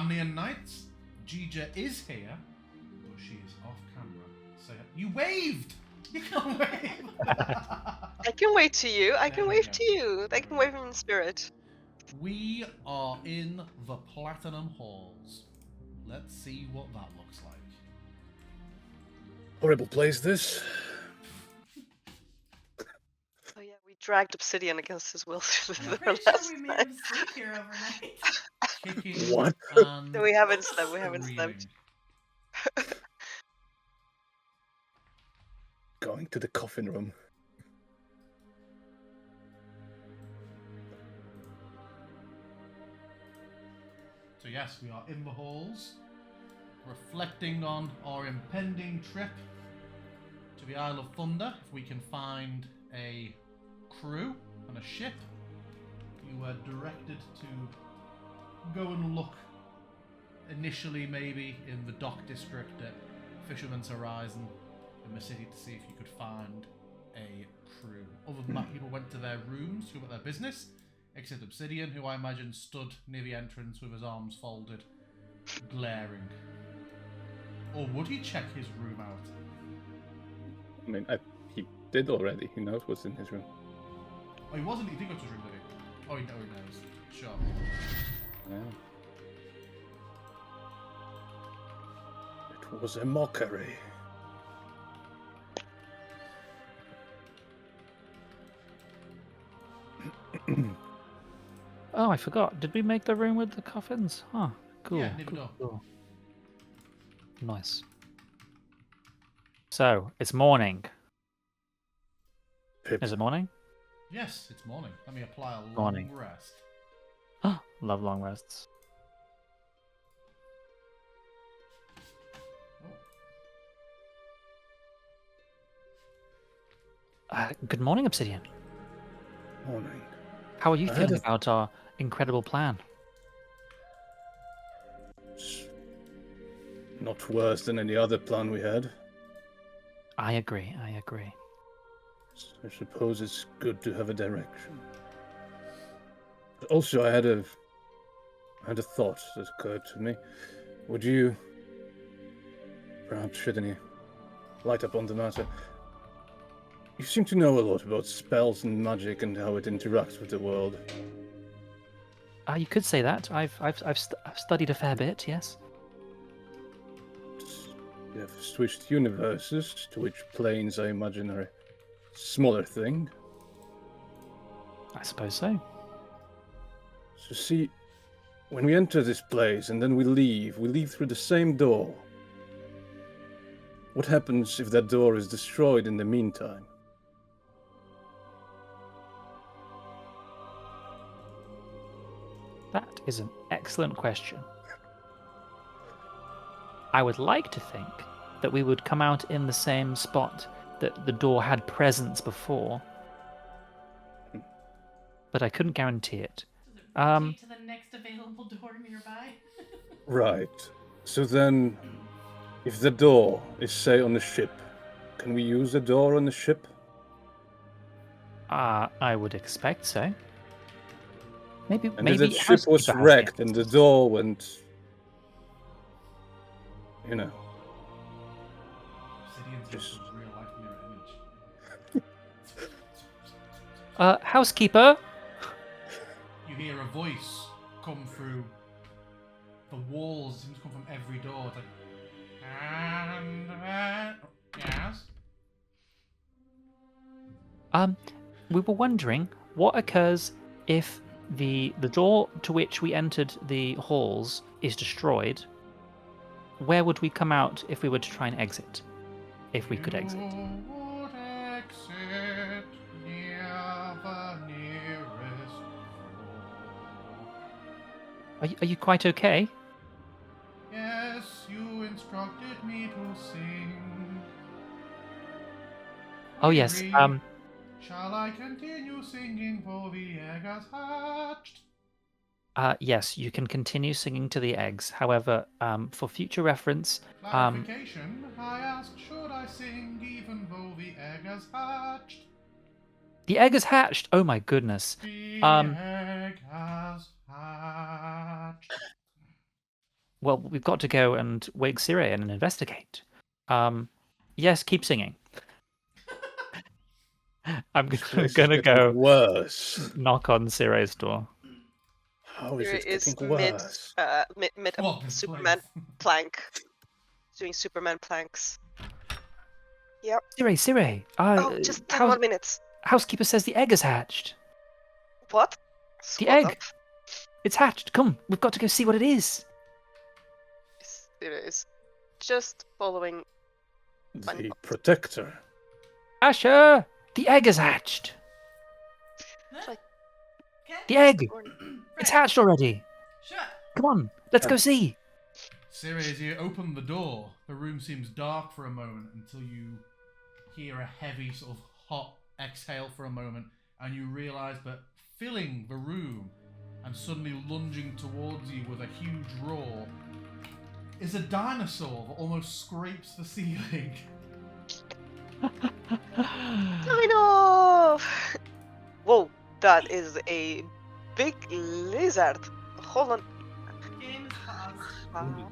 Amnian Nights. Gija is here, but she is off camera. So you waved! You can wave! I can wave to you. I There can we wave go. to you. I can wave in spirit. We are in the Platinum Halls. Let's see what that looks like. Horrible place, this. Oh yeah, we dragged Obsidian against his will. I'm pretty sure we made him sleep here overnight. Kicking What? and We haven't slept. We haven't screaming. slept. Going to the coffin room. So yes, we are in the halls, reflecting on our impending trip to the Isle of Thunder. If we can find a crew and a ship, you were directed to go and look initially maybe in the dock district at Fisherman's Horizon in the city to see if you could find a crew. Other than that, people went to their rooms to go about their business, except Obsidian, who I imagine stood near the entrance with his arms folded, glaring. Or would he check his room out? I mean, he did already. He knows what's in his room. Oh, he wasn't. He did go to his room, did he? Oh, he knows. Sure. Yeah. It was a mockery. Oh, I forgot. Did we make the room with the coffins? Huh. Cool. Yeah, near the door. Cool. Nice. So, it's morning. Pip. Is it morning? Yes, it's morning. Let me apply a long Morning. rest. Love long rests. Good morning, Obsidian. Morning. How are you I feeling had a- about our incredible plan? It's not worse than any other plan we had. I agree. I suppose it's good to have a direction. But also, I had a thought that occurred to me. Would you perhaps shed any light upon the matter? You seem to know a lot about spells and magic and how it interacts with the world. You could say that. I've studied a fair bit. Yes. You have switched universes, to which planes I imagine are a smaller thing. I suppose so. So see, when we enter this place and then we leave through the same door. What happens if that door is destroyed in the meantime? That is an excellent question. I would like to think that we would come out in the same spot that the door had presence before, but I couldn't guarantee it. Proceed to the next available door nearby. Right. So then, if the door is, say, on the ship, can we use the door on the ship? I would expect so. Maybe And maybe if the ship was Housekeeper has wrecked the and the answers. door went, you know, Obsidian's Just- just a real life mirror image. Housekeeper. You hear a voice come through the walls. It seems to come from every door. It's like, yes. We were wondering what occurs if the door to which we entered the halls is destroyed. Where would we come out if we were to try and exit? If we could exit. You would exit near the nearest door. Are you quite okay? Yes, you instructed me to sing. Oh yes. Weary, shall I continue singing for the egg has hatched? Yes, you can continue singing to the eggs. However, for future reference, Clarification, I asked, should I sing even though the egg has hatched? the egg has hatched. Oh my goodness. The egg has hatched. well, we've got to go and wake Sire and investigate. Yes, keep singing. I'm This place is gonna getting go worse. knock on Sire's door. How is Here it is getting worse? mid a What, this Superman place? plank. Doing Superman planks. Yep. Sire, Oh, just 10 more minutes. housekeeper says the egg has hatched. What? The What egg. It's hatched. Come, we've got to go see what it is. It is just following. The protector. Asher, the egg has hatched. Huh? Okay. The egg. Or- It's hatched already. Shut. Come on, let's go see. Siri, as you open the door, the room seems dark for a moment until you hear a heavy, sort of hot exhale for a moment, and you realise that filling the room and suddenly lunging towards you with a huge roar is a dinosaur that almost scrapes the ceiling. I know! Whoa, that is a big lizard. Hold on. Game is paused.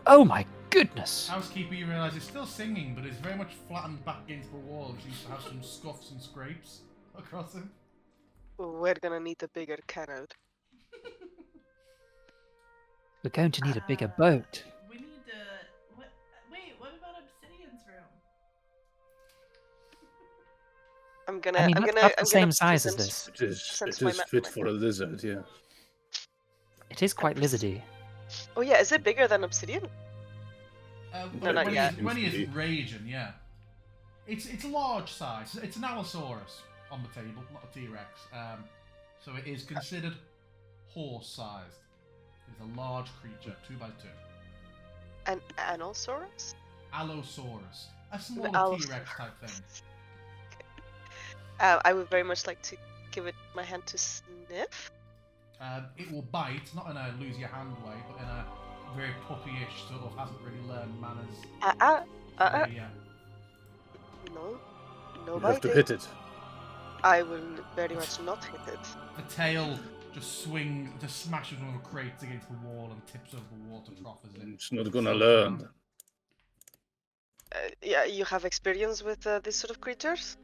Oh my goodness. Housekeeper, you realise it's still singing, but it's very much flattened back against the wall. It seems to have some scuffs and scrapes across him. We're gonna need a bigger cannon. We're going to need a bigger boat. We need to. What? Wait, what about Obsidian's room? I'm gonna. I mean, I'm that's gonna. the I'm same gonna size as present- this. Sense It my is ma- fit my- for a lizard, yeah. It is quite lizardy. Oh yeah, is it bigger than obsidian? No, not when, yet. when he is raging, yeah. It's a large size. It's an Allosaurus on the table, not a T-Rex. So it is considered horse-sized. It's a large creature, 2x2. An Anosaurus? Allosaurus. A smaller Allosaurus. T-Rex type thing. I would very much like to give it my hand to sniff. It will bite, not in a lose your hand way, but in a very puppyish sort of hasn't really learned manners. Yeah. No. No You have to biting. hit it. I will very much not hit it. The tail just smashes one of the crates against the wall and tips over the water trough as it. It's not gonna learn. Yeah, you have experience with this sort of creatures?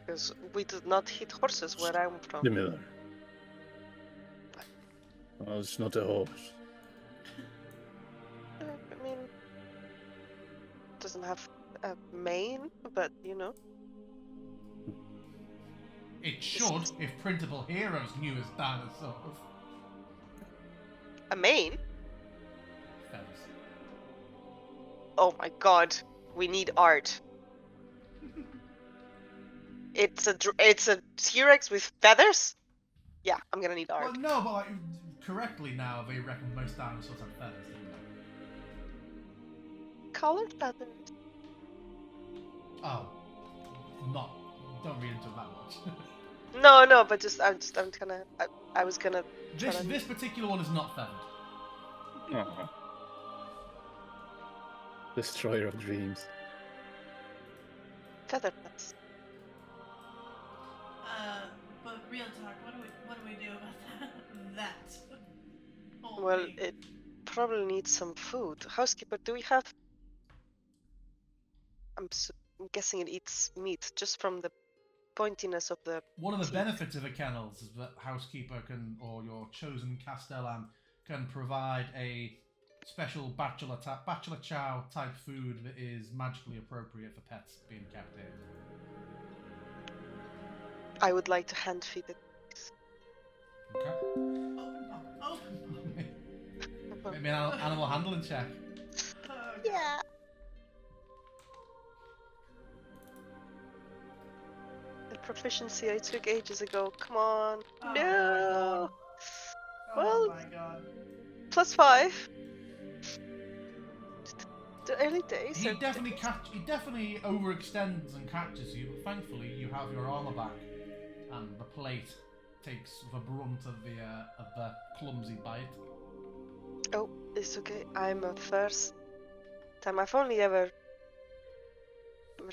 Because we do not hit horses where I'm from. Similar. Well, it's not a horse. I mean, doesn't have a mane, but you know. It should, if printable heroes knew as dinosaurs. A mane? Feathers. Oh my god, we need art. It's a T-Rex with feathers? Yeah, I'm gonna need art. Well, no, but like, correctly now, they reckon most dinosaurs have feathers, don't they? Colored feathers. Oh. Don't read into it that much. No, but I'm gonna. I was gonna. This particular one is not feathered. Oh. Destroyer of dreams. Featherless. But real talk, what do we do about that? Whole Well, thing? it probably needs some food. Housekeeper, do we have? I'm guessing it eats meat just from the pointiness of the. One of the teeth. benefits of a kennels is that housekeeper can, or your chosen castellan, can provide a special bachelor chow type food that is magically appropriate for pets being kept in. I would like to hand feed it. Okay. Oh. Maybe an animal handling check. Oh, Yeah. The proficiency I took ages ago. Come on. Oh No. Oh Well- my god. +5. The early days. He are definitely overextends and catches you, but thankfully you have your armor back, and the plate takes the brunt of the clumsy bite. Oh, it's okay. I'm a first time. I've only ever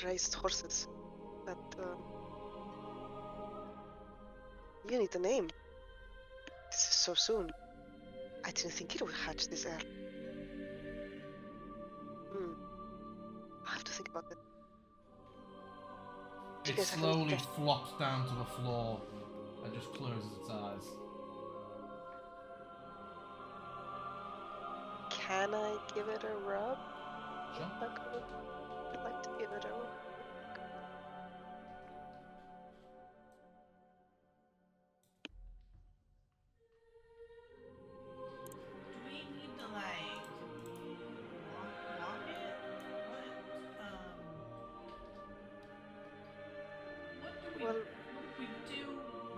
raised horses, but You need a name. This is so soon. I didn't think it would hatch this early. I have to think about it. You It guys have any slowly suggestions? flops down to the floor and just closes its eyes. Can I give it a rub? Sure. I'd like to give it a rub. Do we need to like walk it? What do we do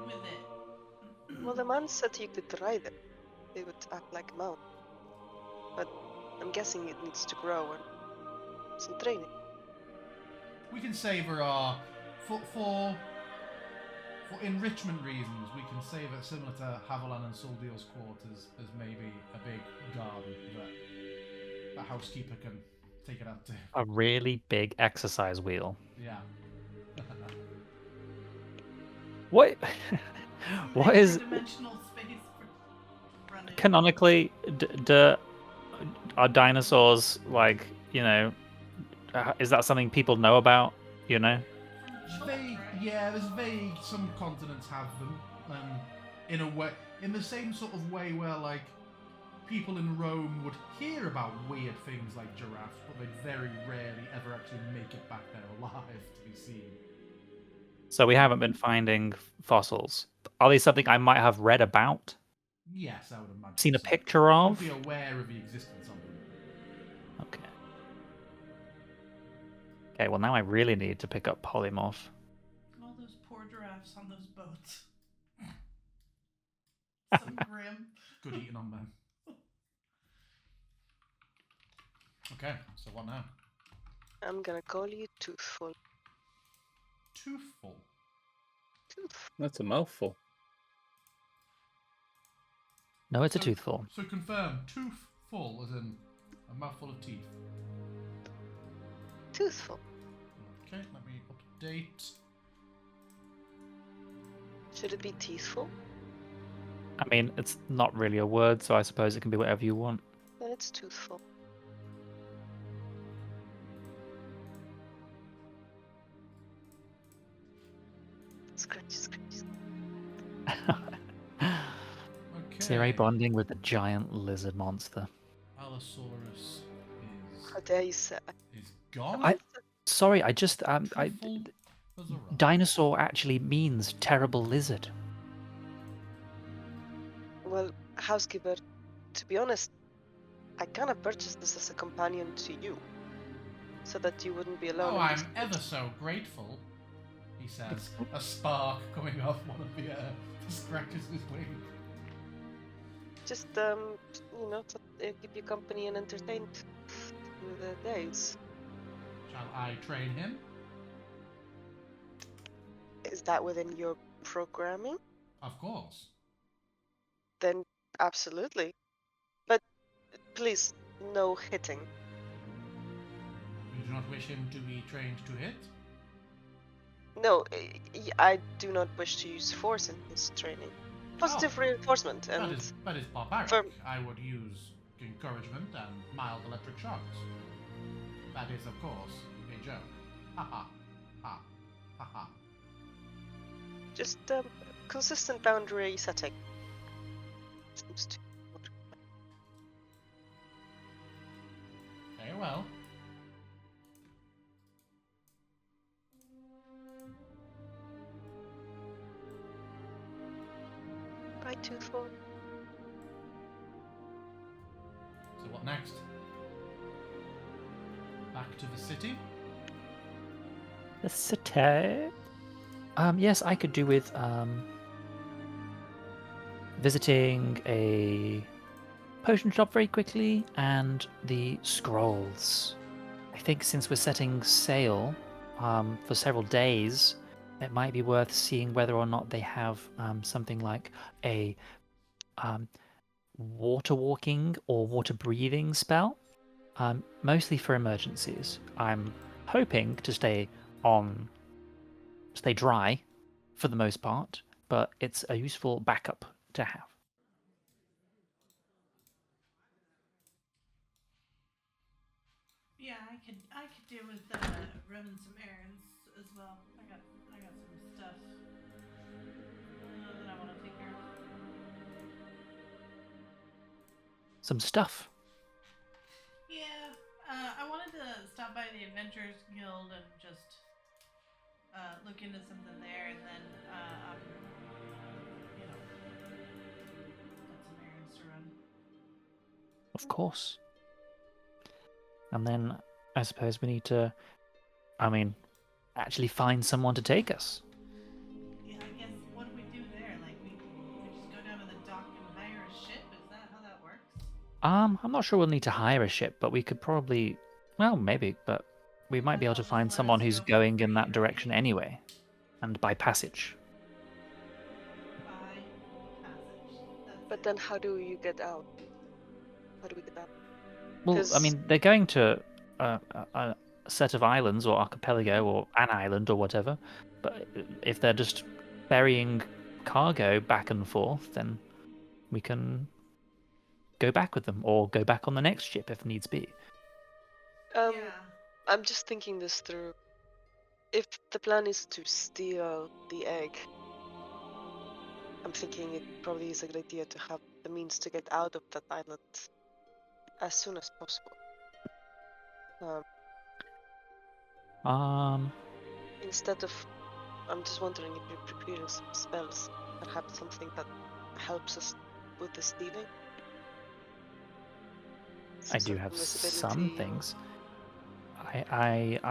with it? Well, the man said you could ride it. It would act like a mount. But I'm guessing it needs to grow and some training. We can savor our for enrichment reasons. We can save it similar to Haviland and Suldiel's quarters as maybe a big garden that the housekeeper can take it out to. A really big exercise wheel. Yeah. What? What is Dimensional space for running? canonically? Are dinosaurs like, you know? Is that something people know about? You know? Vague, yeah. There's vague. Some continents have them, in a way, in the same sort of way where like people in Rome would hear about weird things like giraffes, but they'd very rarely ever actually make it back there alive to be seen. So we haven't been finding fossils. Are these something I might have read about? Yes, I would imagine. Seen a so. picture I'd of? be aware of the existence of them. Okay. Okay, well now I really need to pick up polymorph. All those poor giraffes on those boats. So grim. Good eating on them. Okay, so what now? I'm gonna call you Toothful. Toothful. That's a mouthful. No, it's a toothful. So confirm, toothful as in a mouthful of teeth. Toothful. Okay, let me update. Should it be teethful? I mean, it's not really a word, so I suppose it can be whatever you want. Then it's toothful. Scratch, scratch. Okay. Siri bonding with the giant lizard monster. Allosaurus How dare you say? is gone. Sorry, I just Toothful as a rock. dinosaur actually means terrible lizard. Well, housekeeper, to be honest, I kind of purchased this as a companion to you, so that you wouldn't be alone. Oh, in I'm this ever so grateful, he says, a spark coming off one of the scratches his wing. Just, you know, to keep you company and entertained through the days. Shall I train him? Is that within your programming? Of course. Then absolutely. But please, no hitting. You do not wish him to be trained to hit? No, I do not wish to use force in this training. Positive reinforcement and That is barbaric. firm. I would use encouragement and mild electric shocks. That is, of course, a joke. Ha ha. Ha. Ha ha. Just consistent boundary setting. Seems to. Very well. Bye, Toothful. So what next? Back to the city? The city. Yes, I could do with visiting a potion shop very quickly and the scrolls. I think since we're setting sail for several days, it might be worth seeing whether or not they have something like a water walking or water breathing spell, mostly for emergencies. I'm hoping to stay dry for the most part, but it's a useful backup to have. Yeah, I could do with running some errands as well. I got some stuff that I want to take care of. Some stuff. Yeah, I wanted to stop by the Adventurers Guild and just look into something there, and then you know, got some errands to run. Of course. And then I suppose we need to, actually find someone to take us. Yeah, I guess what do we do there? Like we just go down to the dock and hire a ship? Is that how that works? I'm not sure we'll need to hire a ship, but we could probably, well, maybe, but we might be able to They'll just find let someone us who's go for going in free, that direction right? anyway, and by passage. By passage. That's But it. then how do you get out? How do we get out? Well, 'Cause- they're going to a set of islands or archipelago or an island or whatever, but if they're just ferrying cargo back and forth, then we can go back with them or go back on the next ship if needs be. Yeah. I'm just thinking this through. If the plan is to steal the egg, I'm thinking it probably is a good idea to have the means to get out of that island as soon as possible. Instead of, I'm just wondering if you're preparing some spells, perhaps something that helps us with the stealing. I Some do sort of have some invisibility or- things.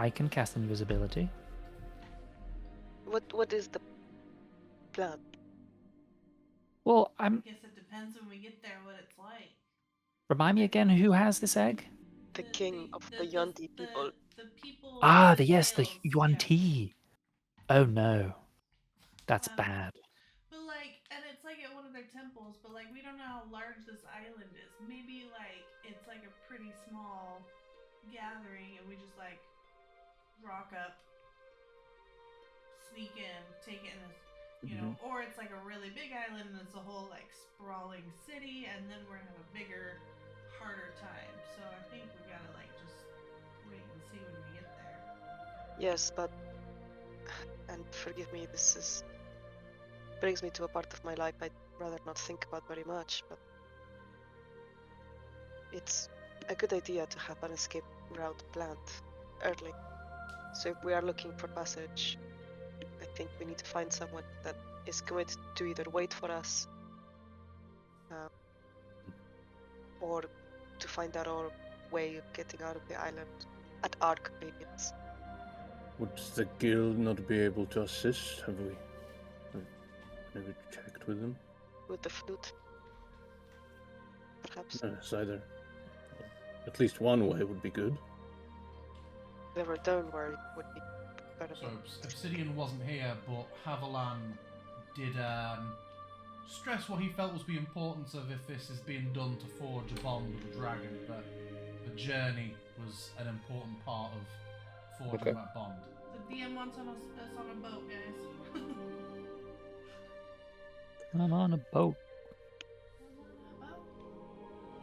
I can cast invisibility. What is the plan? Well, I guess it depends when we get there what it's like. remind me again who has this egg? The king of the Yundi people. The people Ah, with the tails, Yuan yeah. Ti. Oh no, that's Um, bad. But like, and it's like at one of their temples, but like we don't know how large this island is. Maybe like it's like a pretty small gathering and we just like rock up, sneak in, take it in this, you know, or it's like a really big island and it's a whole like sprawling city and then we're gonna have a bigger, harder time. So I think we gotta like just wait and see when we get there. Yes, but, and forgive me, this is brings me to a part of my life I'd rather not think about very much, but it's a good idea to have an escape route planned early. So if we are looking for passage, I think we need to find someone that is committed to either wait for us or to find out our way of getting out of the island at our convenience. Would the guild not be able to assist? Have we maybe checked with them? With the flute, perhaps. Yes, either. At least one way would be good. The return where it would be better. So Obsidian wasn't here, but Havilan did stress what he felt was the importance of if this is being done to forge a bond with the dragon, that the journey was an important part of forging that bond. The DM wants us on a boat, guys. I'm on a boat.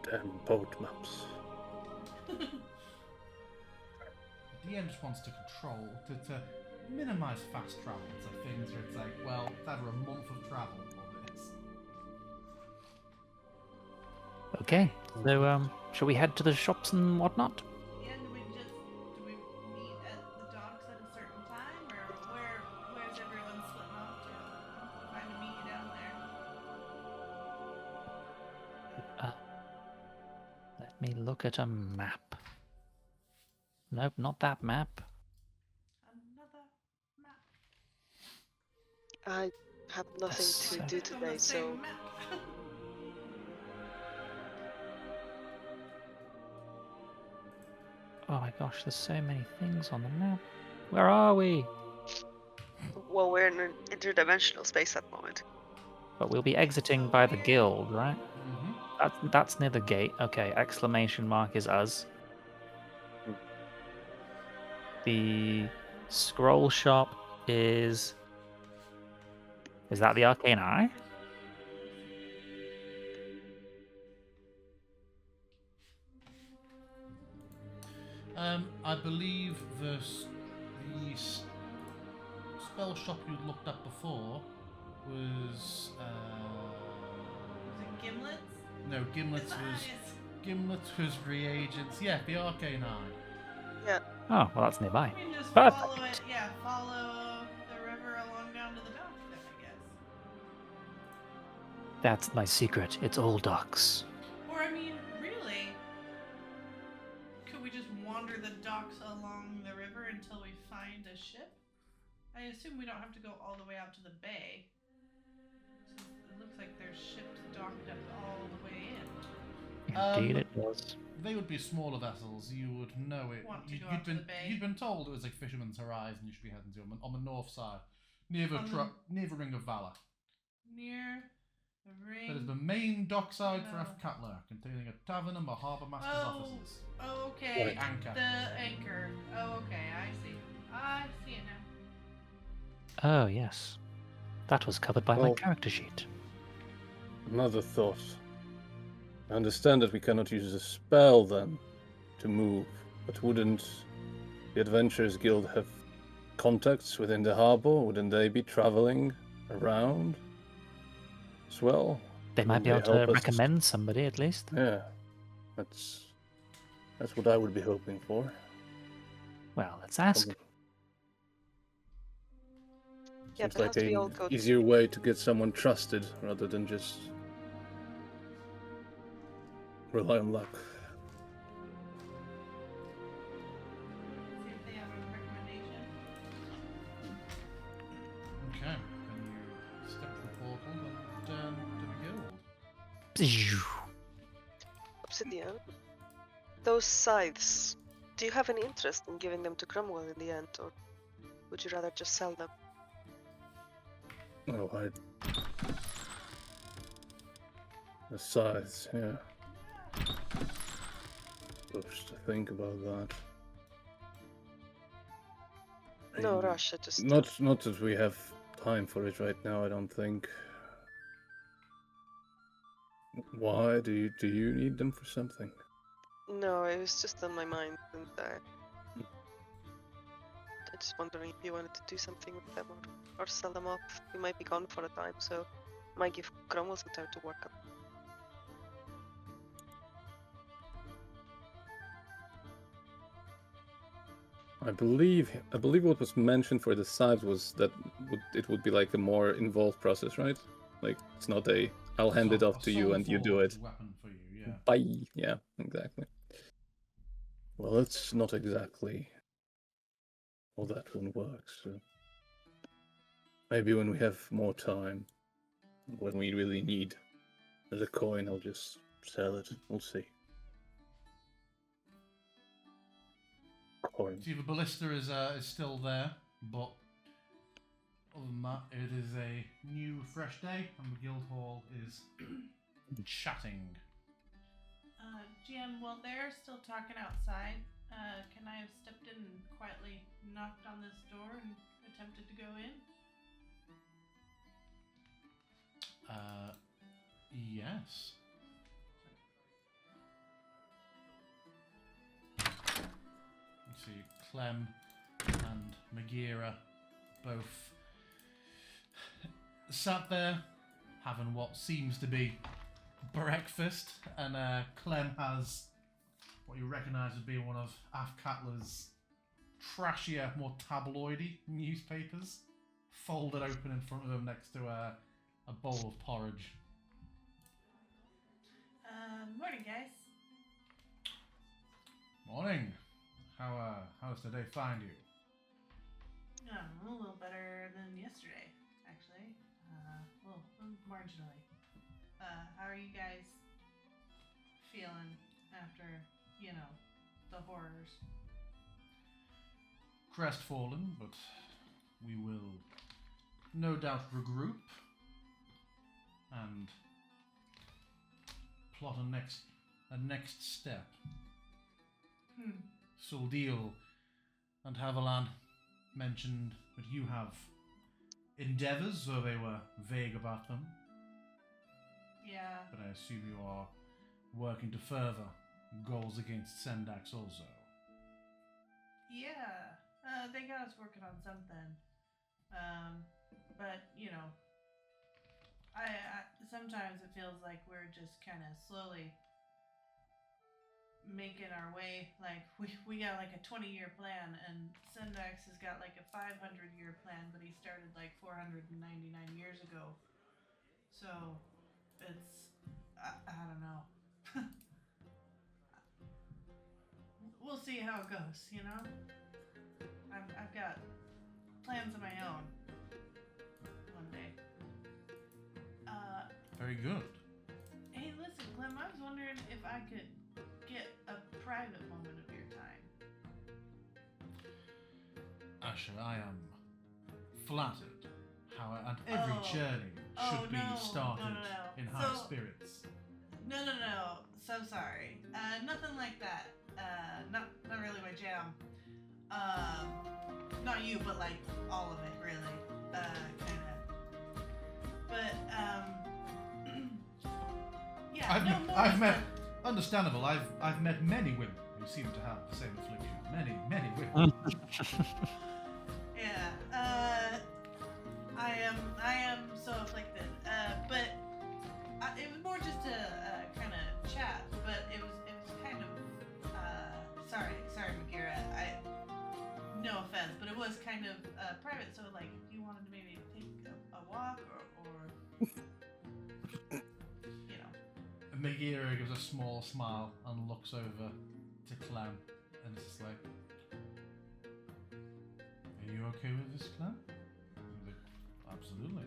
Damn boat maps. The DM just wants to control, to minimise fast travel to things where it's like, well, it's either a month of travel or this. Okay, so shall we head to the shops and whatnot? Yeah, do we meet at the docks at a certain time, or where's everyone splitting off to? Find a meet you down there. Let me look at a map. Nope, not that map. Another map. I have nothing Yes. to do On today, the so same map. Oh my gosh, there's so many things on the map. Where are we? well, we're in an interdimensional space at the moment. But we'll be exiting by the guild, right? Mm-hmm. That's near the gate. Okay, exclamation mark is us. The scroll shop is Is that the arcane eye? I believe the spell shop you looked up before was. Was it gimlets? No, Gimlet's His was. eyes. Gimlet was reagents. Yeah, the arcane eye. Yeah. Oh, well, that's nearby. We can just Perfect. follow it. Yeah, follow the river along down to the dock then, I guess. That's my secret. It's all docks. Or I mean, really, could we just wander the docks along the river until we find a ship? I assume we don't have to go all the way out to the bay. So it looks like there's ships docked up all the way in. Indeed, it does. They would be smaller vessels. You would know it. Want to You'd go out to been the bay? you'd been told it was like Fisherman's Horizon. You should be heading to on the north side, near the On near the Ring of Valor. Near the ring. That is the main dockside for No. Athkatla, containing a tavern and the harbour master's offices. Oh, okay. Right. Anchor. The anchor. Oh, okay. I see. I see it now. Oh, yes. That was covered by my Well- character sheet. Another thought. I understand that we cannot use a spell then to move, but wouldn't the Adventurers Guild have contacts within the harbor? Wouldn't they be traveling around as well? They might be They able to help us- recommend somebody at least. Yeah, that's what I would be hoping for. Well, let's ask. Yeah, Seems perhaps like we all an go. easier way to get someone trusted rather than just rely on luck. See if they have a recommendation. Okay, and you step through the portal and to the guild. Obsidian. Those scythes. Do you have any interest in giving them to Cromwell in the end, or would you rather just sell them? Oh, the size, yeah. Supposed to think about that. No Maybe- rush. I just. Not that we have time for it right now. I don't think. Why do you need them for something? No, it was just on my mind, and I just wondering if you wanted to do something with them or sell them off. We might be gone for a time, so might give Cromwell some time to work up. I believe what was mentioned for the sides was that it would be like a more involved process, right? Like it's not I'll hand it off to you and you do it. Weapon for you, yeah. Bye. Yeah, exactly. Well, it's not exactly how that one works. So maybe when we have more time, when we really need the coin, I'll just sell it. We'll see. Coin. See, the ballista is still there, but other than that, it is a new, fresh day, and the guild hall is chatting. GM, while they're still talking outside, can I have stepped in and quietly knocked on this door and attempted to go in? Yes. You see, Clem and Magira both sat there having what seems to be breakfast, and Clem has what you recognise as being one of Athkatla's trashier, more tabloidy newspapers, folded open in front of him next to a bowl of porridge. Morning, guys. Morning. How's today find you? A little better than yesterday, actually. Well, marginally. How are you guys feeling after, the horrors? Crestfallen, but we will no doubt regroup and plot a next step. Suldil and Haviland mentioned that you have endeavors, though they were vague about them. Yeah. But I assume you are working to further goals against Sendax also. Yeah. They got us working on something. But you know, I sometimes it feels like we're just kind of slowly making our way. Like we got like a 20-year plan, and Sendax has got like a 500-year plan, but he started like 499 years ago. So it's I don't know. We'll see how it goes. You know, I've got plans of my own. One day. Very good. Hey, listen, Clem. I was wondering if I could get a private moment of your time. Asher, I am flattered how and every Oh. journey should be No, started no. in high So- spirits. No. So sorry. Nothing like that. Not really my jam. Not you, but like all of it, really. Kinda. But yeah. I've met, understandable. I've met many women who seem to have the same affliction. Many women. Yeah. I am so afflicted. But it was more just a kind of chat. But it was kind of sorry, Magira. No offense, but it was kind of private. So like, if you wanted to maybe take a walk or you know. Megira gives a small smile and looks over to Clem, and it's just like, "Are you okay with this, Clem?" He's like, "Absolutely."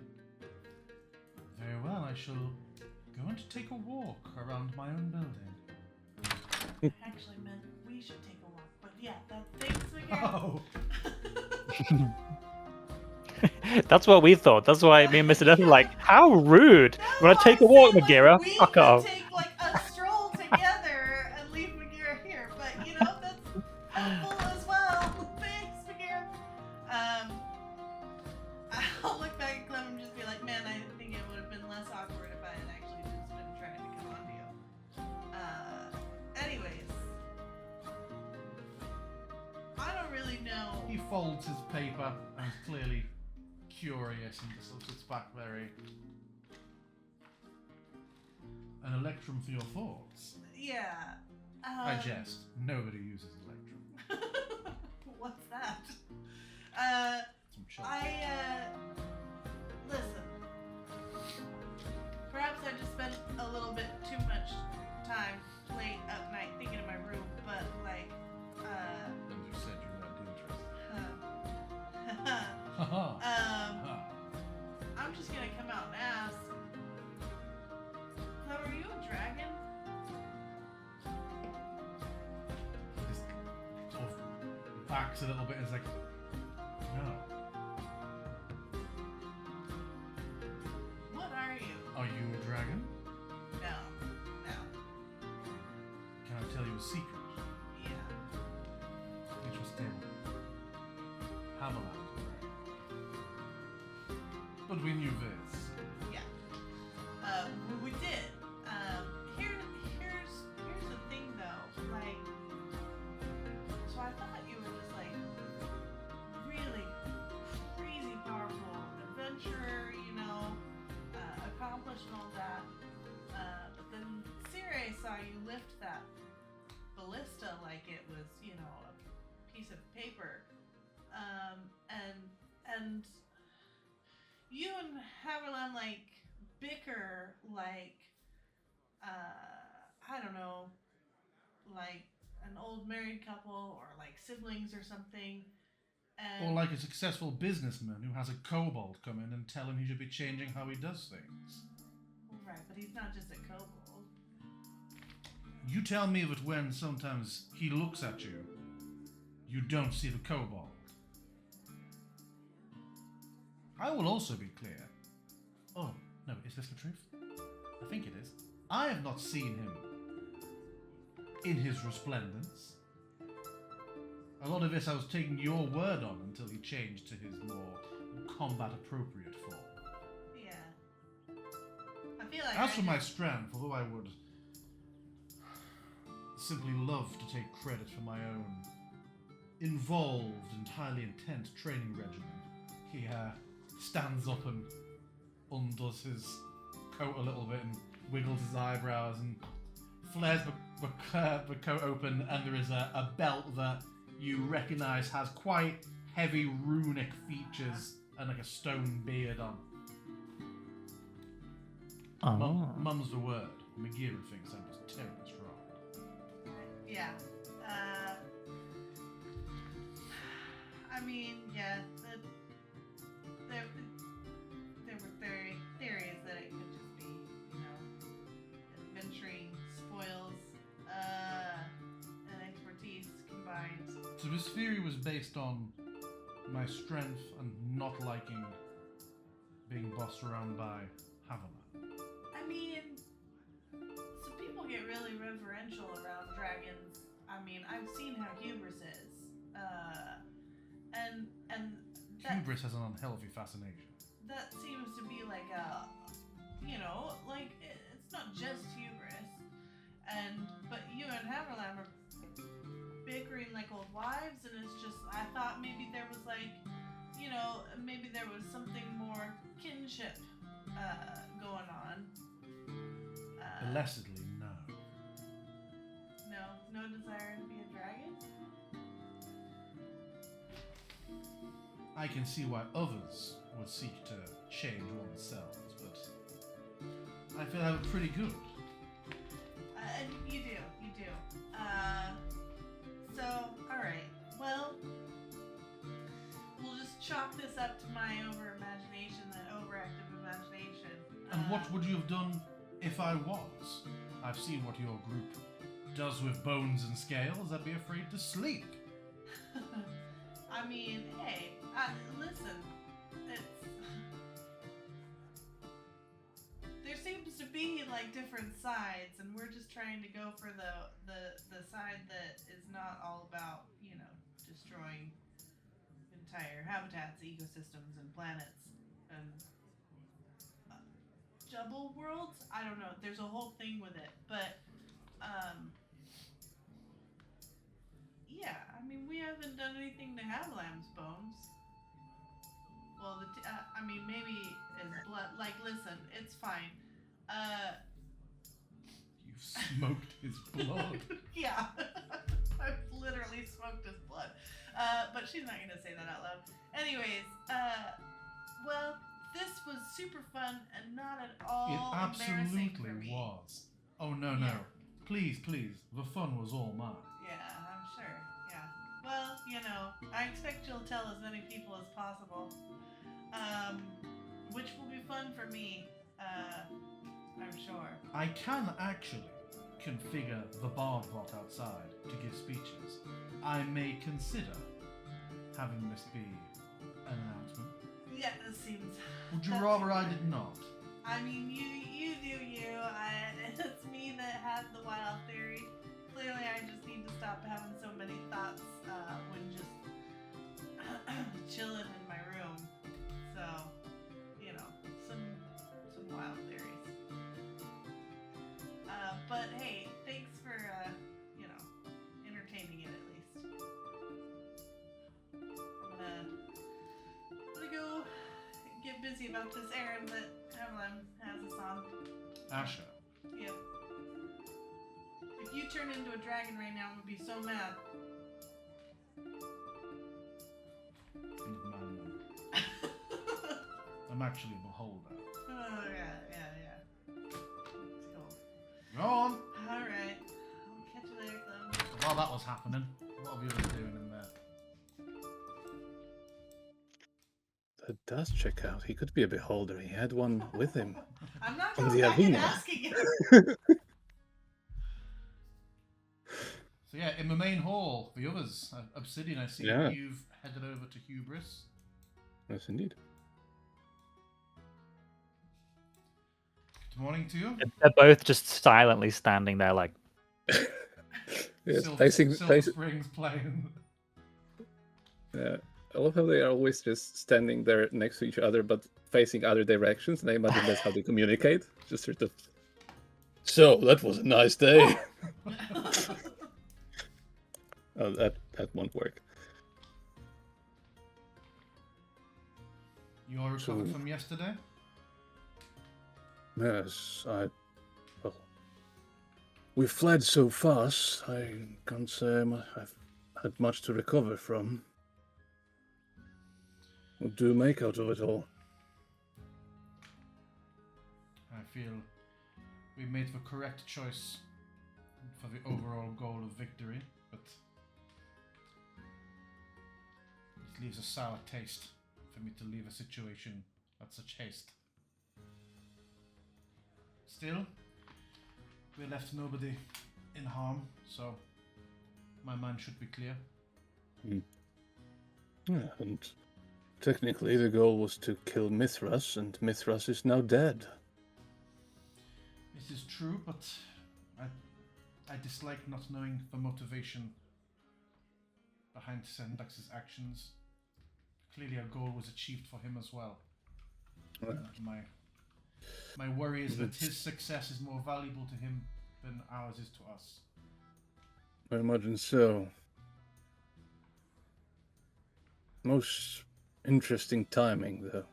"Very well. I shall go and take a walk around my own building." Actually meant we should take a walk, but yeah, thanks again. Oh, That's what we thought. That's why me and Mr. Duff were like, how rude. No, When I take a I'm walk, saying, Magira, we fuck could off. take like a stroll together and leave Magira here, but you know that's helpful as well. Thanks, Magira. I'll look back at Clem and just be like, man, I think it would have been less awkward if I had actually just been trying to come on to you. Anyways, I don't really know. he folds his paper and is clearly curious and just sort of sits back very. An electrum for your thoughts. Yeah. I jest. Nobody uses electrum. What's that? Some children. Listen. Perhaps I just spent a little bit too much time late at night thinking in my room, but like, And you said you weren't interested. uh, Haha. I'm just gonna come out and ask. Clem, are you a dragon? Just sort of backs a little bit and is like, no. What are you? Are you a dragon? No. Can I tell you a secret? Yeah. Interesting. Haviland. But we knew this. Yeah. We did. Here's the thing though. Like, so I thought you were just like really crazy powerful adventurer, you know, accomplished and all that. But then Sire saw you lift that ballista like it was, you know, a piece of paper. And you and Haviland like bicker like I don't know, like an old married couple or like siblings or something. And Or like a successful businessman who has a kobold come in and tell him he should be changing how he does things. right, but he's not just a kobold. You tell me that when sometimes he looks at you, you don't see the kobold. I will also be clear. Oh, no, is this the truth? I think it is. I have not seen him in his resplendence. A lot of this I was taking your word on until he changed to his more combat appropriate form. Yeah. I feel like. As for my strength, although I would simply love to take credit for my own involved and highly intense training regimen, he stands up and undoes his coat a little bit and wiggles his eyebrows and flares the coat open, and there is a belt that you recognise has quite heavy runic features and like a stone beard on. Oh. Mum's the word. Megiri thinks I'm just terribly strong. Yeah. I mean, yeah. There were theories that it could just be, adventuring spoils and expertise combined. So this theory was based on my strength and not liking being bossed around by Haviland. I mean, some people get really reverential around dragons. I mean, I've seen how hubris is. And that, Hubris has an unhealthy fascination. that seems to be like a, it's not just hubris. But you and Haverlam are bickering like old wives, and it's just, I thought maybe there was maybe there was something more kinship going on. Blessedly, no. No desire to be a dragon? I can see why others would seek to change oneself, but I feel I'm pretty good. You do. So, alright. Well, we'll just chalk this up to my overactive imagination. And what would you have done if I was? I've seen what your group does with bones and scales. I'd be afraid to sleep. I mean, hey, listen, there seems to be like different sides, and we're just trying to go for the side that is not all about, destroying entire habitats, ecosystems, and planets, and double worlds. I don't know. There's a whole thing with it, but yeah. I mean, we haven't done anything to have Lamb's bones. Well, maybe his blood. Like, listen, it's fine. You smoked his blood. Yeah, I've literally smoked his blood. But she's not gonna say that out loud. Anyways, well, this was super fun and not at all It embarrassing for absolutely me. was. Oh, no. Yeah. Please. The fun was all mine. Yeah, I'm sure. Yeah. Well, I expect you'll tell as many people as possible. Which will be fun for me, I'm sure. I can actually configure the bard bot outside to give speeches. I may consider having this be an announcement. Yeah, this seems... Would you That's rather I good. did not? I mean, you do you. It's me that had the wild theory. Clearly, I just need to stop having so many thoughts when just chilling in my room. So, some wild theories. But hey, thanks for entertaining it at least. I'm gonna go get busy about this errand that Evelyn has us on. Asher, Yep. If you turn into a dragon right now, I'm gonna be so mad. I'm actually a beholder. Oh, yeah. Let's go. Go on! Alright. I'll catch you later, Clem. While that was happening, what have you been doing in there? That does check out. He could be a beholder. He had one with him. I'm not On going the back and arena. asking you. So yeah, in the main hall, the others, Obsidian, I see Yeah. you've headed over to Hubris. Yes, indeed. Good morning to you. They're both just silently standing there, like, Yes, Silver placing Springs playing. I love how they are always just standing there next to each other, but facing other directions, and I imagine that's how they communicate. Just sort of. So that was a nice day. Oh, that won't work. You all recovered So- from yesterday? Yes, well, we fled so fast. I can't say I've had much to recover from. What do you make out of it all? I feel we made the correct choice for the overall goal of victory, but it leaves a sour taste for me to leave a situation at such haste. Still, we left nobody in harm, so my mind should be clear. Yeah, and technically the goal was to kill Mithras, and Mithras is now dead. This is true, but I dislike not knowing the motivation behind Sendax's actions. Clearly a goal was achieved for him as well. My worry is that his success is more valuable to him than ours is to us. I imagine so. Most interesting timing, though.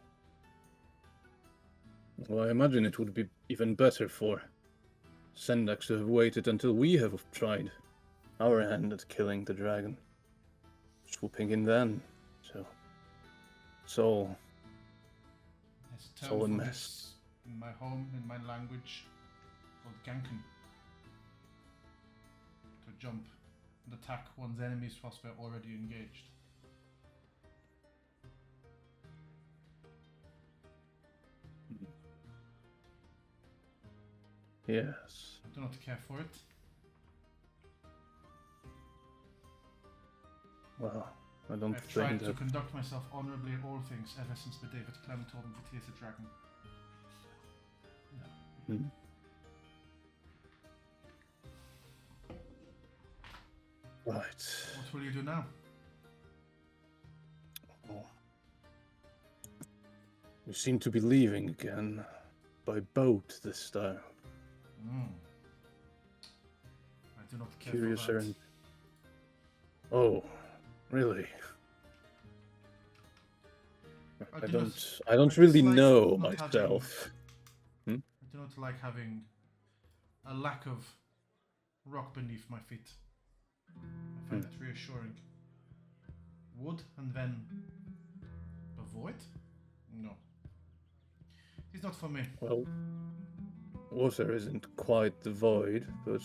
Well, I imagine it would be even better for Sendax to have waited until we have tried our hand at killing the dragon. Swooping in then, so it's all There's It's a all a term for mess. this in my home, in my language, called ganken. To jump and attack one's enemies whilst they're already engaged. yes. I do not care for it. Well, I don't I've tried think to that. conduct myself honourably in all things ever since the day that Clem told me that he is a dragon. Hmm. Right. What will you do now? Well, we seem to be leaving again by boat this time. I do not care Curious for that. errand. Oh, really? I do not- I don't I really dislike know not having- myself. I do not like having a lack of rock beneath my feet. I find it reassuring. Wood and then a void? No. It's not for me. Well, water isn't quite the void, but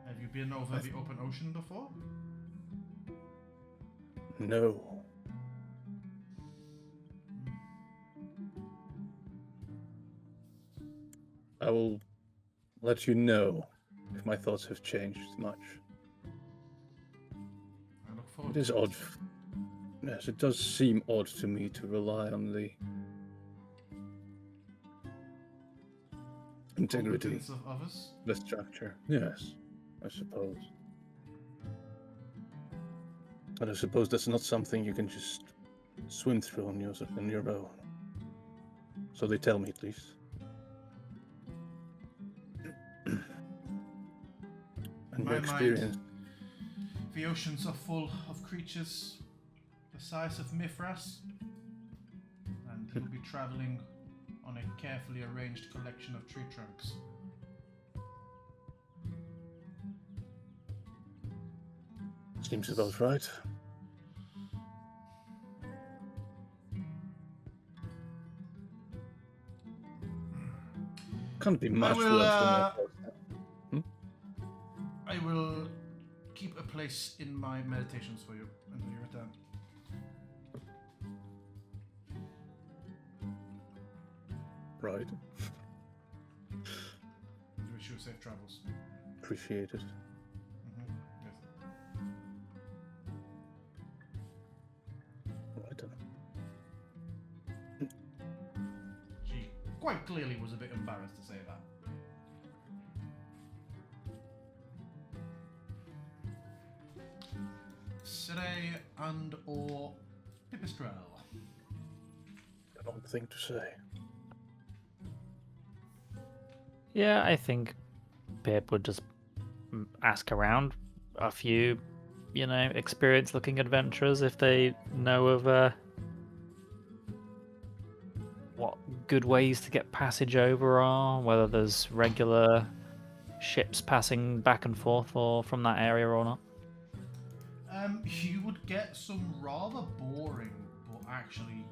Have you been over the open ocean before? no. I will let you know if my thoughts have changed much. I look forward It is to odd. Yes, it does seem odd to me to rely on the integrity, Competence of others. the structure. Yes, I suppose. But I suppose that's not something you can just swim through on your own. So they tell me, at least. In And my your experience. mind, the oceans are full of creatures the size of Mithras, and he'll be traveling on a carefully arranged collection of tree trunks. Seems about right. Can't be much will, worse than that. I will keep a place in my meditations for you until you return. Right. Wish you safe travels. Appreciate it. Yes. Right then. She quite clearly was a bit embarrassed to say that. Desiree and or Pipistrel? I don't think to say. Yeah, I think Pip would just ask around a few, experienced-looking adventurers if they know of what good ways to get passage over are, whether there's regular ships passing back and forth or from that area or not. You would get some rather boring but actually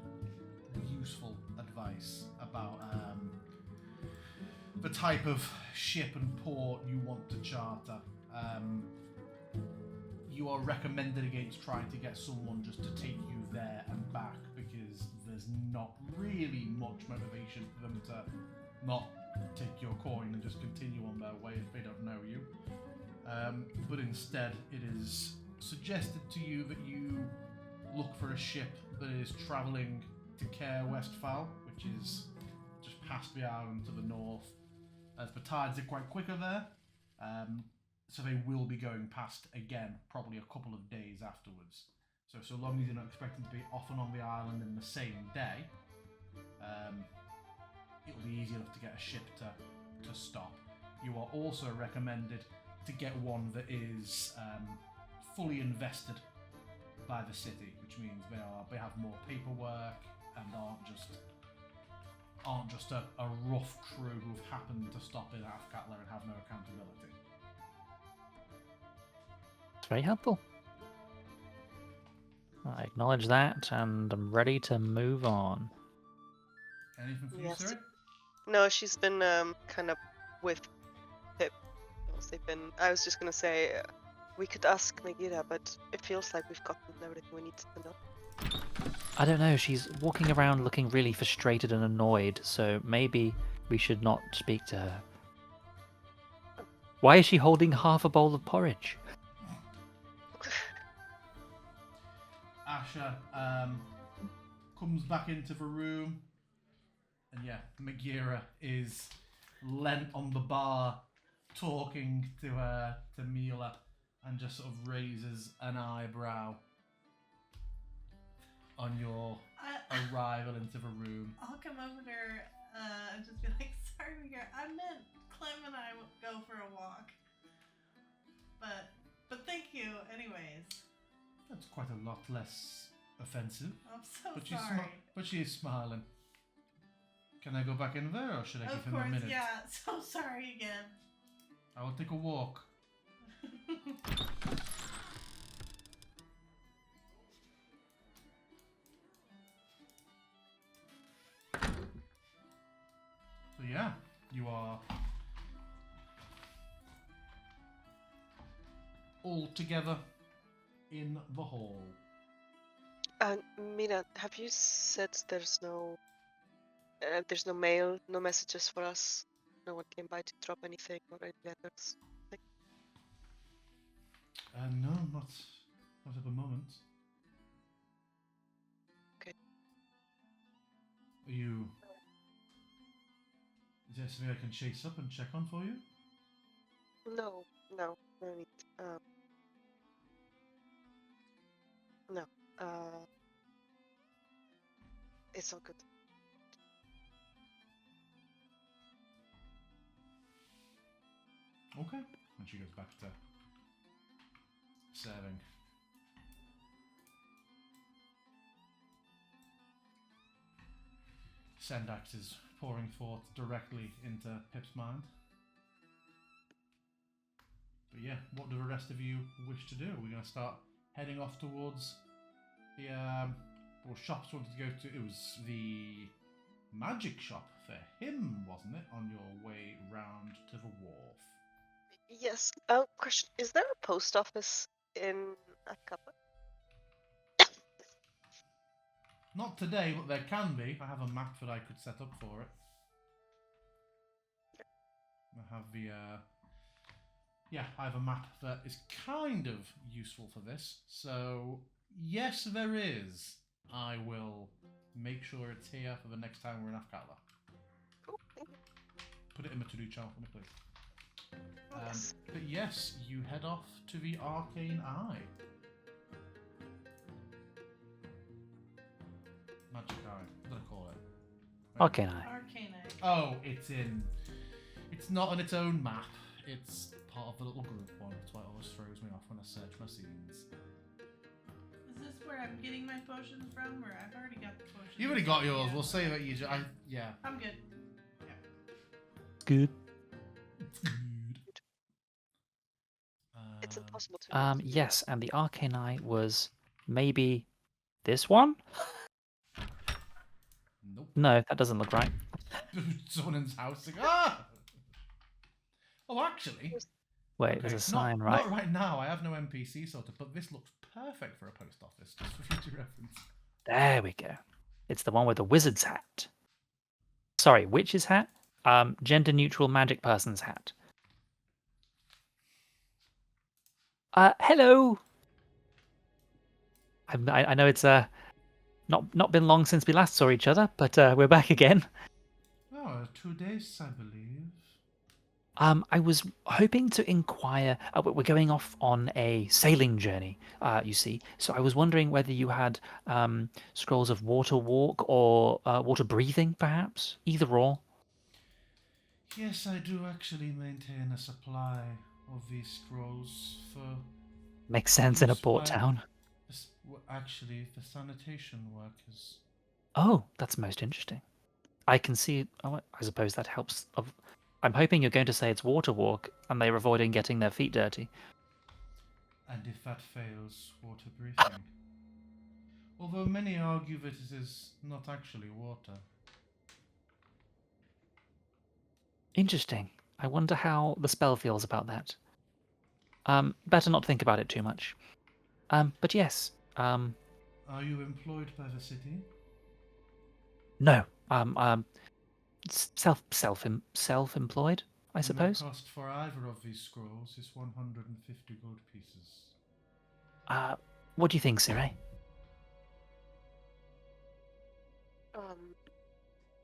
useful advice about the type of ship and port you want to charter. You are recommended against trying to get someone just to take you there and back because there's not really much motivation for them to not take your coin and just continue on their way if they don't know you. But instead, it is suggested to you that you look for a ship that is travelling to Care Westphal, which is just past the island to the north, as the tides are quite quicker there. So they will be going past again, probably a couple of days afterwards. So long as you're not expecting to be off and on the island in the same day, it'll be easy enough to get a ship to stop. You are also recommended to get one that is fully invested by the city, which means they have more paperwork and aren't just a rough crew who've happened to stop in Athkatla and have no accountability. It's very helpful. I acknowledge that, and I'm ready to move on. Anything for you, Yes. Siri? No, she's been kind of with Pip. I was just gonna say we could ask Nagira, but it feels like we've gotten everything we need to know. I don't know, she's walking around looking really frustrated and annoyed, so maybe we should not speak to her. Why is she holding half a bowl of porridge? Asha comes back into the room, and yeah, Megira is leant on the bar, talking to Mila, and just sort of raises an eyebrow on your arrival into the room. I'll come over there and just be like, sorry, Miguel, I meant Clem and I would go for a walk. But thank you anyways. That's quite a lot less offensive. I'm so But sorry. but she is smiling. Can I go back in there, or should I give Of him a course, minute? yeah. So sorry again. I will take a walk. So yeah, you are all together in the hall. And Mina, have you said there's no mail, no messages for us? No one came by to drop anything or any letters? No, not at the moment. Okay. Are you? Is there something I can chase up and check on for you? No need. No. It's all good. Okay. And she goes back to serving. Sendax is pouring forth directly into Pip's mind. But yeah, what do the rest of you wish to do? We're going to start heading off towards the shops we wanted to go to. It was the magic shop for him, wasn't it? On your way round to the wharf. Yes. Question: is there a post office in Athkatla? Not today, but there can be. I have a map that I could set up for it. I have the I have a map that is kind of useful for this. So yes, there is. I will make sure it's here for the next time we're in Athkatla. Cool. Thank you. Put it in the to-do chart for me, please. Yes. But yes, you head off to the Arcane Eye. Magic eye. What did I call it? Arcane Eye. Arcane Eye. Oh, it's in. It's not on its own map. It's part of the little group one. That's why it always throws me off when I search my scenes. Is this where I'm getting my potions from, or I've already got the potions? You already got yours. Yeah. We'll say that you. Yeah. I'm good. Good. It's good. It's impossible to. miss. Yes, and the Arcane Eye was maybe this one? Nope. No, that doesn't look right. Someone's house. Like, ah. Oh, actually. Wait, there's a sign, right? Not right now. I have no NPC sorted, but this looks perfect for a post office, just for future reference. There we go. It's the one with the wizard's hat. Sorry, witch's hat? Gender neutral magic person's hat. Hello. I know it's not been long since we last saw each other, but we're back again. Oh, 2 days, I believe. I was hoping to inquire. We're going off on a sailing journey, you see. So I was wondering whether you had scrolls of water walk or water breathing, perhaps. Either or. Yes, I do actually maintain a supply of these scrolls for. Makes sense in a use port by town. Actually, the sanitation workers. Oh, that's most interesting. I can see. Oh, I suppose that helps. I'm hoping you're going to say it's water walk, and they're avoiding getting their feet dirty. And if that fails, water breathing. Although many argue that it is not actually water. Interesting. I wonder how the spell feels about that. Better not think about it too much. But yes. Are you employed by the city? No. Self-employed, I suppose. The cost for either of these scrolls is 150 gold pieces. What do you think, Sire?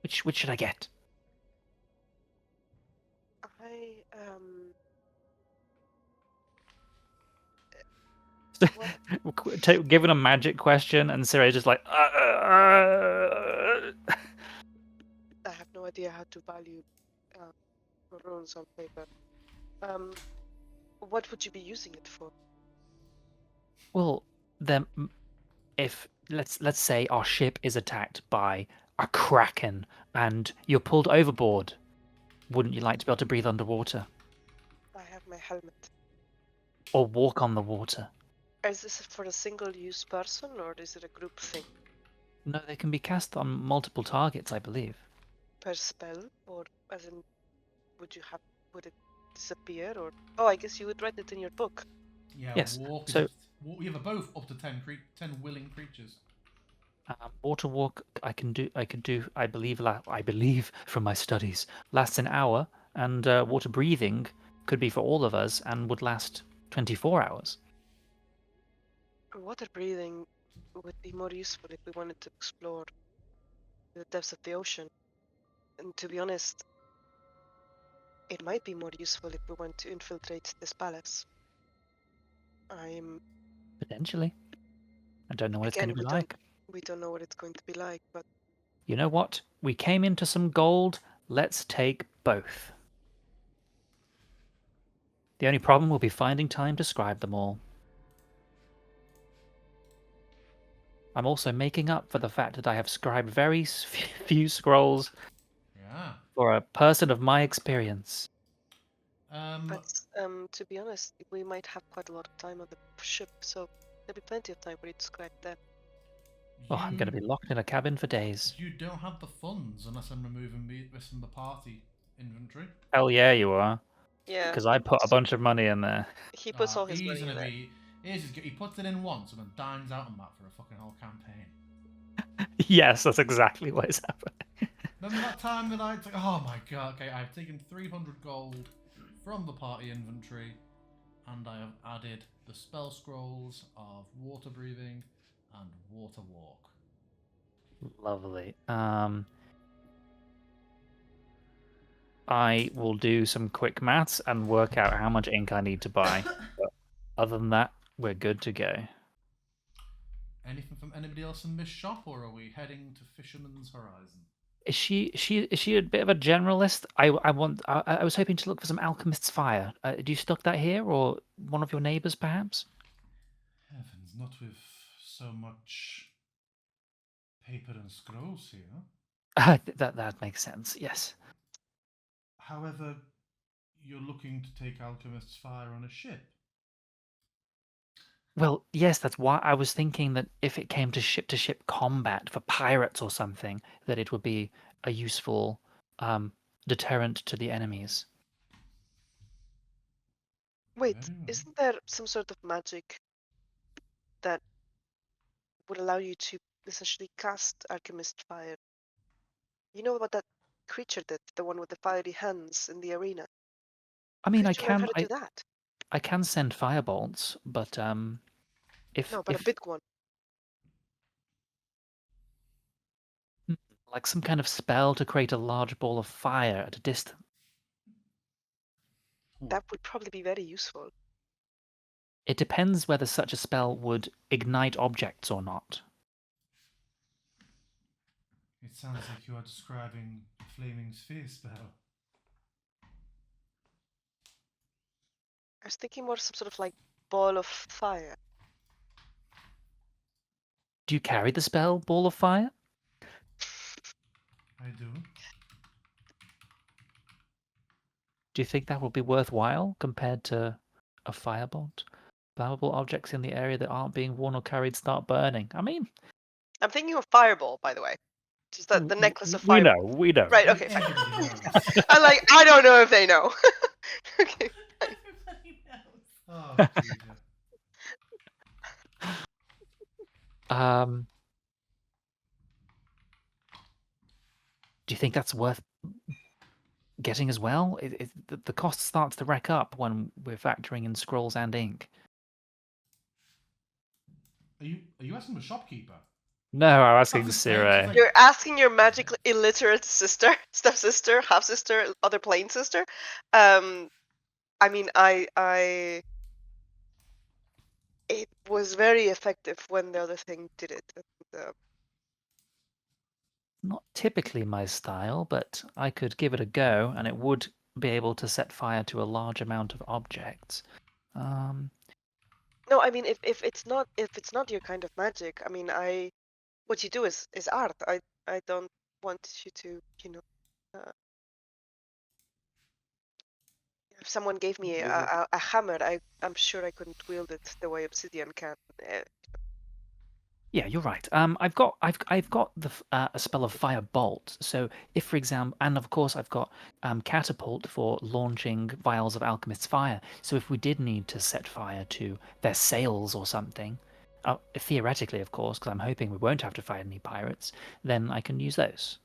Which should I get? Given a magic question, and Sire just like. I have no idea how to value runes on paper. What would you be using it for? Well, then, if let's say our ship is attacked by a kraken and you're pulled overboard, wouldn't you like to be able to breathe underwater I have my helmet. or walk on the water? Is this for a single-use person, or is it a group thing? No, they can be cast on multiple targets, I believe. Per spell, or as in, would it disappear, or? Oh, I guess you would write it in your book. Yeah, Yes, walk so- we have both up to 10 willing creatures. Water walk, I could do. I believe from my studies, lasts an hour, and water breathing could be for all of us and would last 24 hours. Water breathing would be more useful if we wanted to explore the depths of the ocean. And to be honest, it might be more useful if we want to infiltrate this palace. Potentially. I don't know what it's Again, going to be we like. We don't know what it's going to be like, but You know what? We came into some gold. Let's take both. The only problem will be finding time to scribe them all. I'm also making up for the fact that I have scribed very few scrolls Yeah. for a person of my experience. to be honest, we might have quite a lot of time on the ship, so there'll be plenty of time for you to scribe that. Oh, I'm going to be locked in a cabin for days. You don't have the funds unless I'm removing this from the party inventory. Hell yeah, you are. Yeah. Because I put a bunch of money in there. He puts all his he's money in gonna there. he puts it in once and then dines out on that for a fucking whole campaign. Yes, that's exactly what is happening. Remember that time that I took? Oh my god! Okay, I've taken 300 gold from the party inventory, and I have added the spell scrolls of water breathing and water walk. Lovely. I will do some quick maths and work out how much ink I need to buy. But other than that, we're good to go. Anything from anybody else in this shop, or are we heading to Fisherman's Horizon? Is she a bit of a generalist? I was hoping to look for some alchemist's fire. Do you stock that here, or one of your neighbors, perhaps? Heavens, not with so much paper and scrolls here. That makes sense. Yes. However, you're looking to take Alchemist's fire on a ship. Well, yes, that's why I was thinking that if it came to ship combat for pirates or something, that it would be a useful um, deterrent to the enemies. Wait, Very well. isn't there some sort of magic that would allow you to essentially cast Alchemist Fire? You know about that creature that the one with the fiery hands in the arena? I mean, Could you learn how to do that? I can send firebolts, but No, but a if big one. like some kind of spell to create a large ball of fire at a distance. That would probably be very useful. It depends whether such a spell would ignite objects or not. It sounds like you are describing a flaming sphere spell. I was thinking more some sort of like ball of fire. Do you carry the spell, Ball of Fire? I do. Do you think that would be worthwhile compared to a firebolt? Flammable objects in the area that aren't being worn or carried start burning. I mean, I'm thinking of fireball, by the way. Just the necklace of we fire. know, we know. Right, okay, fine. Everybody knows. I don't know if they know. Okay. Everybody knows. Oh, Jesus. Um, do you think that's worth getting as well? The cost starts to rack up when we're factoring in scrolls and ink. Are you asking the shopkeeper? No, I'm asking That's insane. Sire. She's like- You're asking your magically illiterate sister, stepsister, half sister, other plane sister. I mean, it was very effective when the other thing did it. And, Not typically my style, but I could give it a go, and it would be able to set fire to a large amount of objects. no, I mean, if it's not your kind of magic, I mean, what you do is art. I don't want you to, uh, if someone gave me a hammer, I'm sure I couldn't wield it the way Obsidian can. Yeah, you're right. I've got a spell of fire bolt. So if, for example, and of course I've got catapult for launching vials of alchemist's fire. So if we did need to set fire to their sails or something, theoretically, of course, because I'm hoping we won't have to fight any pirates, then I can use those.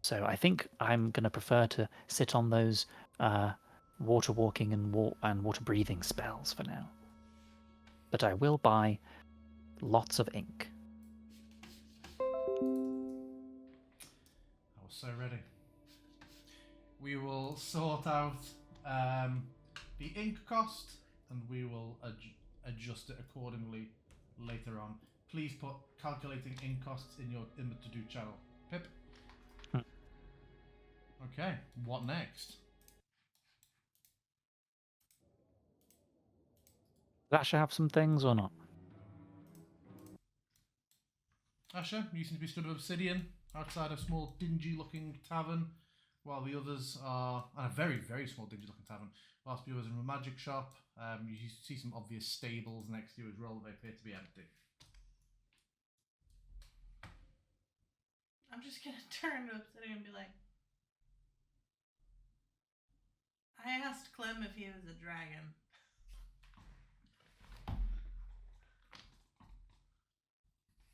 So I think I'm going to prefer to sit on those water walking and water breathing spells for now. But I will buy lots of ink. I was so ready. We will sort out the ink cost, and we will adjust it accordingly later on. Please put calculating ink costs in the to-do channel. Pip. Okay, what next? Does Asher have some things or not? Asher, you seem to be stood of obsidian outside a small, dingy-looking tavern, while the others are and a very, very small, dingy-looking tavern. Whilst the others are in a magic shop, you see some obvious stables next to you as well. They appear to be empty. I'm just gonna turn to Obsidian and be like, I asked Clem if he was a dragon.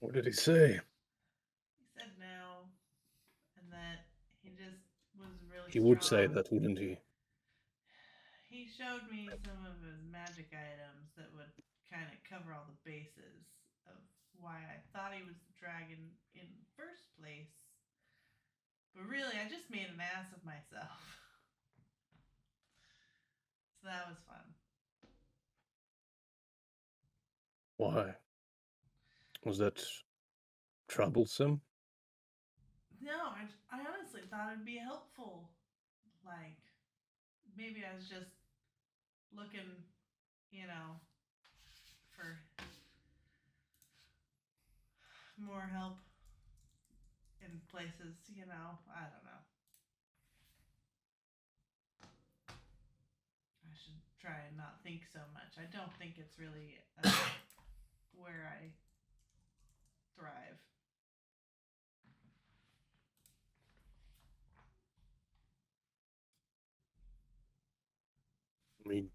What did he say? He said no, and that he just was really He would strong. say that, wouldn't he? He showed me some of his magic items that would kind of cover all the bases of why I thought he was the dragon in the first place. But really, I just made an ass of myself. So that was fun. Why? Was that troublesome? No, I honestly thought it'd be helpful. Like, maybe I was just looking, for more help in places, I don't know. I should try and not think so much. I don't think it's really where I thrive. I mean,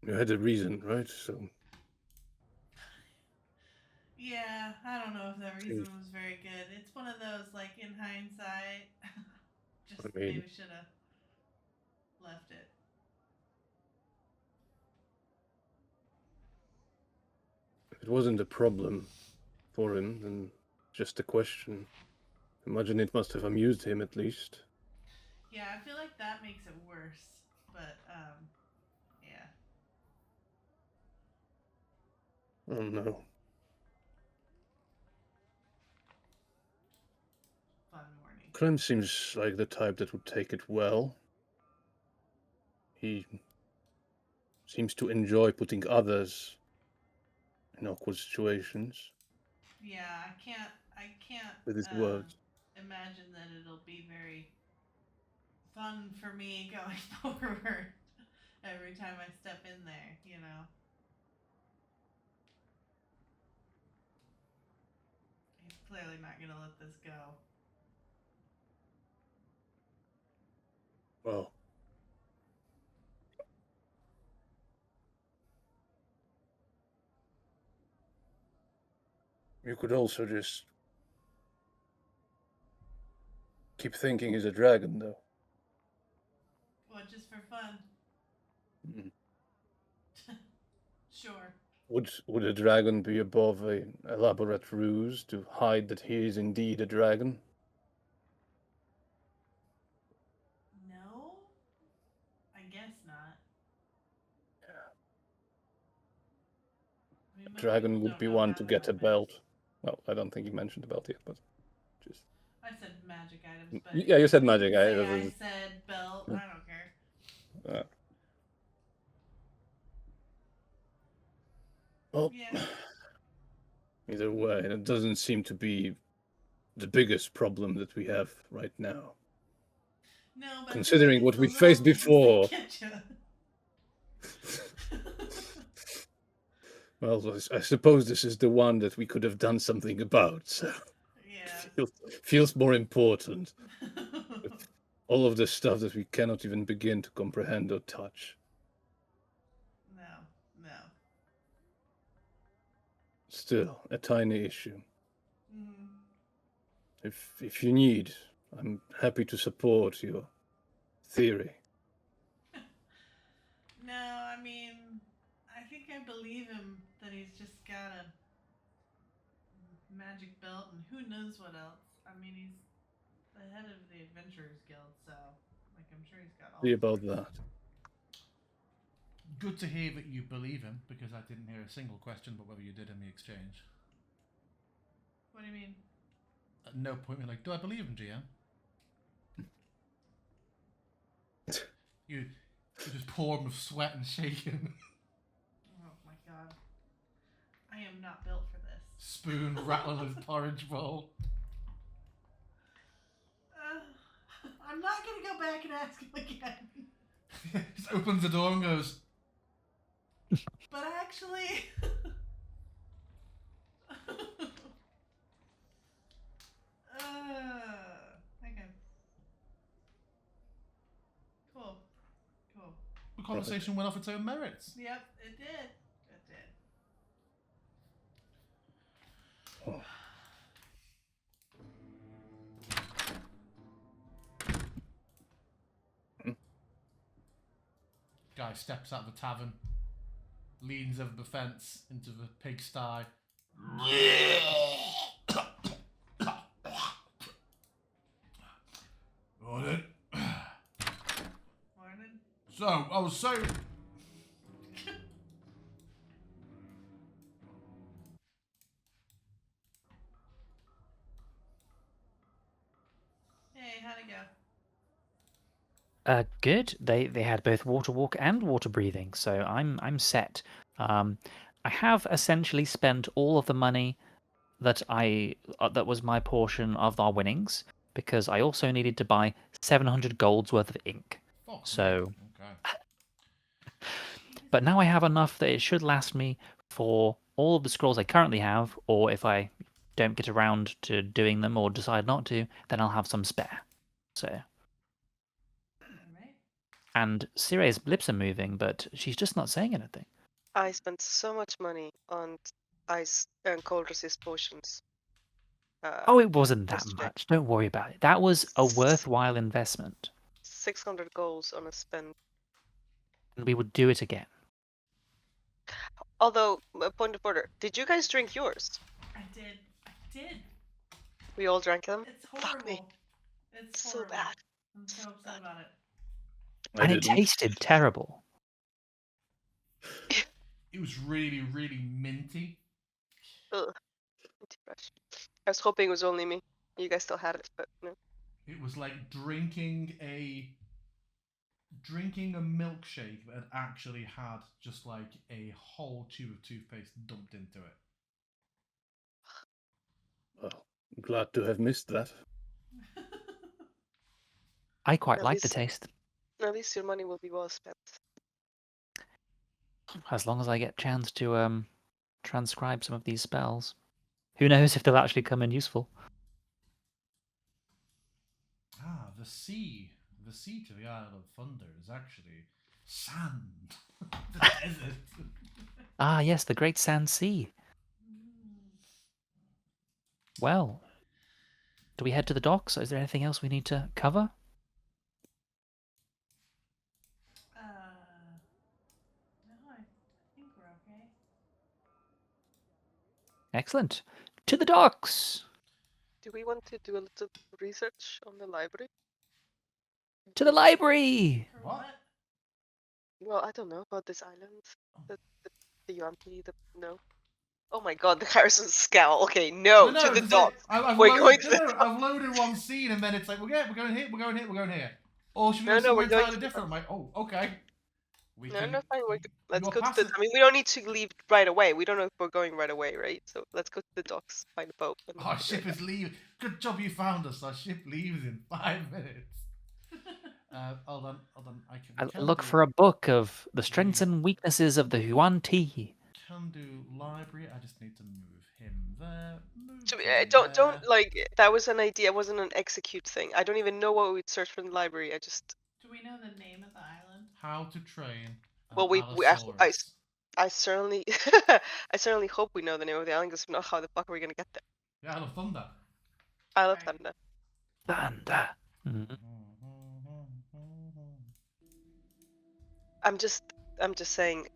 you had a reason, right? So Yeah, I don't know if that reason seems, was very good. It's one of those, like, in hindsight, just I mean, maybe should have left it. if it wasn't a problem for him, then just a question. Imagine it must have amused him at least. Yeah, I feel like that makes it worse. But, yeah. Oh no. Fun morning. Clem seems like the type that would take it well. He seems to enjoy putting others in awkward situations Yeah, I can't, with his words. imagine that it'll be very fun for me going forward every time I step in there. He's clearly not going to let this go. Well, you could also just keep thinking he's a dragon, though. What, just for fun? Mm. Sure. Would a dragon be above an elaborate ruse to hide that he is indeed a dragon? No? I guess not. I mean, A most people dragon would don't be know one how to to get a weapons. belt. Well, I don't think he mentioned a belt yet, but just I said magic items, but yeah, you said you magic. can say I said belt. I don't care. Well, Yeah. either way, it doesn't seem to be the biggest problem that we have right now. No, but I feel like Considering it's what the we little faced things before. that get you. Well, I suppose this is the one that we could have done something about, so Yeah. feels more important. All of the stuff that we cannot even begin to comprehend or touch. No. Still, a tiny issue. Mm. If you need, I'm happy to support your theory. No, I mean, I think I believe him that he's just got a magic belt and who knows what else. I mean, he's the head of the Adventurers Guild, so, like, I'm sure he's got all See about sorts. that. Good to hear that you believe him, because I didn't hear a single question but whether you did in the exchange. What do you mean? At no point were you like, do I believe him, GM? You just poured with sweat and shaking. Oh my god. I am not built for this. Spoon rattling his porridge bowl. I'm not gonna go back and ask him again. Just opens the door and goes, But actually... okay. Cool. the conversation went off its own merits. Yep, it did. Oh. Guy steps out of the tavern, leans over the fence into the pigsty. Morning. Morning. So, I was saying... how'd it go? Good. They had both water walk and water breathing, so I'm set. I have essentially spent all of the money that that was my portion of our winnings because I also needed to buy 700 golds worth of ink. Fuck So, me. Okay. but now I have enough that it should last me for all of the scrolls I currently have, or if I don't get around to doing them or decide not to, then I'll have some spare. So, Alright. and Cire's lips are moving, but she's just not saying anything. I spent so much money on ice and cold resist potions. Oh, it wasn't that Yesterday. much. Don't worry about it. That was a worthwhile investment, 600 goals on a spend. and we would do it again. Although, point of order, did you guys drink yours? I did. We all drank them? It's Fuck me. horrible. It's So horrible. bad. I'm so upset about it. I And it didn't. tasted terrible. It was really, really minty. Ugh. Fresh. I was hoping it was only me. You guys still had it, but no. It was like drinking a milkshake that had actually had just like a whole tube of toothpaste dumped into it. Well, I'm glad to have missed that. I quite At like the least- taste, At least your money will be well spent. as long as I get a chance to transcribe some of these spells. Who knows if they'll actually come in useful? Ah, the sea. The sea to the Isle of Thunder is actually sand. The desert. Ah, yes, the Great Sand Sea. Well, do we head to the docks? Is there anything else we need to cover? No, I think we're okay. Excellent. To the docks! Do we want to do a little research on the library? To the library! For What? what? Well, I don't know about this island. The Yuan-Ti, no. Oh my god, the Harrison scowl. Okay, no, to the it's docks. I've We're loaded, going to the no, I've loaded one scene and then it's like, we're going here, we're going here, we're going here. Or should we No, go no, somewhere we're going entirely to the different? I'm like, oh, okay. We No, can, no, fine. Let's your go to the. passes- I mean, we don't need to leave right away. We don't know if we're going right away, right? So let's go to the docks, find a boat. And Our ship is leaving. Good job you found us. Our ship leaves in 5 minutes. Hold on. I can Look do, for a book of the strengths and weaknesses of the Yuan-Ti. Can do library. I just need to move him there. Don't like that was an idea. It wasn't an execute thing. I don't even know what we'd search for in the library. I just. Do we know the name of the island? How to train. Well, Allosaurus. I certainly, I certainly hope we know the name of the island. Because if not, how the fuck are we gonna get there? The Isle of Thunder. I love Right. Thunder. Thunder. Mhm. I'm just saying.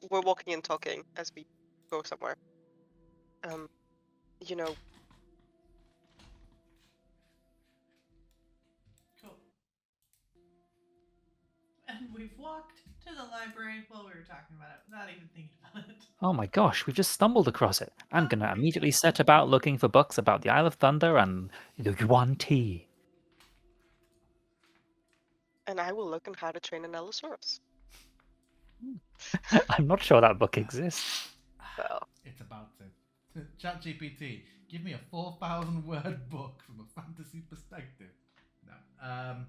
We're walking and talking as we go somewhere. You know, Cool. And we've walked to the library while we were talking about it, without even thinking about it. Oh my gosh, we've just stumbled across it. I'm gonna immediately set about looking for books about the Isle of Thunder and the Yuan-Ti. and I will look on how to train an Allosaurus. I'm not sure that book exists. Well, It's about to. ChatGPT, give me a 4,000 word book from a fantasy perspective. No.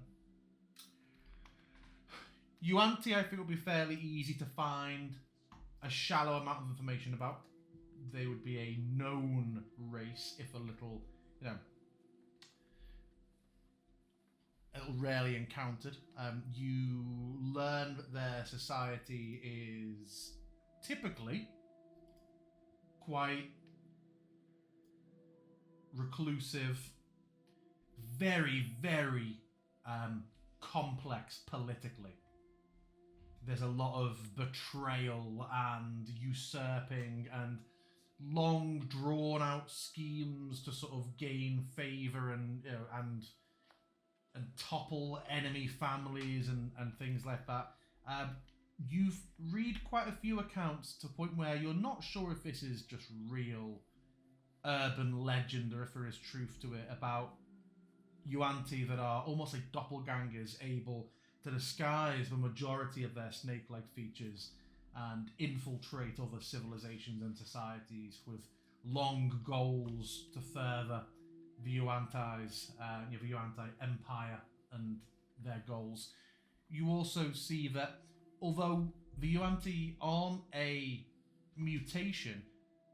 Yuan-Ti, I think, would be fairly easy to find a shallow amount of information about. They would be a known race, if a little, a little rarely encountered. You learn that their society is typically quite reclusive, very, very complex politically. There's a lot of betrayal and usurping and long drawn out schemes to sort of gain favor and and topple enemy families and things like that. You've read quite a few accounts to the point where you're not sure if this is just real urban legend or if there is truth to it about Yuanti that are almost like doppelgangers, able to disguise the majority of their snake-like features and infiltrate other civilizations and societies with long goals to further the the Yuanti Empire and their goals. You also see that although the Yuanti aren't a mutation,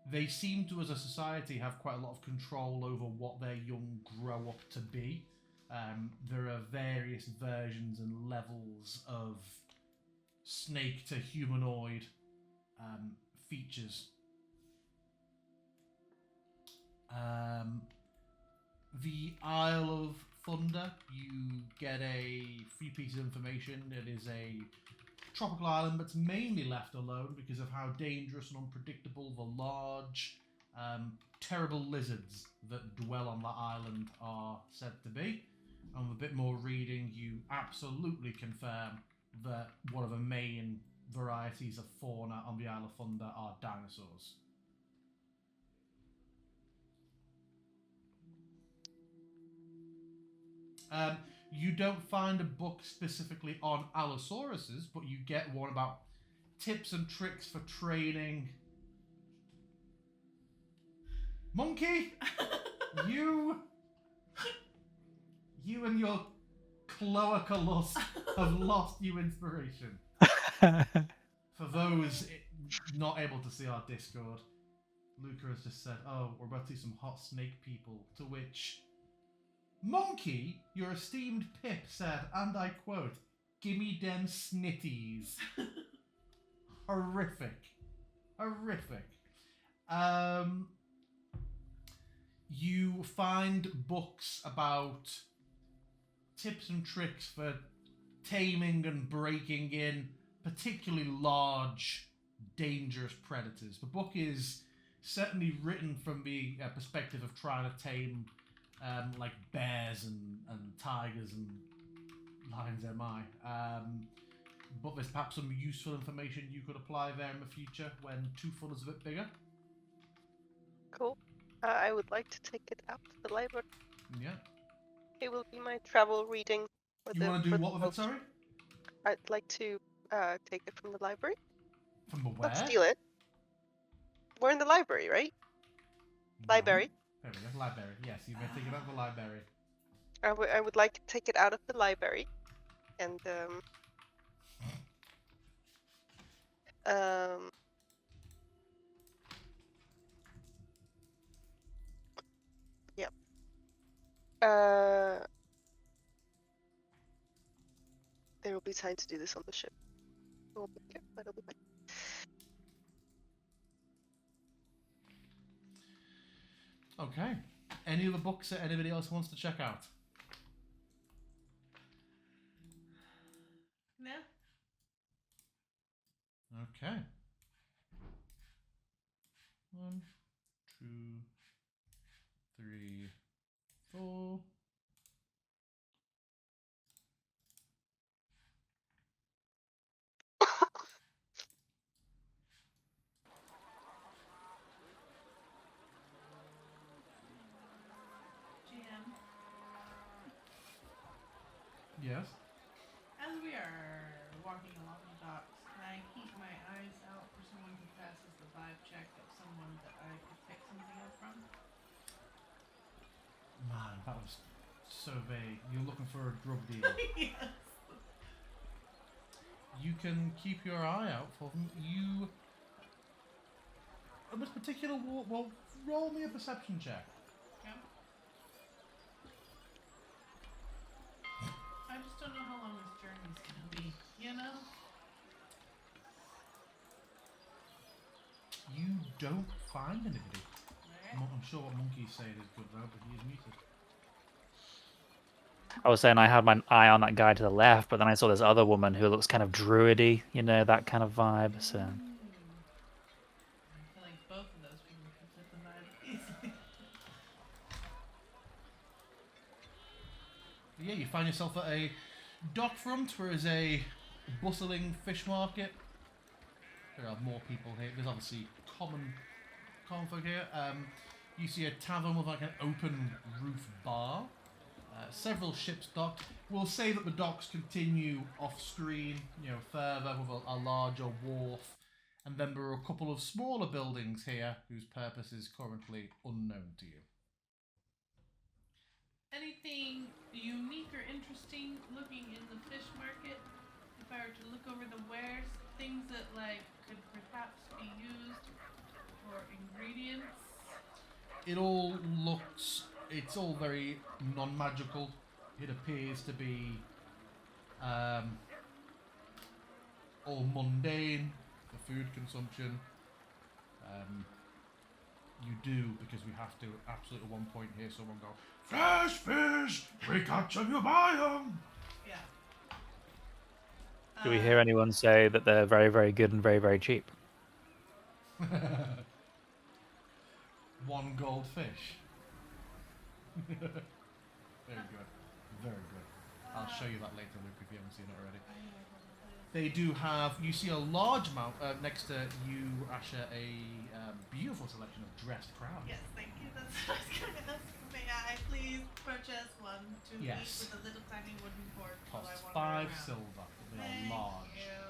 they seem to, as a society, have quite a lot of control over what their young grow up to be. There are various versions and levels of snake to humanoid features. The Isle of Thunder, you get a free piece of information. It is a tropical island that's mainly left alone because of how dangerous and unpredictable the large, terrible lizards that dwell on the island are said to be. And with a bit more reading, you absolutely confirm that one of the main varieties of fauna on the Isle of Thunder are dinosaurs. You don't find a book specifically on Allosauruses, but you get one about tips and tricks for training. Monkey, you and your cloaca lust have lost you inspiration. For those not able to see our Discord, Luca has just said, "Oh, we're about to see some hot snake people," to which Monkey, your esteemed Pip, said, and I quote, "Gimme dem snitties." Horrific. You find books about tips and tricks for taming and breaking in particularly large, dangerous predators. The book is certainly written from the perspective of trying to tame like bears and tigers and lions but there's perhaps some useful information you could apply there in the future when Twofold is a bit bigger. Cool. I would like to take it out to the library. Yeah. It will be my travel reading. You want to do what with it, sorry? I'd like to take it from the library. From the where? Not steal it. We're in the library, right? No. Library. There we go, library. Yes, you may take it out of the library. I would like to take it out of the library, and yeah. There will be time to do this on the ship. It won't be here, but it'll be fine. Okay. Any other books that anybody else wants to check out? No. Okay. 1, 2, 3, 4. GM. Yes. As we are walking along the docks, can I keep my eyes out for someone who passes the vibe check of someone that I could pick something up from? Man, that was so vague. You're looking for a drug dealer. Yes. You can keep your eye out for them. You... On this particular walk, well, roll me a perception check. Yeah. I just don't know how long this journey's gonna be, you know? You don't find anybody. Alright. I'm sure what Monkey's saying is good though, but he is muted. I was saying I had my eye on that guy to the left, but then I saw this other woman who looks kind of druidy, you know, that kind of vibe. So I feel like both of those people could fit the vibe easily. Yeah, you find yourself at a dock front where is a bustling fish market. There are more people here. There's obviously common folk here. You see a tavern with like an open roof bar. Several ships docked. We'll say that the docks continue off-screen, further with a larger wharf. And then there are a couple of smaller buildings here whose purpose is currently unknown to you. Anything unique or interesting looking in the fish market? If I were to look over the wares, things that could perhaps be used for ingredients. It's all very non-magical. It appears to be all mundane for food consumption. You do, because we have to absolutely at one point hear someone go, fish, we catch them, you buy them. Yeah. Do we hear anyone say that they're very, very good and very, very cheap? 1 gold fish. Very good. Very good. I'll show you that later, Luke, if you haven't seen it already. They do have, you see a large amount, next to you, Asher, a beautiful selection of dressed crabs. Yes, thank you. That's what I was going to ask. May I please purchase one to eat Yes. with a little tiny wooden fork while I Costs wander 5 around? silver. They are Thank large. you.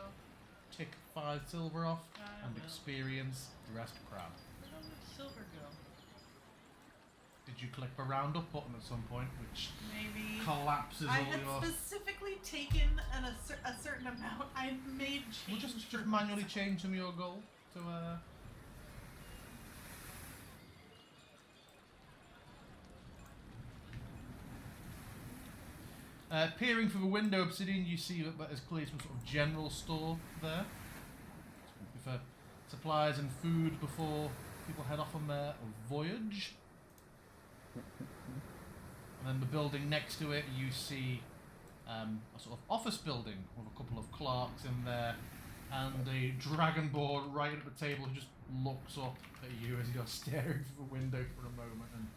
Tick 5 silver off I and will. experience dressed crab. Where did silver go? Did you click the roundup button at some point, which Maybe. collapses I all had your... specifically taken a certain amount. I made We'll change. just for manually myself. change some of your gold to peering through the window, Obsidian, you see that there's clearly some sort of general store there. For supplies and food before people head off on their voyage. And then the building next to it, you see a sort of office building with a couple of clerks in there, and a dragonborn right at the table who just looks up at you as you're staring through the window for a moment and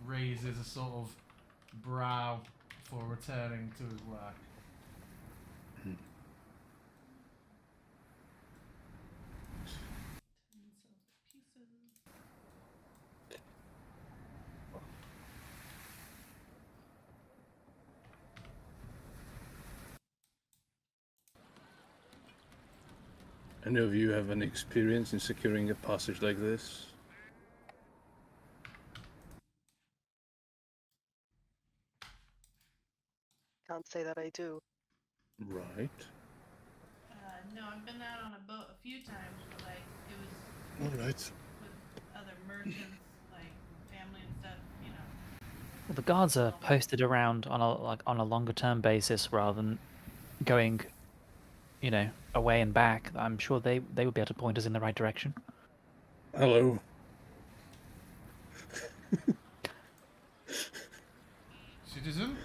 raises a sort of brow before returning to his work. Any of you have any experience in securing a passage like this? Can't say that I do. Right. No, I've been out on a boat a few times, but it was All right. with other merchants, family and stuff. Well, the guards are posted around on a longer term basis rather than going, away and back. I'm sure they would be able to point us in the right direction. Hello. Citizen?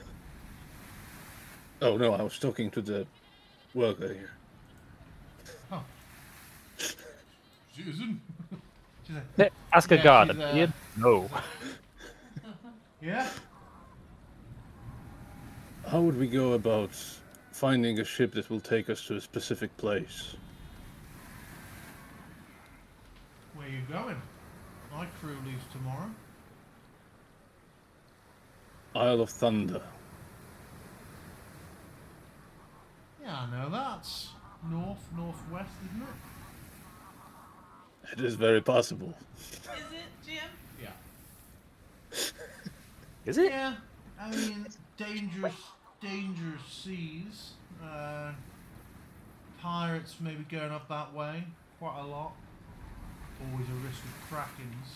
Oh no, I was talking to the worker here. Oh. Citizen? She's like, Yeah, ask a Yeah, guard. she's, Opinion? No. yeah? How would we go about finding a ship that will take us to a specific place? Where you going? My crew leaves tomorrow. Isle of Thunder. Yeah, I know that's northwest, isn't it? It is very possible. Is it, Jim? Yeah. Is it? Yeah, I mean, dangerous seas. Pirates maybe going up that way quite a lot. Always a risk with krakens.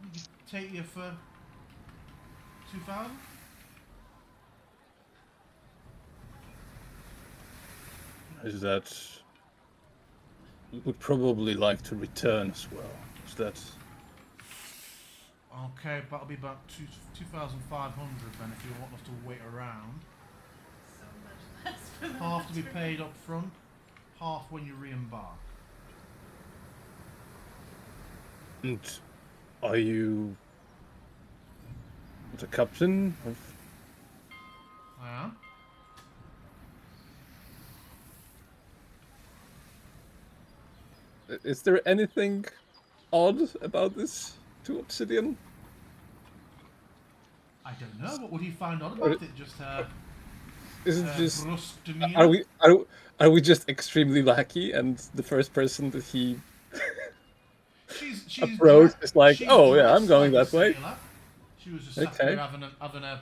We could take you for 2,000. Is that... We would probably like to return as well. Is that... Okay, that'll be about 2,500 then if you want us to wait around. So much less for the Half to be return. paid up front, half when you re-embark. And are you the captain of... I am. Is there anything odd about this to Obsidian? I don't know. What would he find out about it? Just Is it just brusque demeanor? are we just extremely lucky and the first person that he She's approached is like, she's oh yeah, I'm dressed going like that a way. sailor. She was just sat Okay. there having a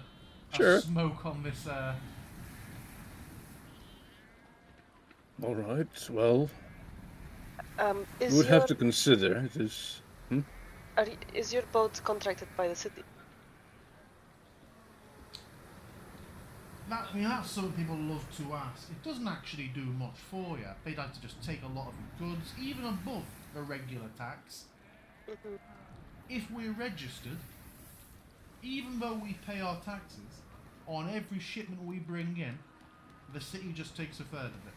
Sure. smoke on this. All right. Well, we Is would your have to consider it is. is your boat contracted by the city? I mean, that's something people love to ask. It doesn't actually do much for you. They'd like to just take a lot of your goods, even above the regular tax. Mhm. If we're registered, even though we pay our taxes, on every shipment we bring in, the city just takes a third of it.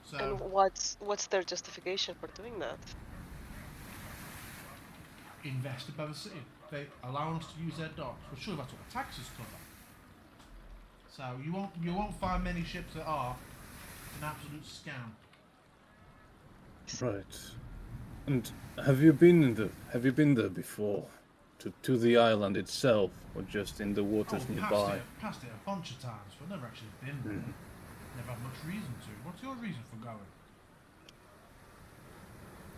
So, And what's their justification for doing that? invested by the city. They allow us to use their docks. Well, sure, that's what the taxes cover. So you won't find many ships that are an absolute scam. Right. And have you been there before? To the island itself, or just in the waters nearby? Passed it a bunch of times, but never actually been there. Never had much reason to. What's your reason for going?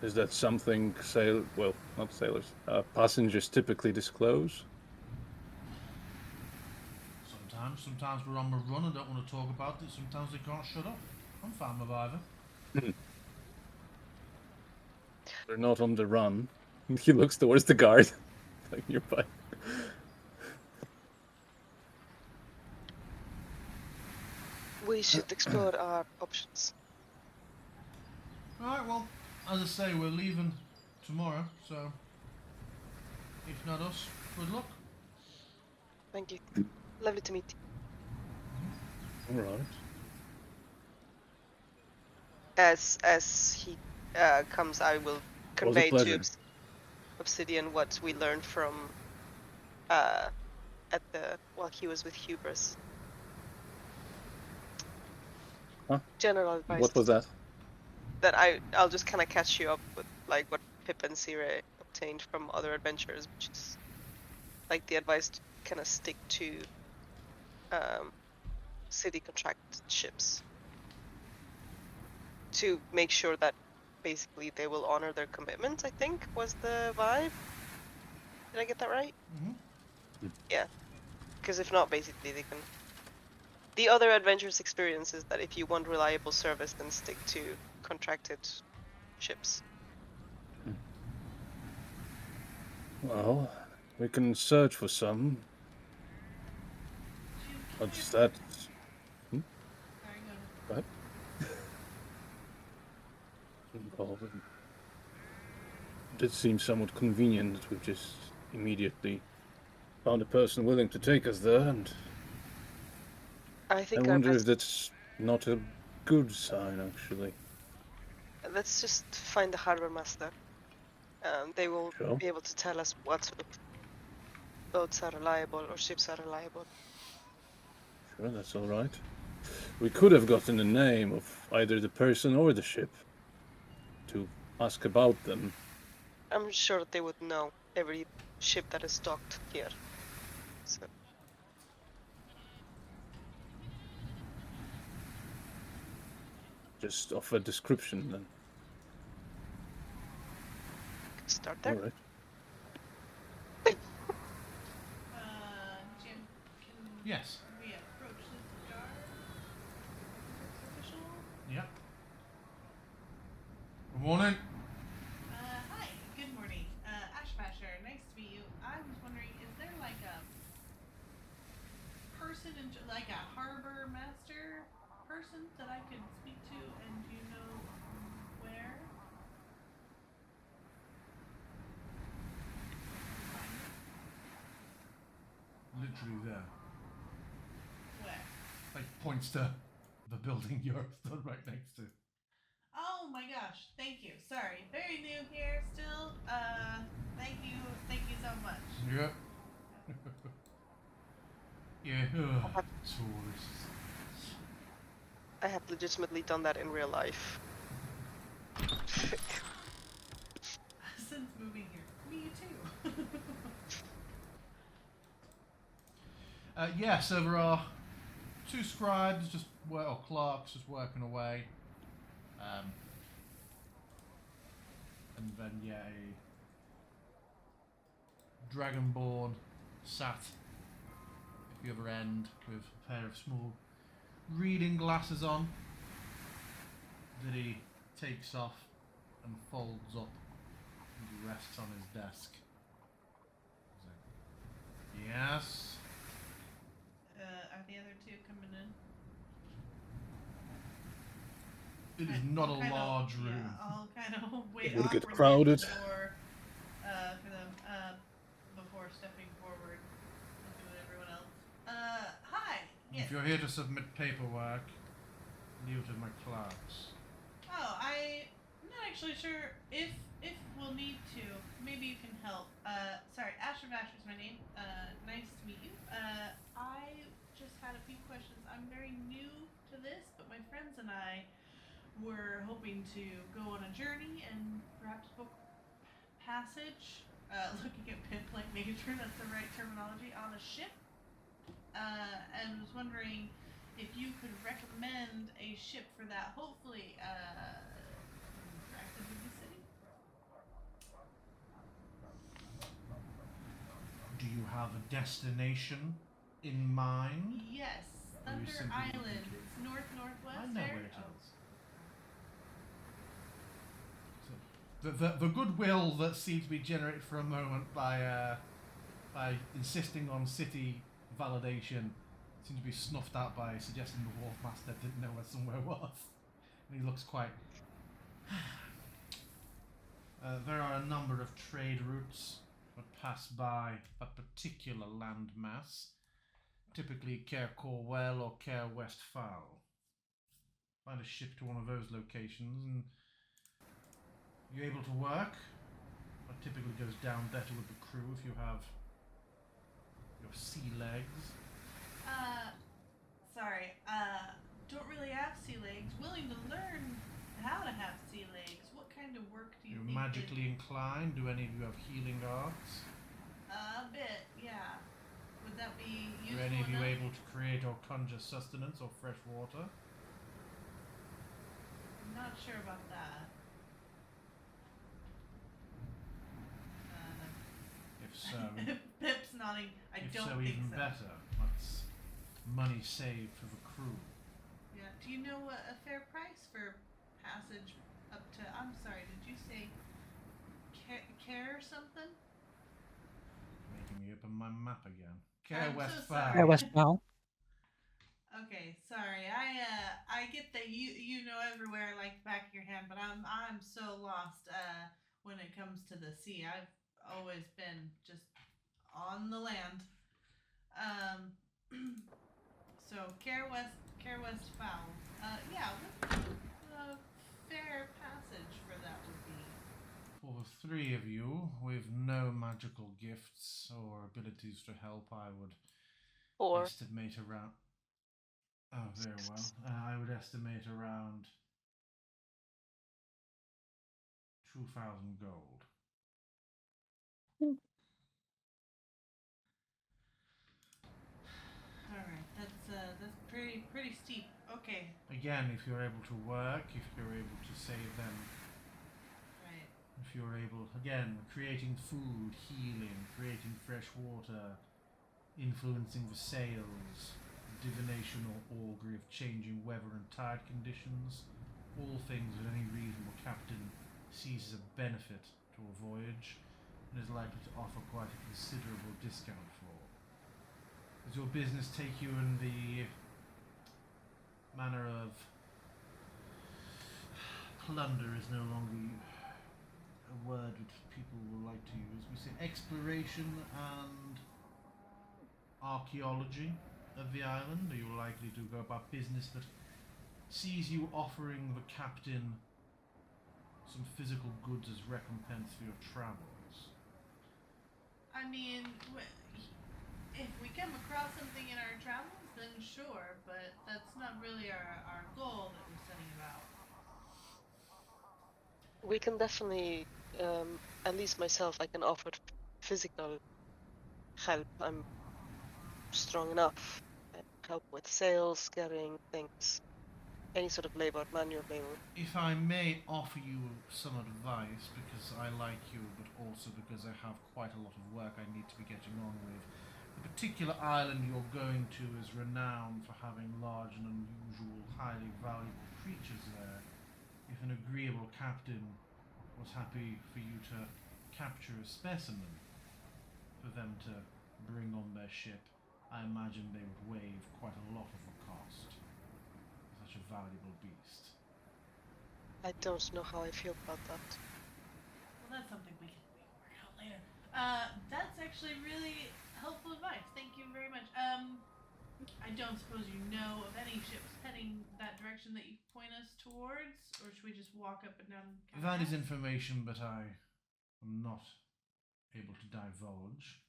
Is that something not sailors, passengers typically disclose? Sometimes we're on the run and don't want to talk about it. Sometimes they can't shut up. I'm fine with either. They're not on the run. He looks towards the guard, like nearby. We should explore our options. Alright, well, as I say, we're leaving tomorrow, so if not us, good luck. Thank you. Lovely to meet you. All right. As he comes, I will convey to pleasure. Obsidian what we learned from while he was with Hubris. Huh? General advice. What was that? That I'll just kind of catch you up with like what Pip and Sire obtained from other adventurers, which is like the advice to kind of stick to city contract ships to make sure that basically they will honor their commitments, I think was the vibe. Did I get that right? Mm-hmm. Yeah. Because if not, basically they can... The other adventurous experience is that if you want reliable service, then stick to contracted ships. Well, we can search for some. What's that? Sorry, go ahead. What? Well, it seems somewhat convenient that we just immediately found a person willing to take us there, and I I think our wonder if best... that's not a good sign, actually. Let's just find the harbor master. They will Sure. be able to tell us what sort of boats are reliable or ships are reliable. Sure, that's all right. We could have gotten the name of either the person or the ship to ask about them. I'm sure they would know every ship that is docked here. So Just of a description, then. start there. All right. Jim, can Yes. we approach this guard? Official? Yep. Good morning. Hi, good morning. Ashbasher, nice to meet you. I was wondering, is there like a person, like a harbor master person that I could speak to, and do you know where? Literally there. Where? Like points to the building you're stood right next to. Oh my gosh, thank you. Sorry, very new here still. Thank you so much. Yep. Yeah. Tourists. I have legitimately done that in real life. Since moving here. Me too. Yeah, so there are two scribes, or clerks, just working away. And then, yeah, a dragonborn sat at the other end with a pair of small reading glasses on that he takes off and folds up and he rests on his desk. He's like, yes? Are the other two coming in? It is not a I'll large room. Yeah, I'll kind of wait It'll get awkwardly crowded. at the door for them before stepping forward and doing everyone else. Hi. Yes. If you're here to submit paperwork, leave it to my clerks. Oh, I'm not actually sure if we'll need to. Maybe you can help. Sorry, Asher Vasher is my name. Nice to meet you. I just had a few questions. I'm very new to this, but my friends and I were hoping to go on a journey and perhaps book passage. Looking at pinpoint, making sure that's the right terminology on a ship. And was wondering if you could recommend a ship for that. Hopefully, interactive with the city. Do you have a destination in mind? Yes, Or you Thunder simply Island. looking? It's northwest. I know there. where it is. So, the goodwill that seemed to be generated for a moment by insisting on city validation seemed to be snuffed out by suggesting the wharf master didn't know where somewhere was. And he looks quite... there are a number of trade routes that pass by that particular landmass, typically Cair Corwell or Cair Westphal. Find a ship to one of those locations and you're able to work. That typically goes down better with the crew if you have your sea legs. Sorry. Don't really have sea legs. Willing to learn how to have sea legs. What kind of work do you You're think? magically inclined. Do any of you have healing arts? A bit, yeah. Would that be useful? Are any of you enough? able to create or conjure sustenance or fresh water? I'm not sure about that. If so, Pip's nodding. I if don't so, think even so. better. That's money saved for the crew. Yeah. Do you know a fair price for passage up to? I'm sorry. Did you say care something? Making me open my map again. Cair I'm so Westphal. sorry. Fair Westphal. Okay, sorry. I get that you know everywhere like the back of your hand, but I'm so lost when it comes to the sea. I've always been just on the land. So Cair Westphal. Yeah, what a fair passage for that would be. For the three of you with no magical gifts or abilities to help, I would Or estimate around. Oh, very well. I would estimate around 2,000 gold. All right, that's pretty steep. Okay, Again, if you're able to work, if you're able to save them, right. if you're able, again, creating food, healing, creating fresh water, influencing the sails, divination or augury of changing weather and tide conditions, all things that any reasonable captain sees as a benefit to a voyage and is likely to offer quite a considerable discount for. Does your business take you in the manner of plunder is no longer a word which people will like to use. We say exploration and archaeology of the island. Are you likely to go about business that sees you offering the captain some physical goods as recompense for your travels? I mean, if we come across something in our travels, then sure, but that's not really our goal that we're setting about. we can definitely, at least myself, I can offer physical help. I'm strong enough and help with sales, carrying things, any sort of labor, manual labor. If I may offer you some advice, because I like you, but also because I have quite a lot of work I need to be getting on with. The particular island you're going to is renowned for having large and unusual, highly valuable creatures there. If an agreeable captain was happy for you to capture a specimen for them to bring on their ship, I imagine they would waive quite a lot of the cost for such a valuable beast. I don't know how I feel about that. Well, that's something we can work out later. That's actually really helpful advice. Thank you very much. I don't suppose you know of any ships heading that direction that you point us towards, or should we just walk up and down? That is information that I am not able to divulge.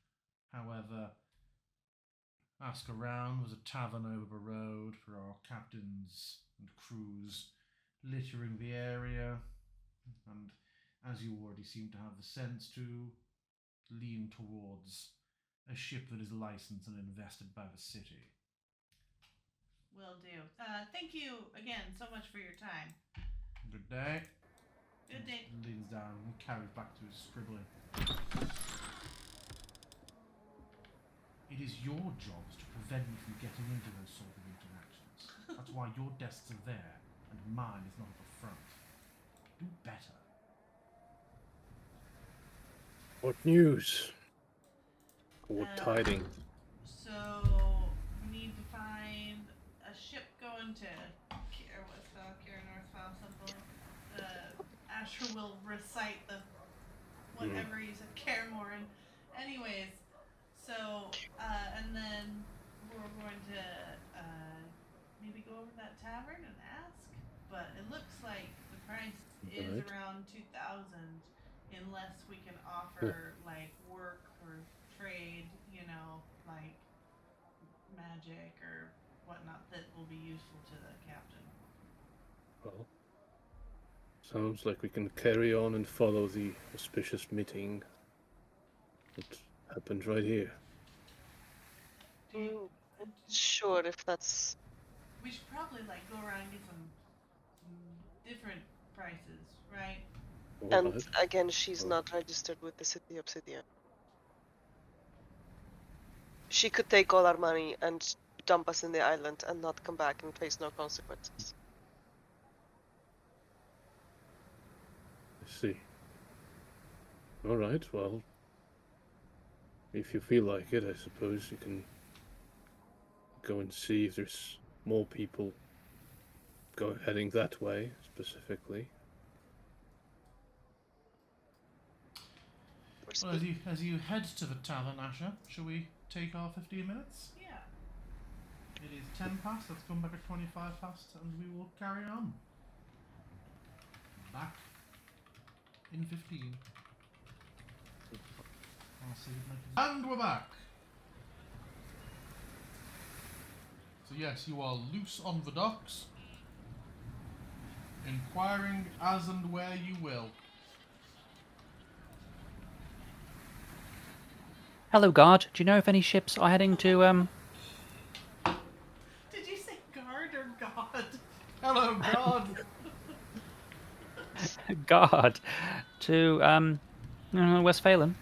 However, ask around. There's a tavern over the road for our captains and crews littering the area, and as you already seem to have the sense to, lean towards a ship that is licensed and invested by the city. Will do. Thank you again so much for your time. Good day. Good day. Leans down and carries back to his scribbling. It is your jobs to prevent me from getting into those sort of interactions. That's why your desks are there and mine is not at the front. Do better. What news? What tidings? So we need to find a ship going to Kier Westfall, Kier Northfall, something. Asher will recite the whatever he said, Caremoran. Anyways, so and then we're going to maybe go over to that tavern and ask. But it looks like the price is Right. around 2,000, unless we can offer like work or trade, like magic or whatnot that will be useful to the captain. Well, sounds like we can carry on and follow the auspicious meeting that happened right here. Sure, if that's... We should probably like go around and get some different prices, right? And Alright. again, she's not registered with the City Obsidian. She could take all our money and dump us in the island and not come back and face no consequences. I see. Alright, well, if you feel like it, I suppose you can go and see if there's more people heading that way, specifically. Well, as you head to the tavern, Asher, shall we take our 15 minutes? Yeah. It is 10 past, let's come back at 25 past, and we will carry on. Back in 15. I'll see it later. And we're back! So yes, you are loose on the docks, inquiring as and where you will. Hello, guard. Do you know if any ships are heading to Did you say guard or god? Hello, God! guard to Westphalen?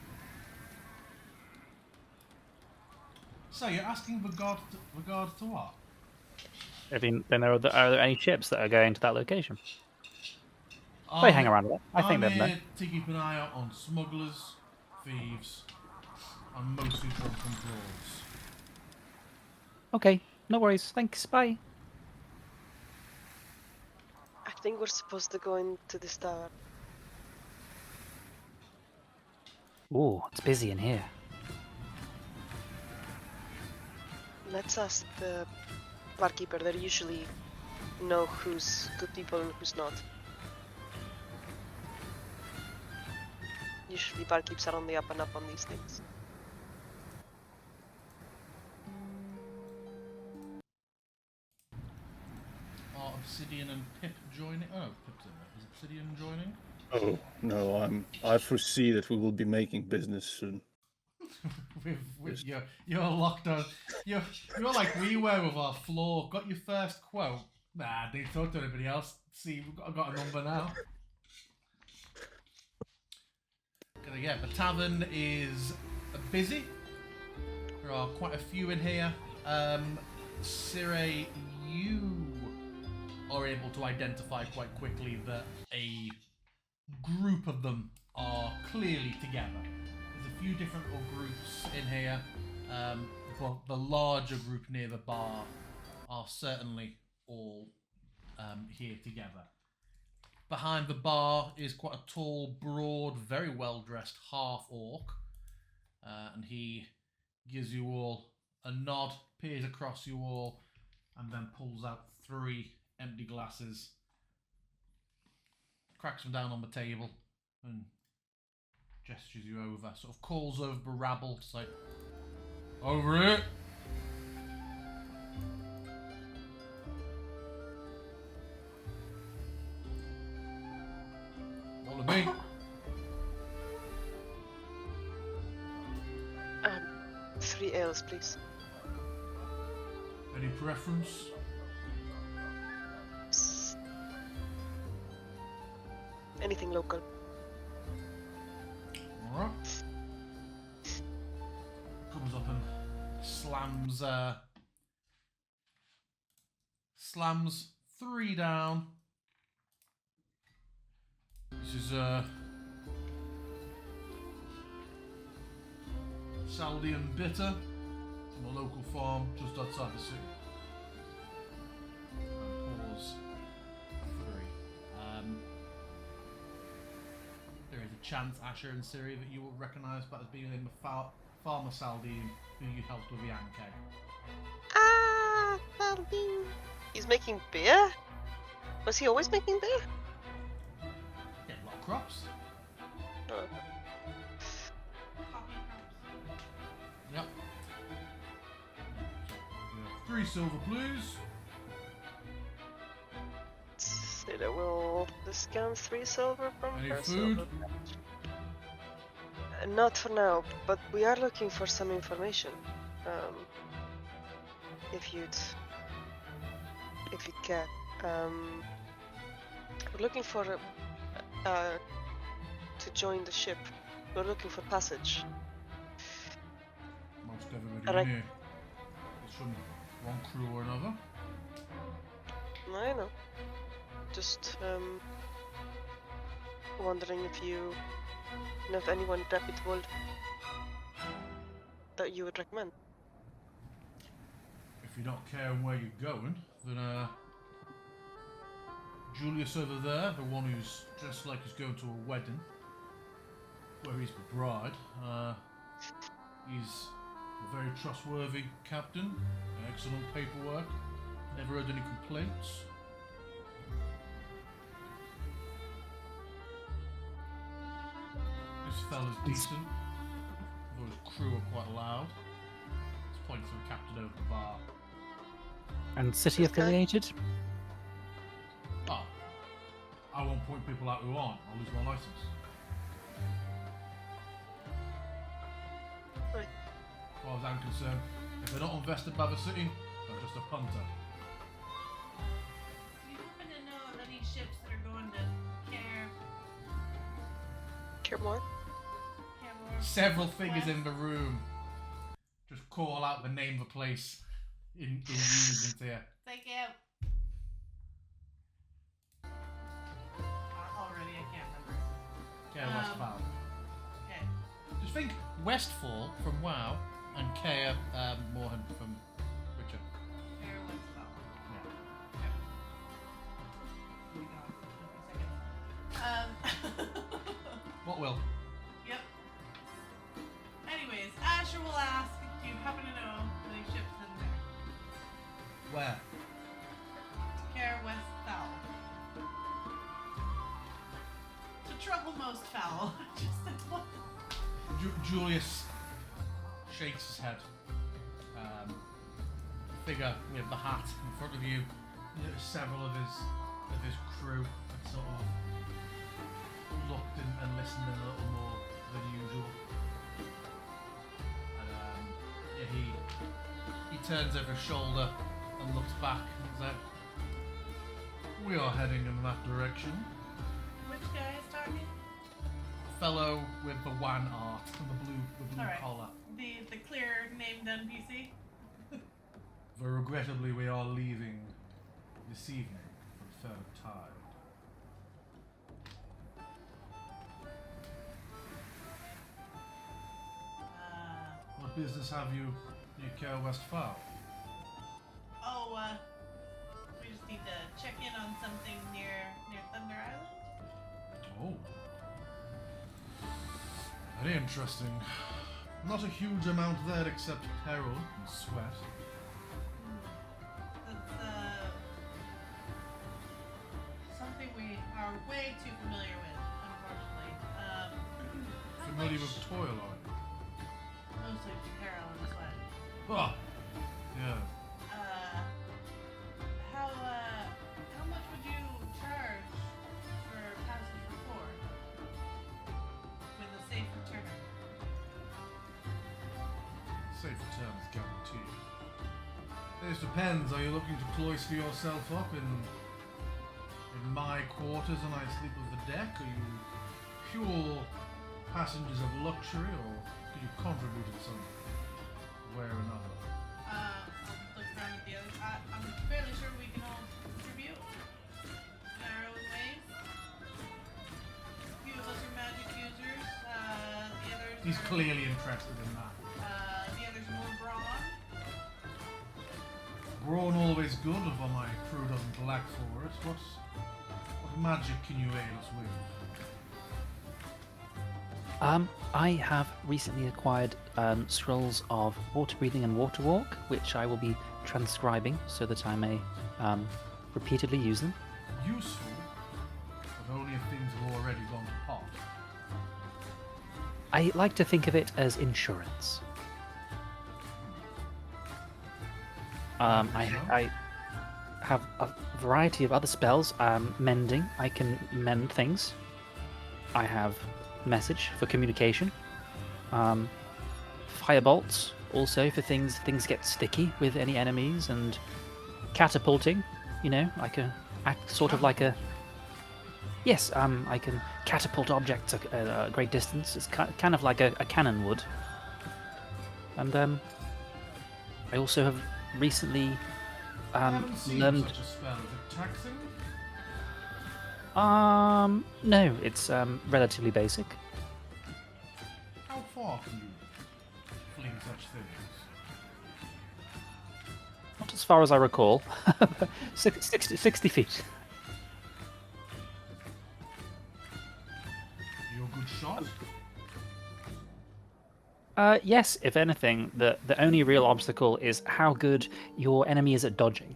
So you're asking regard to what? Then are there any ships that are going to that location? They hang around a lot. I think I'm they've here to keep an eye out on smugglers, thieves, and mostly drunken thralls. Okay, no worries. Thanks. Bye. I think we're supposed to go into this tower. Ooh, it's busy in here. Let's ask the barkeeper. They usually know who's good people and who's not. Usually barkeeps are on the up and up on these things. Are Obsidian and Pip joining? Oh, Pip's in there. Is Obsidian joining? Oh, no, I foresee that we will be making business soon. with you're locked on. You're like we were with our floor. Got your first quote. Nah, didn't talk to anybody else. See, I've got a number now. Yeah, the tavern is busy. There are quite a few in here. Sire, you are able to identify quite quickly that a group of them are clearly together. There's a few different little groups in here, but the larger group near the bar are certainly all here together. Behind the bar is quite a tall, broad, very well-dressed half-orc, and he gives you all a nod, peers across you all, and then pulls out 3 empty glasses, cracks them down on the table, and gestures you over. Sort of calls over the rabble to say, "Over here!" Follow me. 3 ales, please. Any preference? Anything local. Alright. Comes up and slams 3 down. This is Saldian bitter from a local farm just outside the city. And pours 3. There is a chance, Asher and Siri, that you will recognise that as being in the farmer Saldian who you helped with the Anke. Ah, Saldian. He's making beer? Was he always making beer? Yeah, a lot of crops. Oh. Yep. 3 silver, please. Sida will discount 3 silver from Any her food? silver. Not for now, but we are looking for some information. If you can. We're looking for to join the ship. We're looking for passage. Most everybody Alright. here is from one crew or another. I know. Just wondering if you know of anyone reputable that you would recommend. If you're not caring where you're going, then Julius over there, the one who's dressed like he's going to a wedding, where he's the bride, he's a very trustworthy captain, excellent paperwork, never heard any complaints. This fella's decent, although his crew are quite loud. Let's point to the captain over the bar. And city This guy? affiliated? Oh, I won't point people out who aren't. I'll lose my license. Right. As far as I'm concerned, if they're not invested by the city, they're just a punter. Do you happen to know of any ships that are going to Caremore? Canmore? Several figures in the room just call out the name of the place in unison here. Thank you. Already, I can't remember. Care Westfall. Okay. Just think Westfall from WoW and Care Morhan from Witcher. Fair Westfall. Yeah. What will? Yep. Anyways, Asher will ask, do you happen to know any ships in there? Where? Care West Foul. To trouble most foul. Just that one. Julius shakes his head. Figure with the hat in front of you. There's several of his crew that sort of looked and listened a little more than usual. And turns over his shoulder and looks back and says, "We are heading in that direction." Which guy is talking? Fellow with the wan art and the blue Alright. collar. The clear named NPC. Very regrettably, we are leaving this evening for the third tide. What business have you near Care Westfall? We just need to check in on something near Thunder Island. Oh. Very interesting. Not a huge amount there except peril and sweat. That's something we are way too familiar with, unfortunately. How Familiar much- with toil, are you? Mostly peril and sweat. Ah, yeah. How much would you charge for passage before? With a safe return? Safe return is guaranteed. This depends. Are you looking to cloister yourself up in my quarters and I sleep with the deck? Are you pure passengers of luxury, or can you contribute in some way or another? I'll just look around at the others. I'm fairly sure we can all contribute in our own ways. A few of us are magic users. The others He's are, clearly interested in that. the others are more brawn. Brawn always good, although my crew doesn't lack for it. What magic can you aid us with? I have recently acquired scrolls of water breathing and water walk, which I will be transcribing so that I may repeatedly use them. Useful, but only if things have already gone to pot. I like to think of it as insurance. I have a variety of other spells. Mending, I can mend things. I have message for communication. Firebolts, also for things get sticky with any enemies, and catapulting, like sort of like a. Yes, I can catapult objects at a great distance. It's kind of like a cannon would. And I also have recently I haven't seen learned. such a spell. Is it taxing? No, it's relatively basic. How far can you fling such things? Not as far as I recall. 60 feet. You're a good shot? Yes, if anything, the only real obstacle is how good your enemy is at dodging.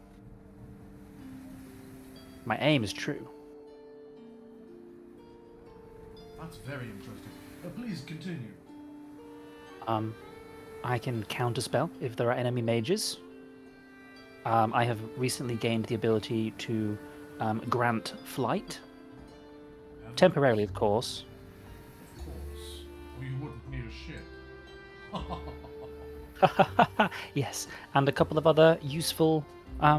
My aim is true. That's very interesting. Please continue. I can counterspell if there are enemy mages. I have recently gained the ability to grant flight. Temporarily, of course. Of course. Or you wouldn't need a ship. Yes, and a couple of other useful I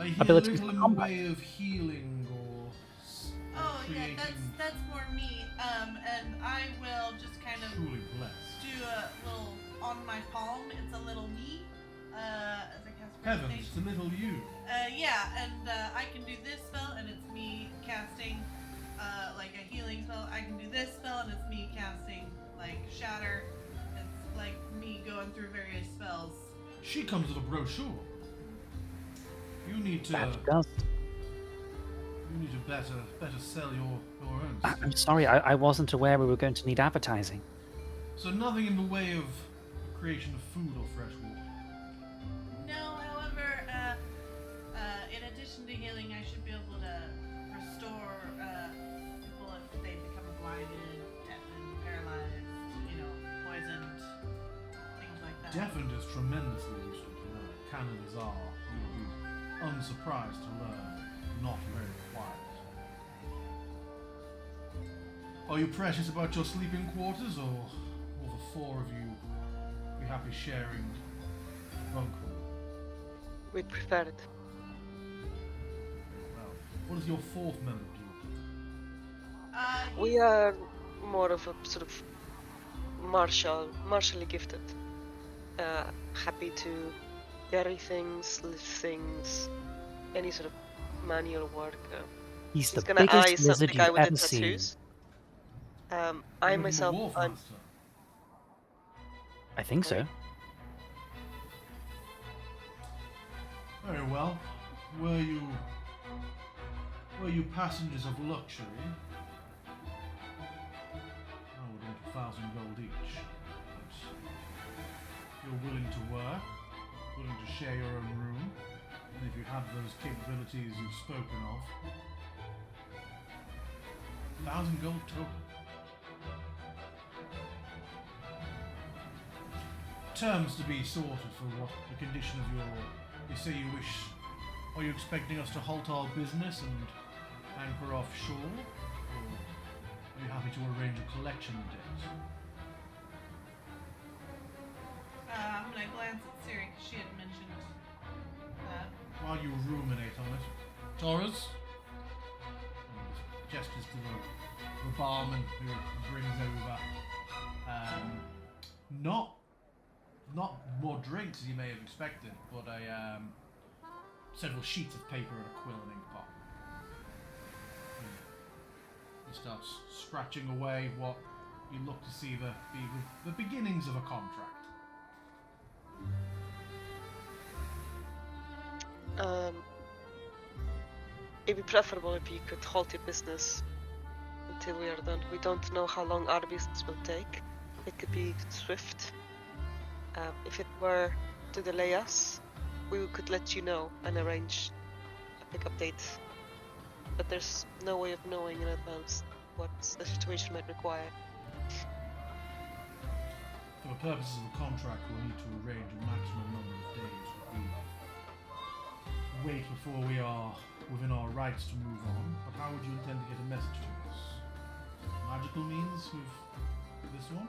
hear abilities little for in the combat. way of healing or Oh yeah, creating. that's more me. And I will just kind of Truly blessed. do a little on my palm. It's a little me. As I cast Heavens, presentation. it's a little you. Yeah, and I can do this spell, and it's me casting like a healing spell. I can do this spell, and it's me casting like shatter. It's like me going through various spells. She comes with a brochure. You need to That does. better sell your own I'm stuff. sorry, I wasn't aware we were going to need advertising. So nothing in the way of creation of food or fresh water. No, however, in addition to healing, I should be able to restore people if they become blinded, deafened, paralyzed, poisoned, things like that. Deafened is tremendously useful to know. Canons are, you will be unsurprised to learn, not very quiet. Are you precious about your sleeping quarters, or will the four of you be happy sharing bunk room? We'd prefer it. Well, what does your fourth member do? We are more of a sort of martially gifted. Happy to carry things, lift things, any sort of manual work. He's the gonna eye biggest some lizard the guy you've with the ever seen. tattoos. I You give him a myself, wharf I'm master. I think so. Sorry? Very well. Were you passengers of luxury? I would want 1,000 gold each. But if you're willing to work, willing to share your own room, and if you have those capabilities you've spoken of, 1,000 gold total. Terms to be sorted for what the condition of your. You say you wish. Are you expecting us to halt our business and anchor offshore, or are you happy to arrange a collection date? I'm gonna glance at Siri 'cause she had mentioned that. While you ruminate on it, Taurus gestures to the barman who brings over not more drinks as you may have expected, but several sheets of paper and a quill and ink pot. He starts scratching away what you look to see the beginnings of a contract. It'd be preferable if you could halt your business until we are done. We don't know how long our business will take. It could be swift. If it were to delay us, we could let you know and arrange a pickup date. But there's no way of knowing in advance what the situation might require. For the purposes of the contract, we'll need to arrange a maximum number of days. We wait before we are within our rights to move on, but how would you intend to get a message to us? Magical means with this one?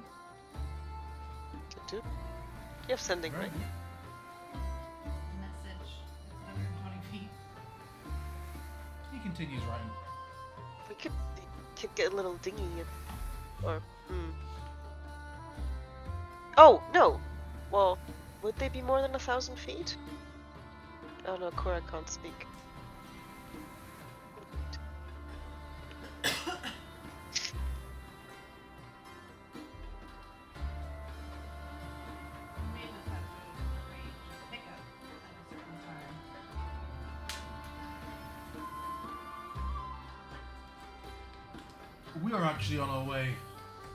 Could do. You have sending, Very right? good. Message. It's 120 feet. He continues writing. We could get a little dinghy or Oh no! Well, would they be more than 1,000 feet? Oh no, Cora can't speak. We may just have to arrange a pickup at a certain time. We are actually on our way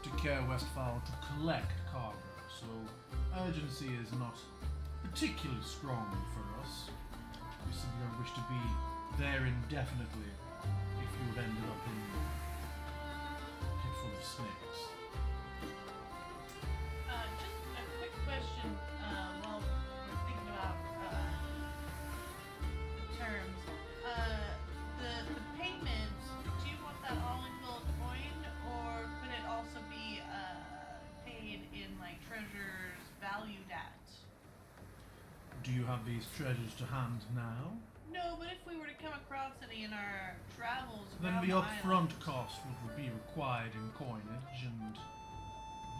to Care Westphal to collect cargo, so urgency is not particularly strong for us. We simply don't wish to be there indefinitely if you've ended up in a pit full of snakes. Just a quick question while we're thinking about the terms. The payment, do you want that all in gold coin, or could it also be paid in like treasures valued at? Do you have these treasures to hand now? No, but if we were to come across any in our travels Then around the the upfront island, cost would be required in coinage, and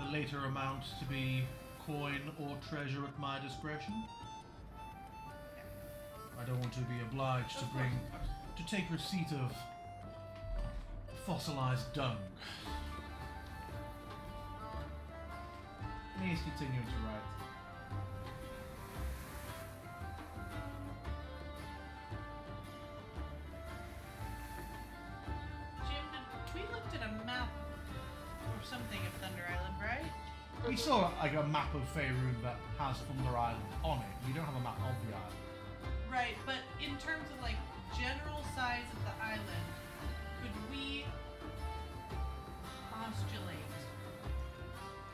the later amount to be coin or treasure at my discretion. I don't want to be obliged to take receipt of fossilized dung. He's continuing to write. Jim, we looked at a map or something of Thunder Island, right? We saw like a map of Faerun that has Thunder Island on it. We don't have a map of the island. Right, but in terms of like general size of the island, could we postulate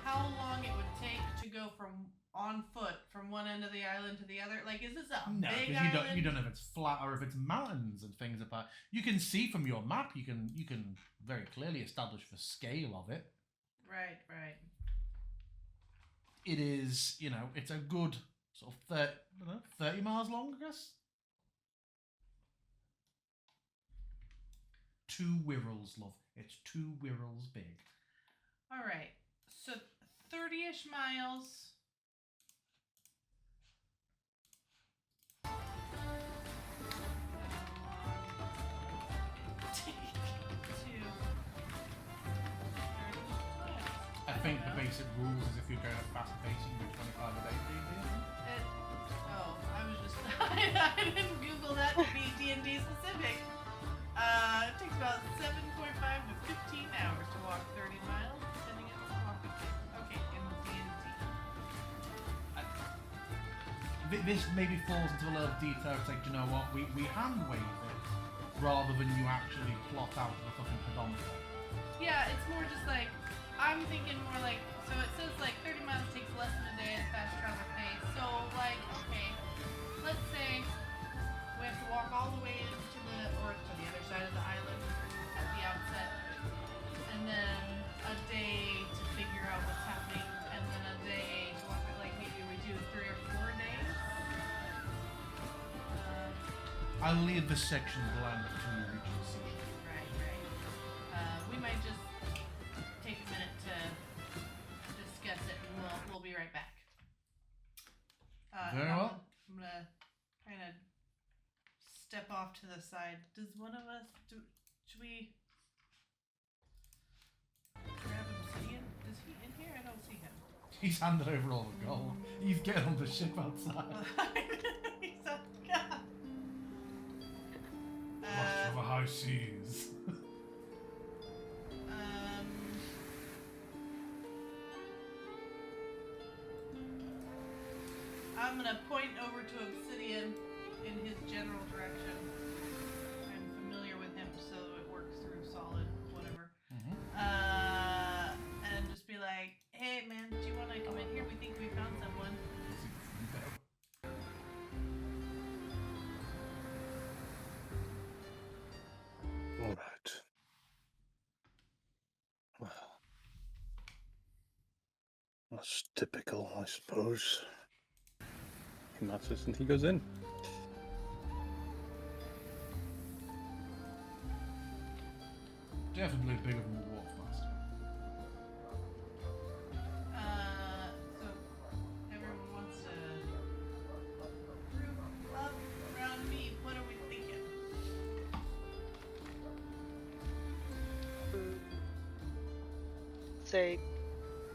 how long it would take to go from on foot from one end of the island to the other? Like, is this a No, big because island? you don't know if it's flat or if it's mountains and things about. You can see from your map. You can very clearly establish the scale of it. Right, right. It is, it's a good sort of 30, I don't know, 30 miles long, I guess. 2 Wirrals, love. It's 2 Wirrals big. All right. So 30-ish miles. I think the basic rules is if you're going at fast pacing, you're 25 a day, I was just I didn't Google that to be D&D specific. It takes about 7.5 to 15 hours to walk 30 miles, depending on the walking pace. Okay, in D&D. This maybe falls into a little detail. It's like, do you know what? We hand wave it rather than you actually plot out the fucking pedometer. Yeah, it's more just like, I'm thinking more like, so it says like 30 miles takes less than a day at fast travel pace. So like, okay, let's say we have to walk all the way to the other side of the island at the outset, and then a day to figure out what's happening, and then a day to walk. Like maybe we do 3 or 4 days. I'll leave this section of the land until you reach the sea. Right. We might just take a minute to discuss it, and we'll be right back. Very well. I'm gonna kind of step off to the side. Does one of us should we grab Obsidian? Is he in here? I don't see him. He's handed over all the gold. He's getting on the ship outside. He's a god. Watch over high seas. I'm gonna point over to Obsidian in his general direction. I'm familiar with him, so it works through solid, whatever. And just be like, "Hey, man, do you want to come in here? We think we found someone." All right. Well, that's typical, I suppose. He mutters and he goes in. Definitely bigger than the Wharf Master. So everyone wants to group up around me. What are we thinking? Say,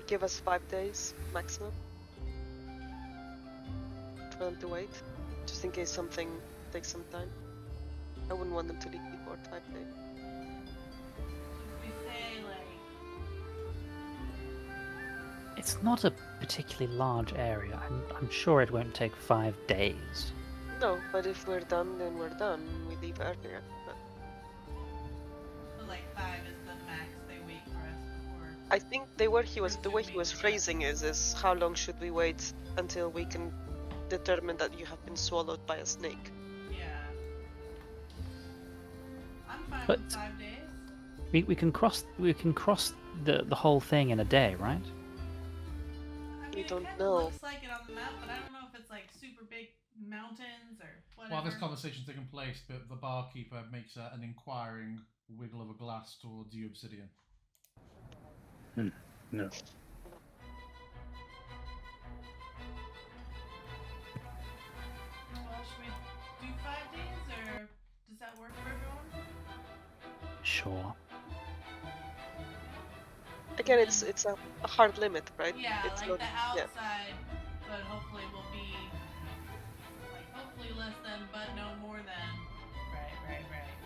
give us 5 days maximum for them to wait, just in case something takes some time. I wouldn't want them to leave before 5 days. We say like, It's not a particularly large area. I'm sure it won't take 5 days. No, but if we're done, then we're done. We leave earlier. But so like 5 is the max they wait for us before. I think the way he was phrasing is how long should we wait until we can determine that you have been swallowed by a snake? Yeah. I'm fine But- with 5 days. We can cross the whole thing in a day, right? I mean, We don't it kind know. of looks like it on the map, but I don't know if it's like super big mountains or whatever. While this conversation's taking place, the barkeeper makes an inquiring wiggle of a glass towards you, Obsidian. No. Well, should we do 5 days, or does that work for everyone? Sure. Again, it's a hard limit, right? Yeah, it's like not, the yeah. outside, but hopefully will be like hopefully less than, but no more than.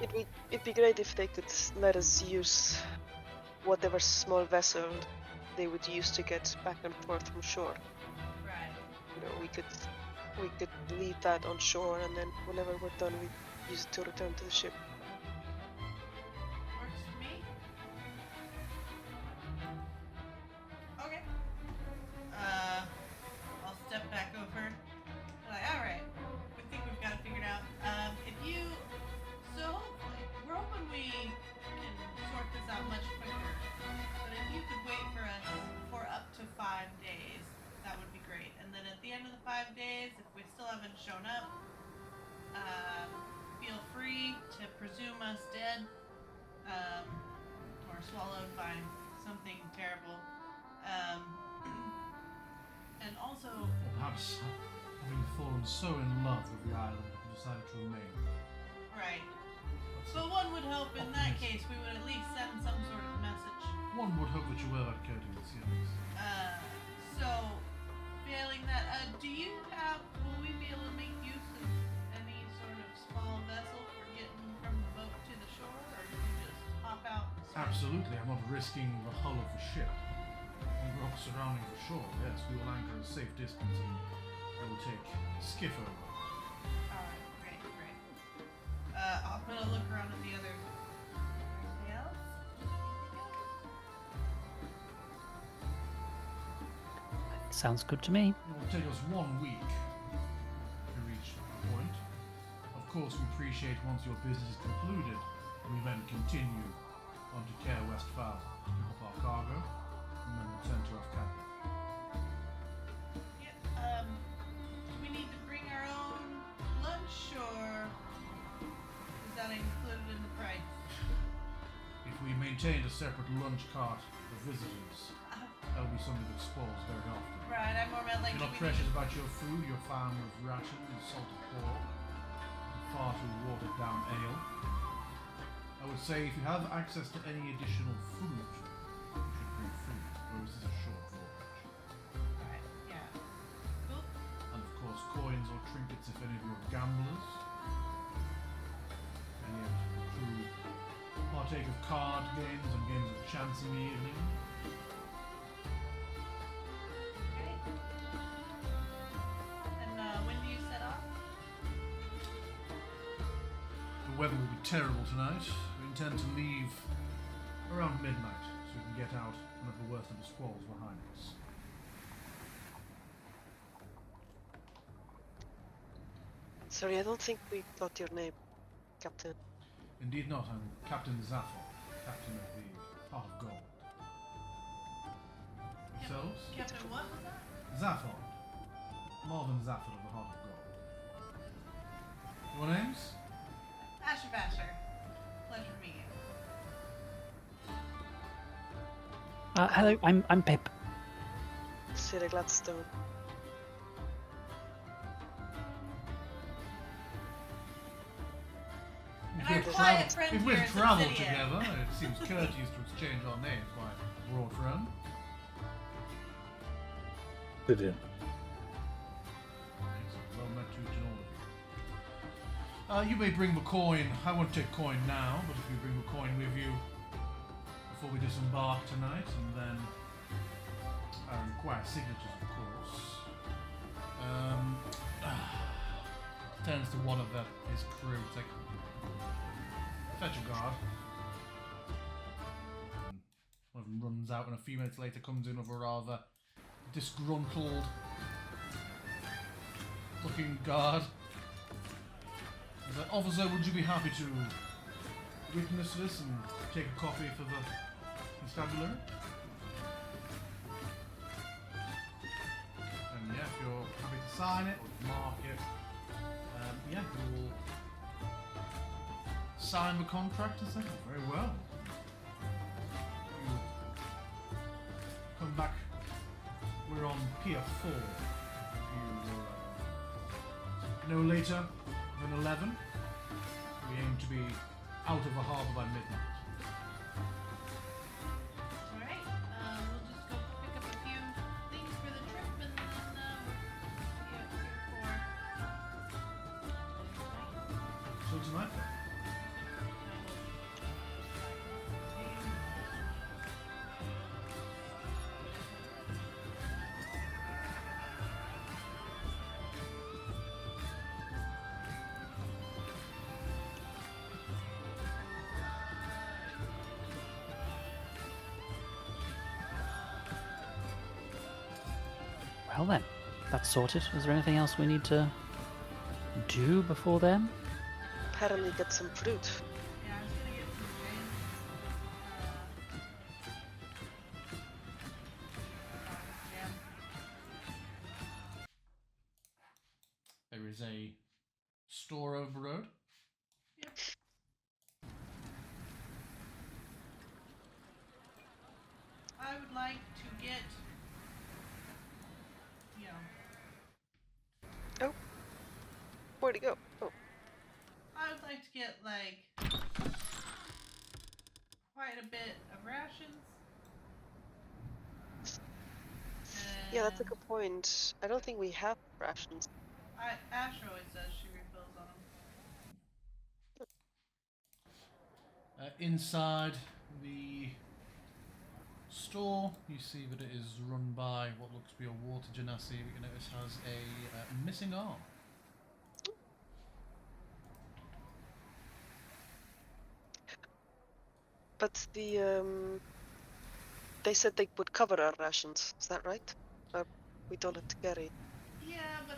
Right. It'd be great if they could let us use whatever small vessel they would use to get back and forth from shore. Right. You know, we could leave that on shore, and then whenever we're done, we use it to return to the ship. Works for me. Okay. I'll step back over. Like, all right, we think we've got it figured out. We're hoping we can sort this out much quicker. But if you could wait for us for up to 5 days, that would be great. And then at the end of the 5 5 days. If we still haven't shown up, feel free to presume us dead, or swallowed by something terrible. And also, Or perhaps having fallen so in love with the island that we decided to remain. right. That's But one would hope in that Optimistic. case we would at least send some sort of message. One would hope that you were that courteous, yes. So, failing that, will we be able to make use of any sort of small vessel for getting from the boat to the shore, or do we just hop out? and swim? Absolutely, I'm not risking the hull of the ship. On rocks surrounding the shore, yes, we will anchor a safe distance and we will take skiff over. Alright, great. I'm gonna look around at the others. Anything else? Sounds good to me. It will take us 1 week to reach the point. Of course, we appreciate once your business is concluded, we then continue on to Care Westphal to pick up our cargo and then return to Athkatla. Yeah, do we need to bring our own lunch, or is that included in the price? If we maintained a separate lunch cart for visitors, that would be something that spoils very often. Right, I'm more about like, You're not precious about your food, you're fine with rations and salted pork, and far too watered down ale. I would say if you have access to any additional food, you should bring food, whereas this is a short voyage. Alright, yeah. Cool. And of course, coins or trinkets if any of you are gamblers. Any of who partake of card games and games of chance in the evening. Great. And when do you set off? The weather will be terrible tonight. We intend to leave around midnight so we can get out and have the worst of the squalls behind us. Sorry, I don't think we got your name, Captain. Indeed not. I'm Captain Zaphod, Captain of the Heart of Gold. Yourselves? Captain, what was that? Zaphod. Marvin Zaphod of the Heart of Gold. Your names? Asher Basher. Pleasure to meet you. Hello, I'm Pip. Sir Gladstone. And our quiet friend if here we've is travelled Obsidian. together, it seems courteous to exchange our names, my broad friend. Did you? Well met to each and all of you. You may bring the coin. I won't take coin now, but if you bring the coin with you before we disembark tonight, and then I require signatures, of course. Turns to one of his crew. It's like, fetch a guard. And one of them runs out, and a few minutes later comes in with a rather disgruntled looking guard. He's like, officer, would you be happy to witness this and take a copy for the constabulary? And yeah, if you're happy to sign it or mark it, yeah, you will sign the contract and say, oh, very well. You come back. We're on Pier 4. You will, no later than 11. We aim to be out of the harbour by midnight. Alright, we'll just go pick up a few things for the trip and then see you for So tonight then. Well then, that's sorted. Is there anything else we need to do before then? Apparently get some fruit. Yeah, I was gonna get some jam. is a store over the road. Yep. I would like to get, you know, Where'd it go? Oh, I would like to get like quite a bit of rations. yeah, that's a And good point. I don't think we have rations. Ash always says she refills on them. Inside the store, you see that it is run by what looks to be a water genasi. You notice has a missing arm. But they said they would cover our rations. Is that right? We don't have to carry. Yeah, but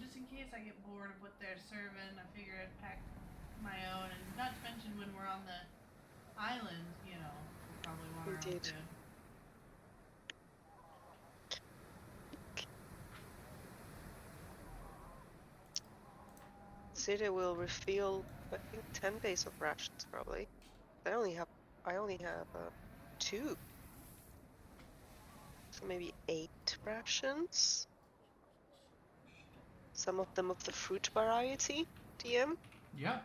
just in case I get bored of what they're serving, I figure I'd pack my own. And not to mention when we're on the island, we'll probably want our own Indeed. food. City will refill, I think, 10 days of rations probably. I only have 2. So maybe 8 rations. Some of them of the fruit variety, DM. Yeah.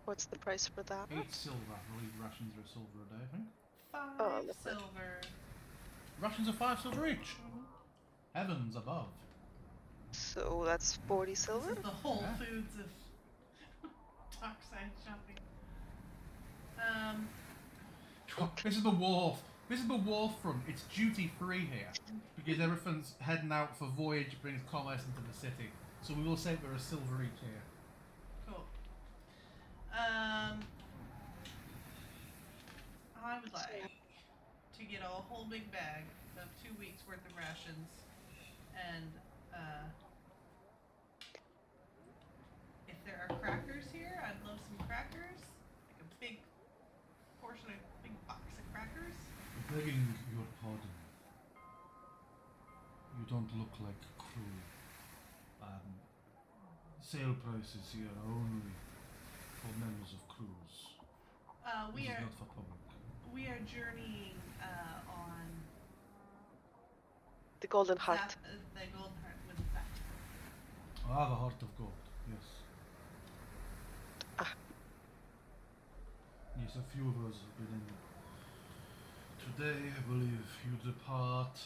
What's the price for that? 8 silver. I believe rations are a silver a day, I think. 5 lovely. silver. Rations are 5 silver each. Mhm. Heavens above. So that's 40 This silver. is the Whole Yeah. Foods of dockside shopping. This is the wharf. This is the wharf front. It's duty free here because everything's heading out for voyage brings commerce into the city. So we will say we're a silver each here. Cool. I would like to get a whole big bag of 2 weeks worth of rations, and if there are crackers here, I'd love some crackers, like a big portion, a big box of crackers. Begging your pardon. You don't look like crew. Sale prices here are only for members of crews. We This are is not for public. we are journeying on The Golden Heart. the Golden Heart with Zap. Ah, the heart of gold. Yes. Ah. Yes, a few of us have been in. Today, I believe you depart.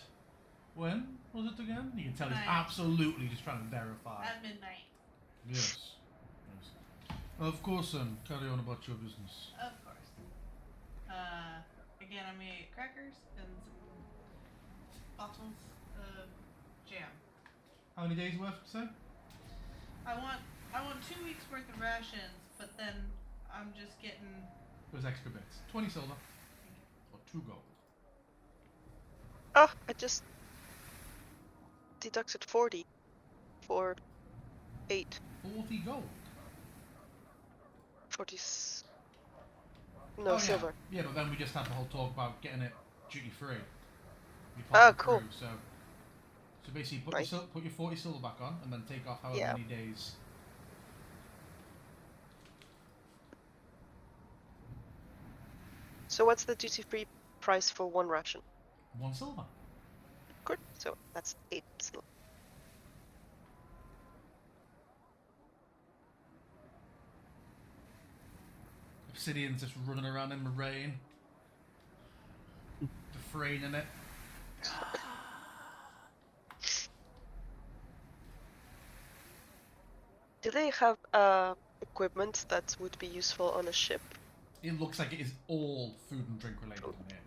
When was it again? You can tell he's Night. absolutely just trying to verify. At midnight, Yes. Yes. Of course, then. Carry on about your business. of course. Again, I'm gonna get crackers and some bottles of jam. How many days worth, say? I want 2 weeks worth of rations, but then I'm just getting. Those extra bits. 20 silver. Or 2 gold. Oh, I just deducted 40 for 8. 40 gold. 40. No, Oh, silver. Yeah, but then we just had the whole talk about getting it duty free. Oh, cool. So basically, Right. put your 40 silver back on, and then take off however Yeah. many days. So what's the duty-free price for 1 ration? 1 silver. Good. So that's 8 silver. Obsidian's just running around in the rain, defraying in it. Do they have equipment that would be useful on a ship? It looks like it is all food and drink related in here.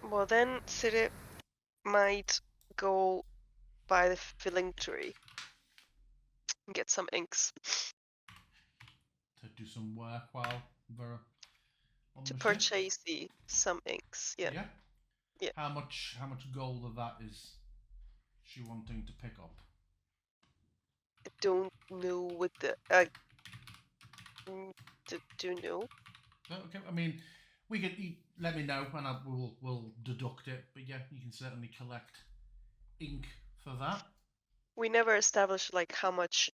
Well then, City might go by the filling tree and get some inks To do some work while they're on to the ship. purchase some inks. Yeah. Yeah. How much gold of that is she wanting to pick up? don't know what the do you know? Okay, I mean, we could let me know and we'll deduct it. But yeah, you can certainly collect ink for that. We never established like how much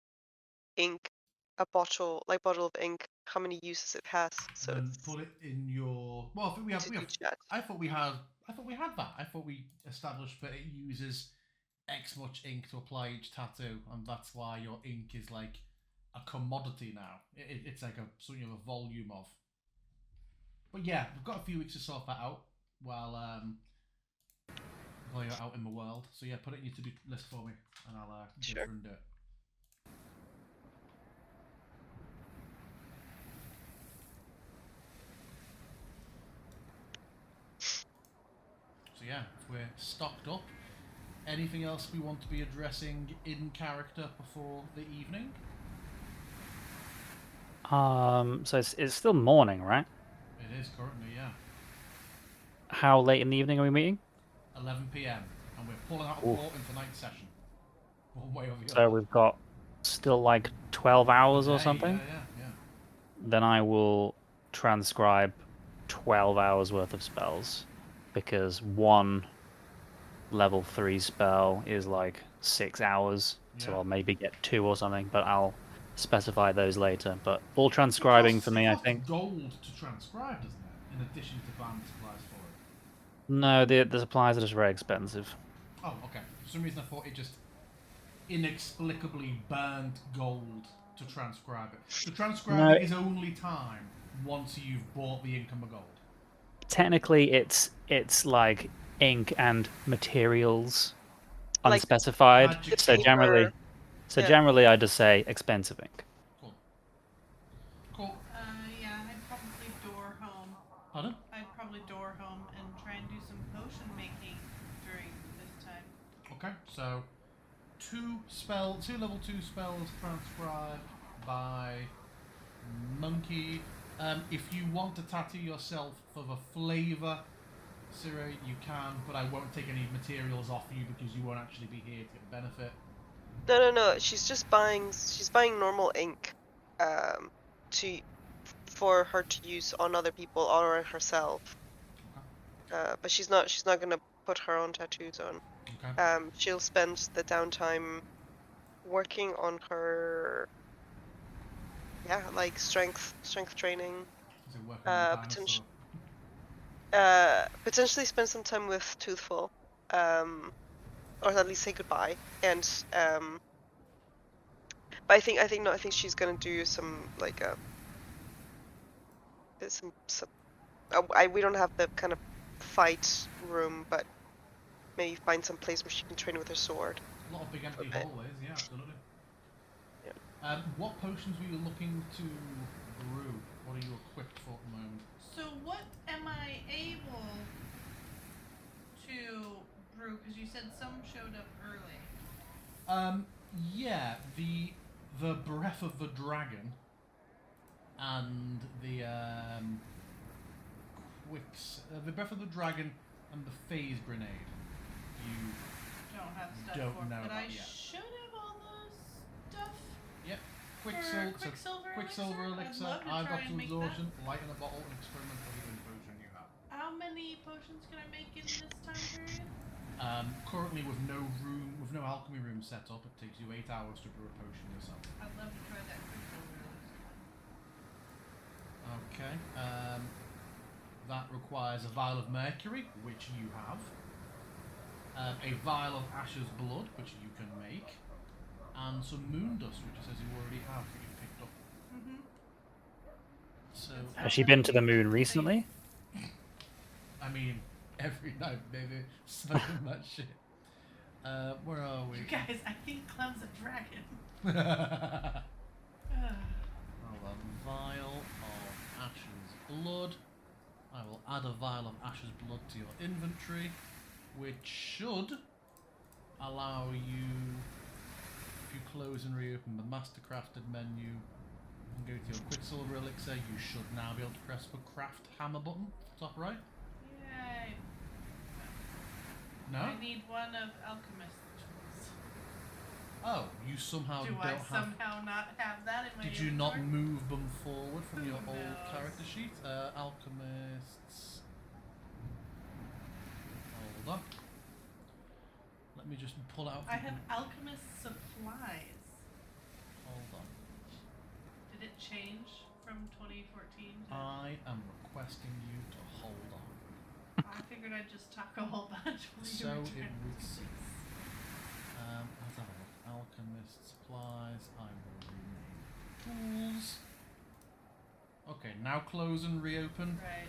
ink a bottle of ink, how many uses it has. So Then it's put it in your. Well, I think we have. to We do have. chat. I thought we had. I thought we had that. I thought we established that it uses X much ink to apply each tattoo, and that's why your ink is like a commodity now. It's like something of a volume of. But yeah, we've got a few weeks to sort that out while you're out in the world. So yeah, put it in your to-do list for me, and I'll go Sure. through and do it. So yeah, if we're stocked up, anything else we want to be addressing in character before the evening? So it's still morning, right? It is currently, yeah. How late in the evening are we meeting? 11 p.m. and we're pulling out a Ooh. port in tonight's session. One way or the So other. we've got still like 12 hours or Hey, something. Yeah. Then I will transcribe 12 hours worth of spells, because one level 3 spell is like 6 hours, so Yeah. I'll maybe get 2 or something, but I'll specify those later. But full transcribing for me, I think. Gold to transcribe, doesn't it? In addition to buying supplies for it. No, the supplies are just very expensive. Oh, okay. For some reason I thought it just inexplicably burned gold to transcribe it. So transcribing is only time once you've bought the income of gold. Technically, it's like ink and materials Like unspecified. magic So paper. generally, I just say expensive ink. Cool. Yeah, I'd probably door home. Pardon? I'd probably door home and try and do some potion making during this time. Okay, so two level 2 spells transcribed by Monkey. If you want to tattoo yourself for the flavour, Siri, you can, but I won't take any materials off you because you won't actually be here to get benefit. No. She's just buying. She's buying normal ink, for her to use on other people or on herself. But she's not gonna put her own tattoos on. Okay. She'll spend the downtime working on her. Yeah, like strength training. Is it working on the Potentially spend some time with Toothful, or at least say goodbye. And but I think she's gonna do some like some. We don't have the kind of fight room, but maybe find some place where she can train with her sword. A lot of big empty hallways, yeah, absolutely. Yeah. What potions were you looking to brew? What are you equipped for at the moment? So what am I able to brew? Because you said some showed up early. Yeah, the breath of the dragon and the the breath of the dragon and the phase grenade. You Don't have stuff don't for, know but about I yet. should have all the stuff. Yep. Quicksilver Quicksilver elixir. I'd love to I've try got and to make absorption. Light in a bottle and experiment with the potion you have. How many potions can I make in this time period? Currently with no alchemy room set up, it takes you 8 hours to brew a potion yourself. I'd love to try that quicksilver elixir. Okay. That requires a vial of mercury, which you have. A vial of Asher's blood, which you can make. And some moon dust, which it says you already have, that you picked up. Mm-hmm. So Has she been to the moon recently? I mean, every night, baby, smoking that shit. Where are we? You guys, I think Clem's a dragon. Hold on. Vial of Asher's blood. I will add a vial of Asher's blood to your inventory, which should allow you, if you close and reopen the Mastercrafted menu and go to your Quicksilver elixir, you should now be able to press the craft hammer button, top right. Yay. No? I need one of alchemist's tools. Oh, you somehow Do don't I have. somehow not have that in my Did you not inventory? move them forward from Who your old knows? character sheet? Alchemists. Hold on. Let me just pull out. I have alchemist supplies. Hold on. Did it change from 2014 to... I am requesting you to hold on. I figured I'd just talk a whole bunch while you So were it trying to would do seem. this. Let's have a look. Alchemist supplies. I will rename tools. Okay, now close and reopen. Right.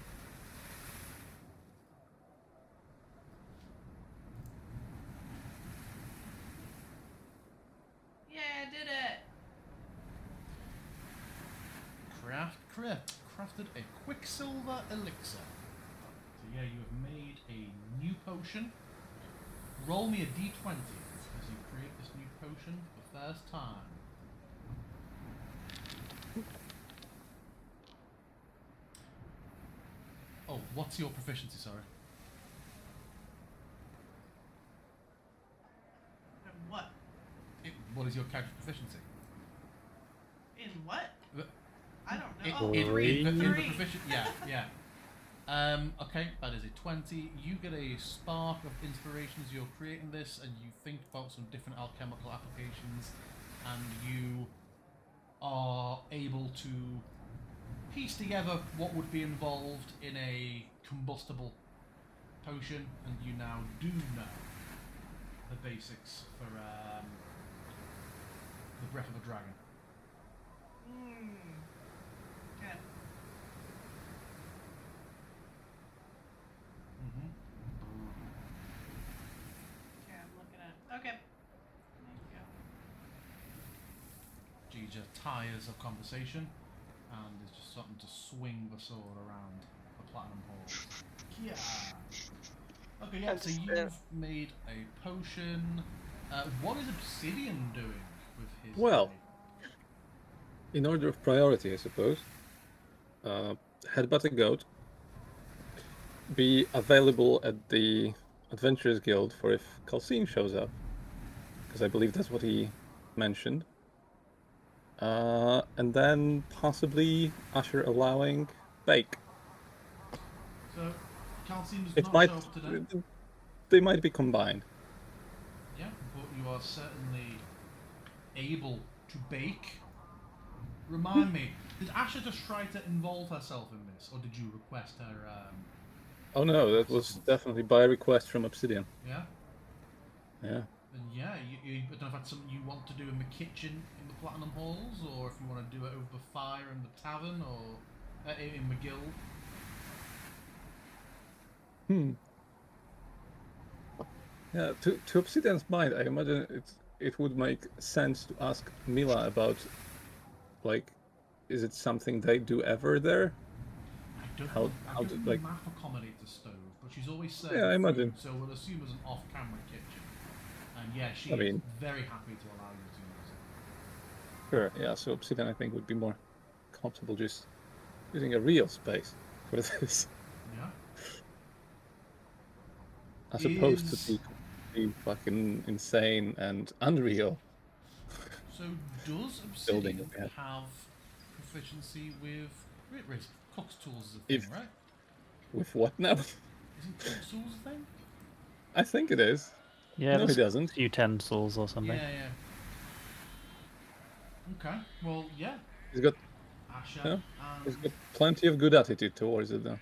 Yeah, I did it! Crafted a quicksilver elixir. So yeah, you have made a new potion. Roll me a d20 as you create this new potion for the first time. Oh, what's your proficiency, sorry? And what? What is your character's proficiency? In what? The- I don't know. In, Oh, in, three. in the Three. proficient, yeah. Okay, that is a 20. You get a spark of inspiration as you're creating this, and you think about some different alchemical applications, and you are able to piece together what would be involved in a combustible potion, and you now do know the basics for the Breath of a Dragon. Okay. Mm-hmm. Okay, I'm looking at... Okay. There you go. Gija tires of conversation and is just starting to swing the sword around the platinum halls. Yeah. Okay, yeah, I'm so just, you've made a potion. What is Obsidian doing with his Well, day? in order of priority, I suppose, headbutt a goat, be available at the Adventurers Guild for if Calcine shows up, because I believe that's what he mentioned. And then possibly Usher allowing Bake. So, Calcine does It not might, show up today. they might be combined. Yeah, but you are certainly able to bake. Remind me, did Asha just try to involve herself in this, or did you request her? Oh no, that was definitely by request from Obsidian. Yeah. Yeah. And yeah, I don't know if that's something you want to do in the kitchen in the Platinum Halls, or if you want to do it over the fire in the tavern, or in the guild. Yeah, to Obsidian's mind, I imagine it would make sense to ask Mila about, like, is it something they do ever there? I don't How- know. how I've did, given like- the map accommodate the stove, but she's always served Yeah, I food, imagine. so we'll assume it's an off-camera kitchen. And yeah, she I is mean- very happy to allow you to use it. Sure, yeah, so Obsidian I think would be more comfortable just using a real space for this, Yeah. as opposed Is- to be fucking insane and unreal. So does Building Obsidian that we have. have proficiency with cook's tools is a thing, If- right? With what now? Isn't cook's tools a thing? I think it is. Yeah, No, he there's doesn't. utensils or something. Yeah. Okay. Well, yeah. He's got Asha. Yeah, he's And got plenty of good attitude towards it though.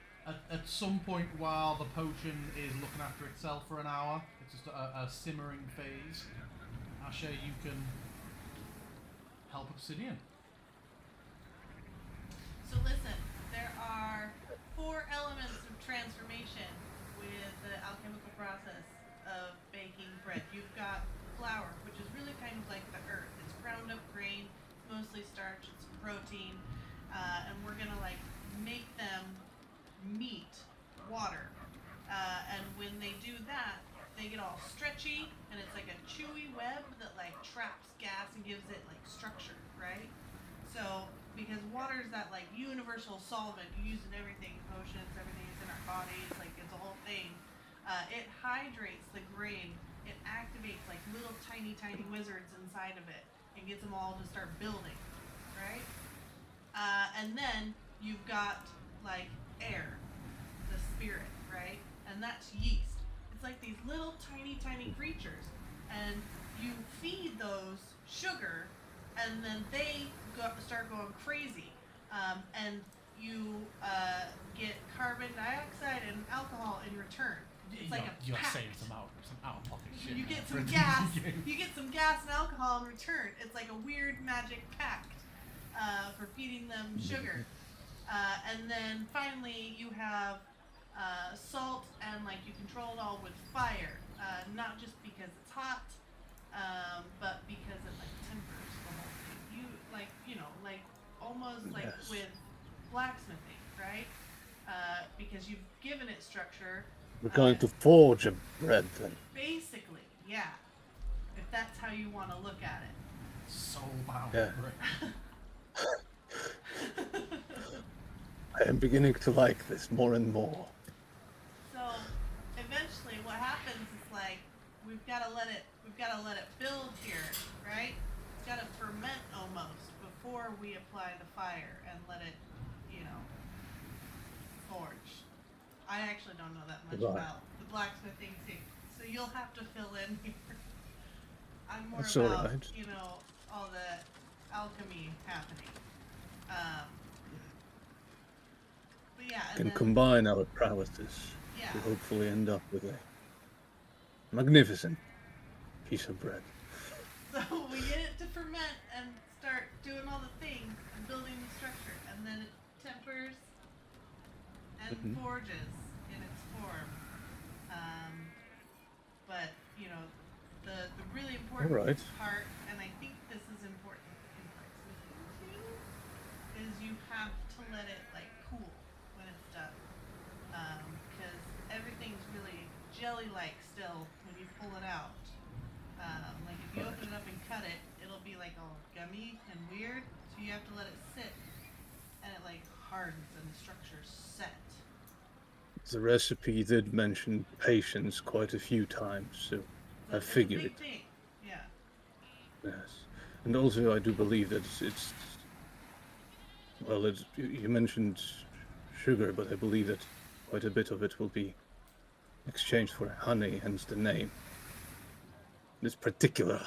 at some point, while the potion is looking after itself for an hour, it's just a simmering phase. Asha, you can help Obsidian. So listen, there are 4 elements of transformation with the alchemical process of baking bread. You've got flour, which is really kind of like the earth. It's ground up grain, it's mostly starch, it's protein, and we're gonna like make them meet water. And when they do that, they get all stretchy, and it's like a chewy web that like traps gas and gives it like structure, right? So, because water is that like universal solvent you use in everything, potions, everything is in our bodies, like it's a whole thing. It hydrates the grain it activates like little tiny wizards inside of it and gets them all to start building, right? And then you've got like air, the spirit, right? And that's yeast. It's like these little tiny creatures, and you feed those sugar, and then they start going crazy, and you get carbon dioxide and alcohol in return. It's like you're a pact. saying some out-of-pocket shit. You get for some a gas. D&D game. You get some gas and alcohol in return. It's like a weird magic pact for feeding them sugar. And then finally you have salt, and like you control it all with fire. Not just because it's hot, but because it like tempers the whole thing. Like almost like Yes. with blacksmithing, right? Because you've given it structure. We're going to forge a bread then. Basically, yeah. If that's how you want to look at it. Soulbound. Yeah. Right. I am beginning to like this more and more. So eventually what happens is like we've gotta let it build here, right? It's gotta ferment almost before we apply the fire and let it, forge. I actually don't know that much Right. about the blacksmithing too. So you'll have to fill in here. I'm more That's about, alright. all the alchemy happening. But yeah, and Can then, combine our prowesses yeah. to hopefully end up with a magnificent piece of bread. So we get it to ferment and start doing all the things and building the structure, and then it tempers and Mhm. forges in its form. But the really important Alright. part, and I think this is important in blacksmithing too, is you have to let it like cool when it's done, because everything's really jelly-like still when you pull it out. Like if you open it up and cut it, it'll be like all gummy and weird. So you have to let it sit, and it like hardens and the structure's set. The recipe did mention patience quite a few times, so I It's figured a big it. thing. Yeah. Yes. And also I do believe that it's well, you mentioned sugar, but I believe that quite a bit of it will be exchanged for honey, hence the name. It's particular.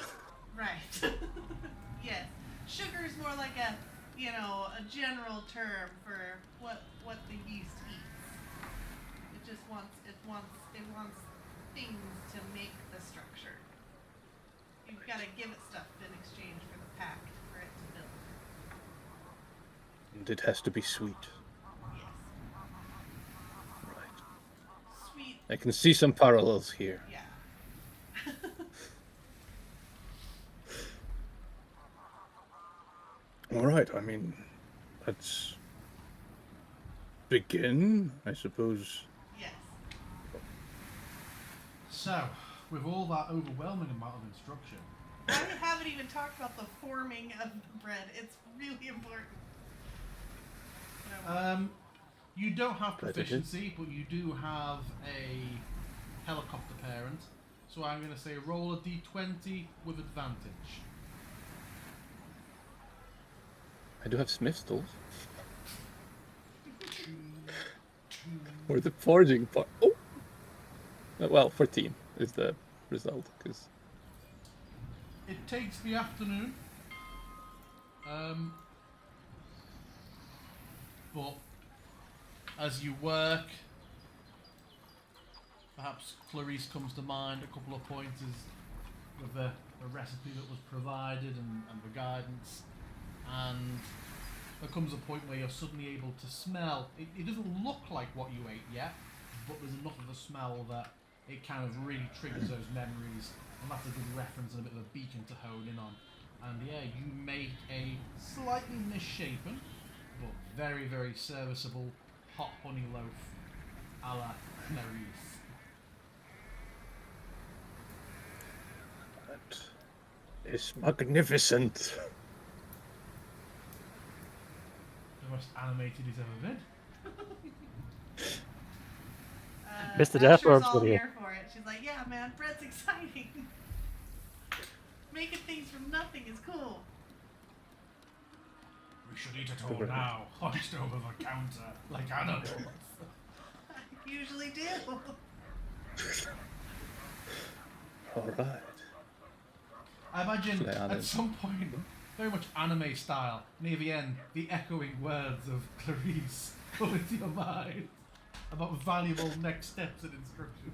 Right. Yes. Sugar is more like a general term for what the yeast eats. It wants things to make the structure. You've got to give it stuff in exchange for the pact for it to build. And it has to be sweet. Yes. Right. Sweet. I can see some parallels here. Yeah. Alright, I mean, let's begin, I suppose. Yes. So, with all that overwhelming amount of instruction, I haven't even talked about the forming of the bread. It's really important. you don't have Glad to hear. proficiency, but you do have a helicopter parent. So I'm going to say roll a d20 with advantage. I do have smith's tools. Or the forging part. Oh! Well, 14 is the result, because It takes the afternoon. But as you work, perhaps Clarice comes to mind a couple of pointers with the recipe that was provided and the guidance, and there comes a point where you're suddenly able to smell. It doesn't look like what you ate yet, but there's enough of a smell that it kind of really triggers those memories, and that's a good reference and a bit of a beacon to hone in on. And yeah, you make a slightly misshapen, but very, very serviceable hot honey loaf a la Clarice. that is magnificent. The most animated he's ever been. Mr. Asher's Deathworm's all with you. here for it. She's like, yeah, man, bread's exciting. Making things from nothing is cool. We should eat it all now, hunched over the counter, like animals. I usually do. All right. I imagine Play on at it. some point, very much anime style, near the end, the echoing words of Clarice come into your mind about valuable next steps and instructions.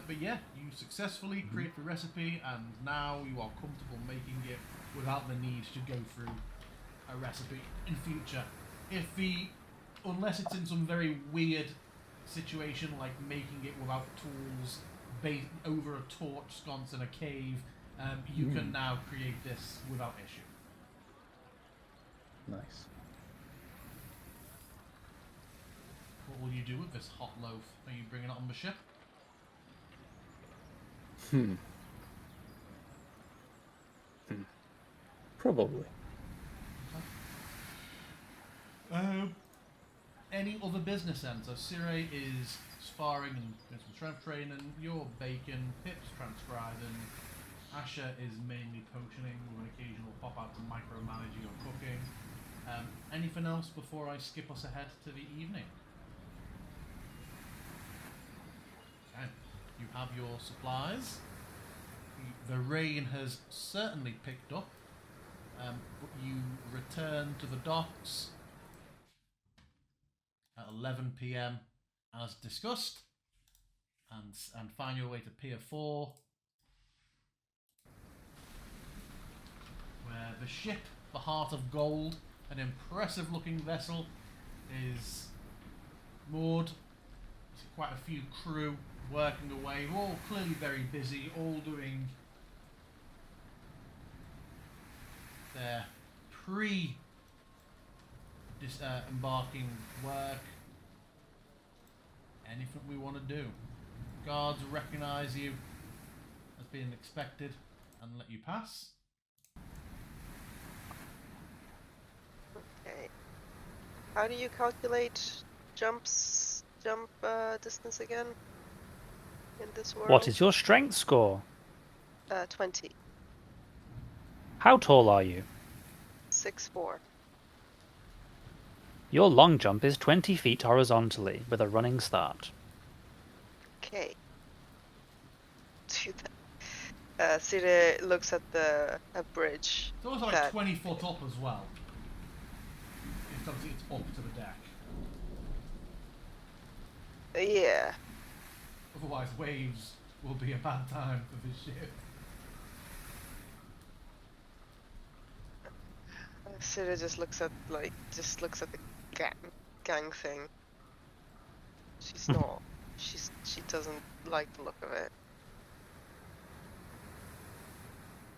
But yeah, you successfully create the recipe, and now you are comfortable making it without the need to go through a recipe in future. Unless it's in some very weird situation like making it without tools, over a torch sconce in a cave, you can now create this without issue. Nice. What will you do with this hot loaf? Are you bringing it on the ship? Probably. Any other business then? So Sire is sparring and doing some strength training. You're baking. Pip's transcribing. Asher is mainly potioning with an occasional pop out to micromanage your cooking. Anything else before I skip us ahead to the evening? Okay. You have your supplies. The rain has certainly picked up. But you return to the docks at 11 p.m. as discussed, and find your way to Pier 4, where the ship, the Heart of Gold, an impressive-looking vessel, is moored. There's quite a few crew working away, all clearly very busy, all doing their embarking work. Anything we want to do. Guards recognize you as being expected and let you pass. Okay. How do you calculate jump distance again in this world? What is your strength score? 20. How tall are you? 6'4". Your long jump is 20 feet horizontally with a running start. Okay. Do that. Sire looks at the bridge. It's also like that- 20 foot up as well. It's obviously it's up to the deck. Yeah. Otherwise waves will be a bad time for this ship. Sire just looks at the gang thing. She's not. She doesn't like the look of it.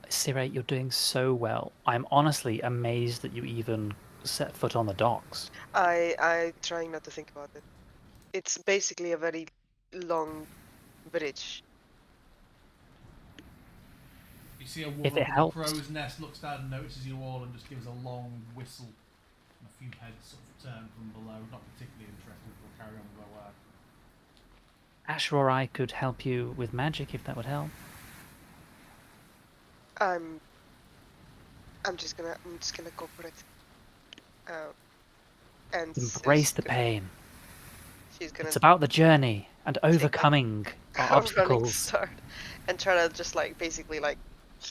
Sire, you're doing so well. I'm honestly amazed that you even set foot on the docks. I trying not to think about it. It's basically a very long bridge. You see a If woman it up in the helps. crow's nest looks down and notices you all and just gives a long whistle. And a few heads sort of turn from below, not particularly interested, but carry on with their work. Asher or I could help you with magic if that would help. I'm just gonna go for it. And Embrace the pain. She's gonna It's about the journey and overcoming our a running obstacles. start and try to just like basically like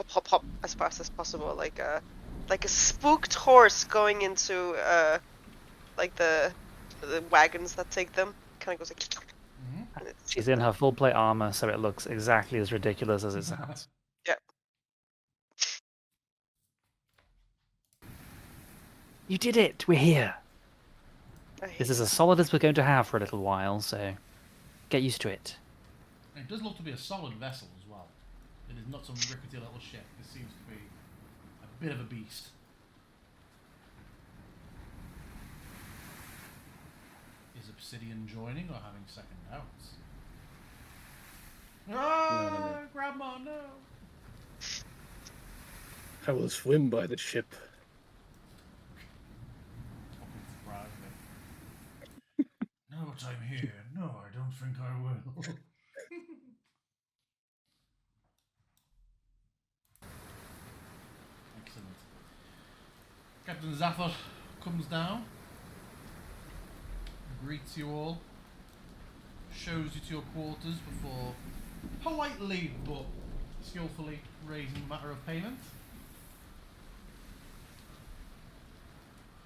hop as fast as possible, like a spooked horse going into like the wagons that take them. Kind of goes like. Mm-hmm. And it's, She's in her full plate armor, so it looks exactly as ridiculous as it sounds. yeah. You did it! We're here! I hate This is as solid as we're going to have for a little while, so get used to it. And it does look to be a solid vessel as well. It is not some rickety little ship. This seems to be a bit of a beast. Is Obsidian joining or having second doubts? Ah, Grandma, no! I will swim by the ship. Fucking surprised me. Now that I'm here, no, I don't think I will. Captain Zafir comes down, greets you all, shows you to your quarters before politely but skillfully raising the matter of payment.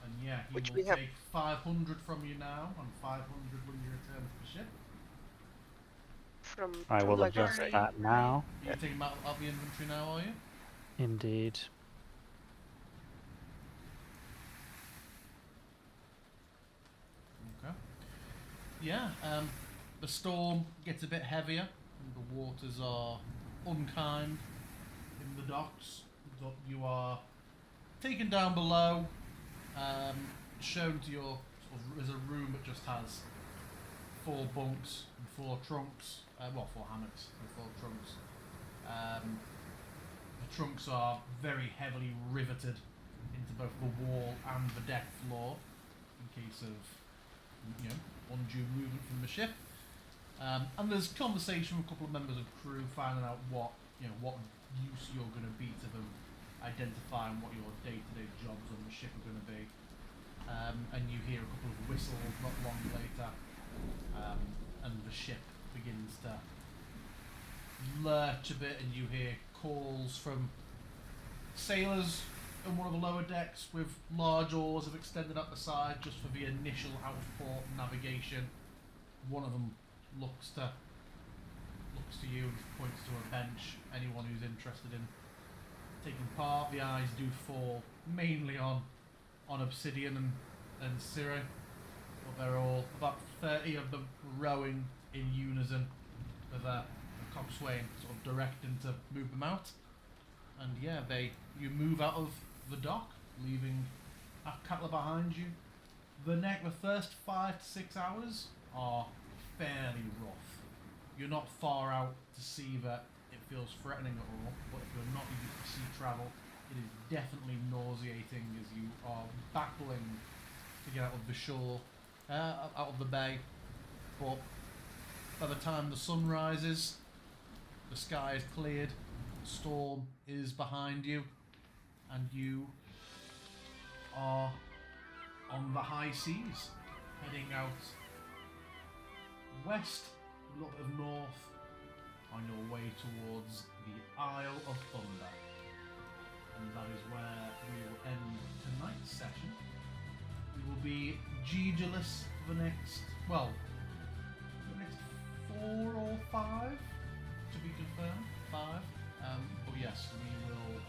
And yeah, he Which will we have- take 500 from you now and 500 when you return to the ship. From I from will like adjust Right. that now. Are you taking them out of the inventory now, are you? Indeed. Okay. Yeah, the storm gets a bit heavier, and the waters are unkind in the docks. But you are taken down below, shown to your there's a room that just has 4 bunks and 4 trunks. 4 hammocks and 4 trunks. The trunks are very heavily riveted into both the wall and the deck floor in case of undue movement from the ship. And there's conversation with a couple of members of crew finding out what use you're going to be to them, identifying what your day-to-day jobs on the ship are going to be. And you hear a couple of whistles not long later, and the ship begins to lurch a bit, and you hear calls from sailors on one of the lower decks with large oars have extended up the side just for the initial out-of-port navigation. One of them looks to you and points to a bench. Anyone who's interested in taking part, the eyes do fall mainly on Obsidian and Cyril, but they're all about 30 of them rowing in unison with a coxswain sort of directing to move them out. And yeah, you move out of the dock, leaving Athkatla behind you. The first 5 to 6 hours are fairly rough. You're not far out to sea that it feels threatening at all, but if you're not used to sea travel, it is definitely nauseating as you are battling to get out of the shore, out of the bay. But by the time the sun rises, the sky is cleared, the storm is behind you, and you are on the high seas, heading out west, a little bit of north, on your way towards the Isle of Thunder. And that is where we will end tonight's session. We will be Gigiless for the next 4 or 5 to be confirmed. 5. But yes, we will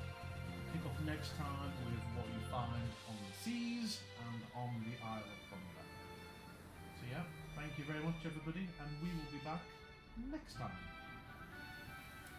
pick up next time with what you find on the seas and on the Isle of Thunder. So yeah, thank you very much everybody, and we will be back next time.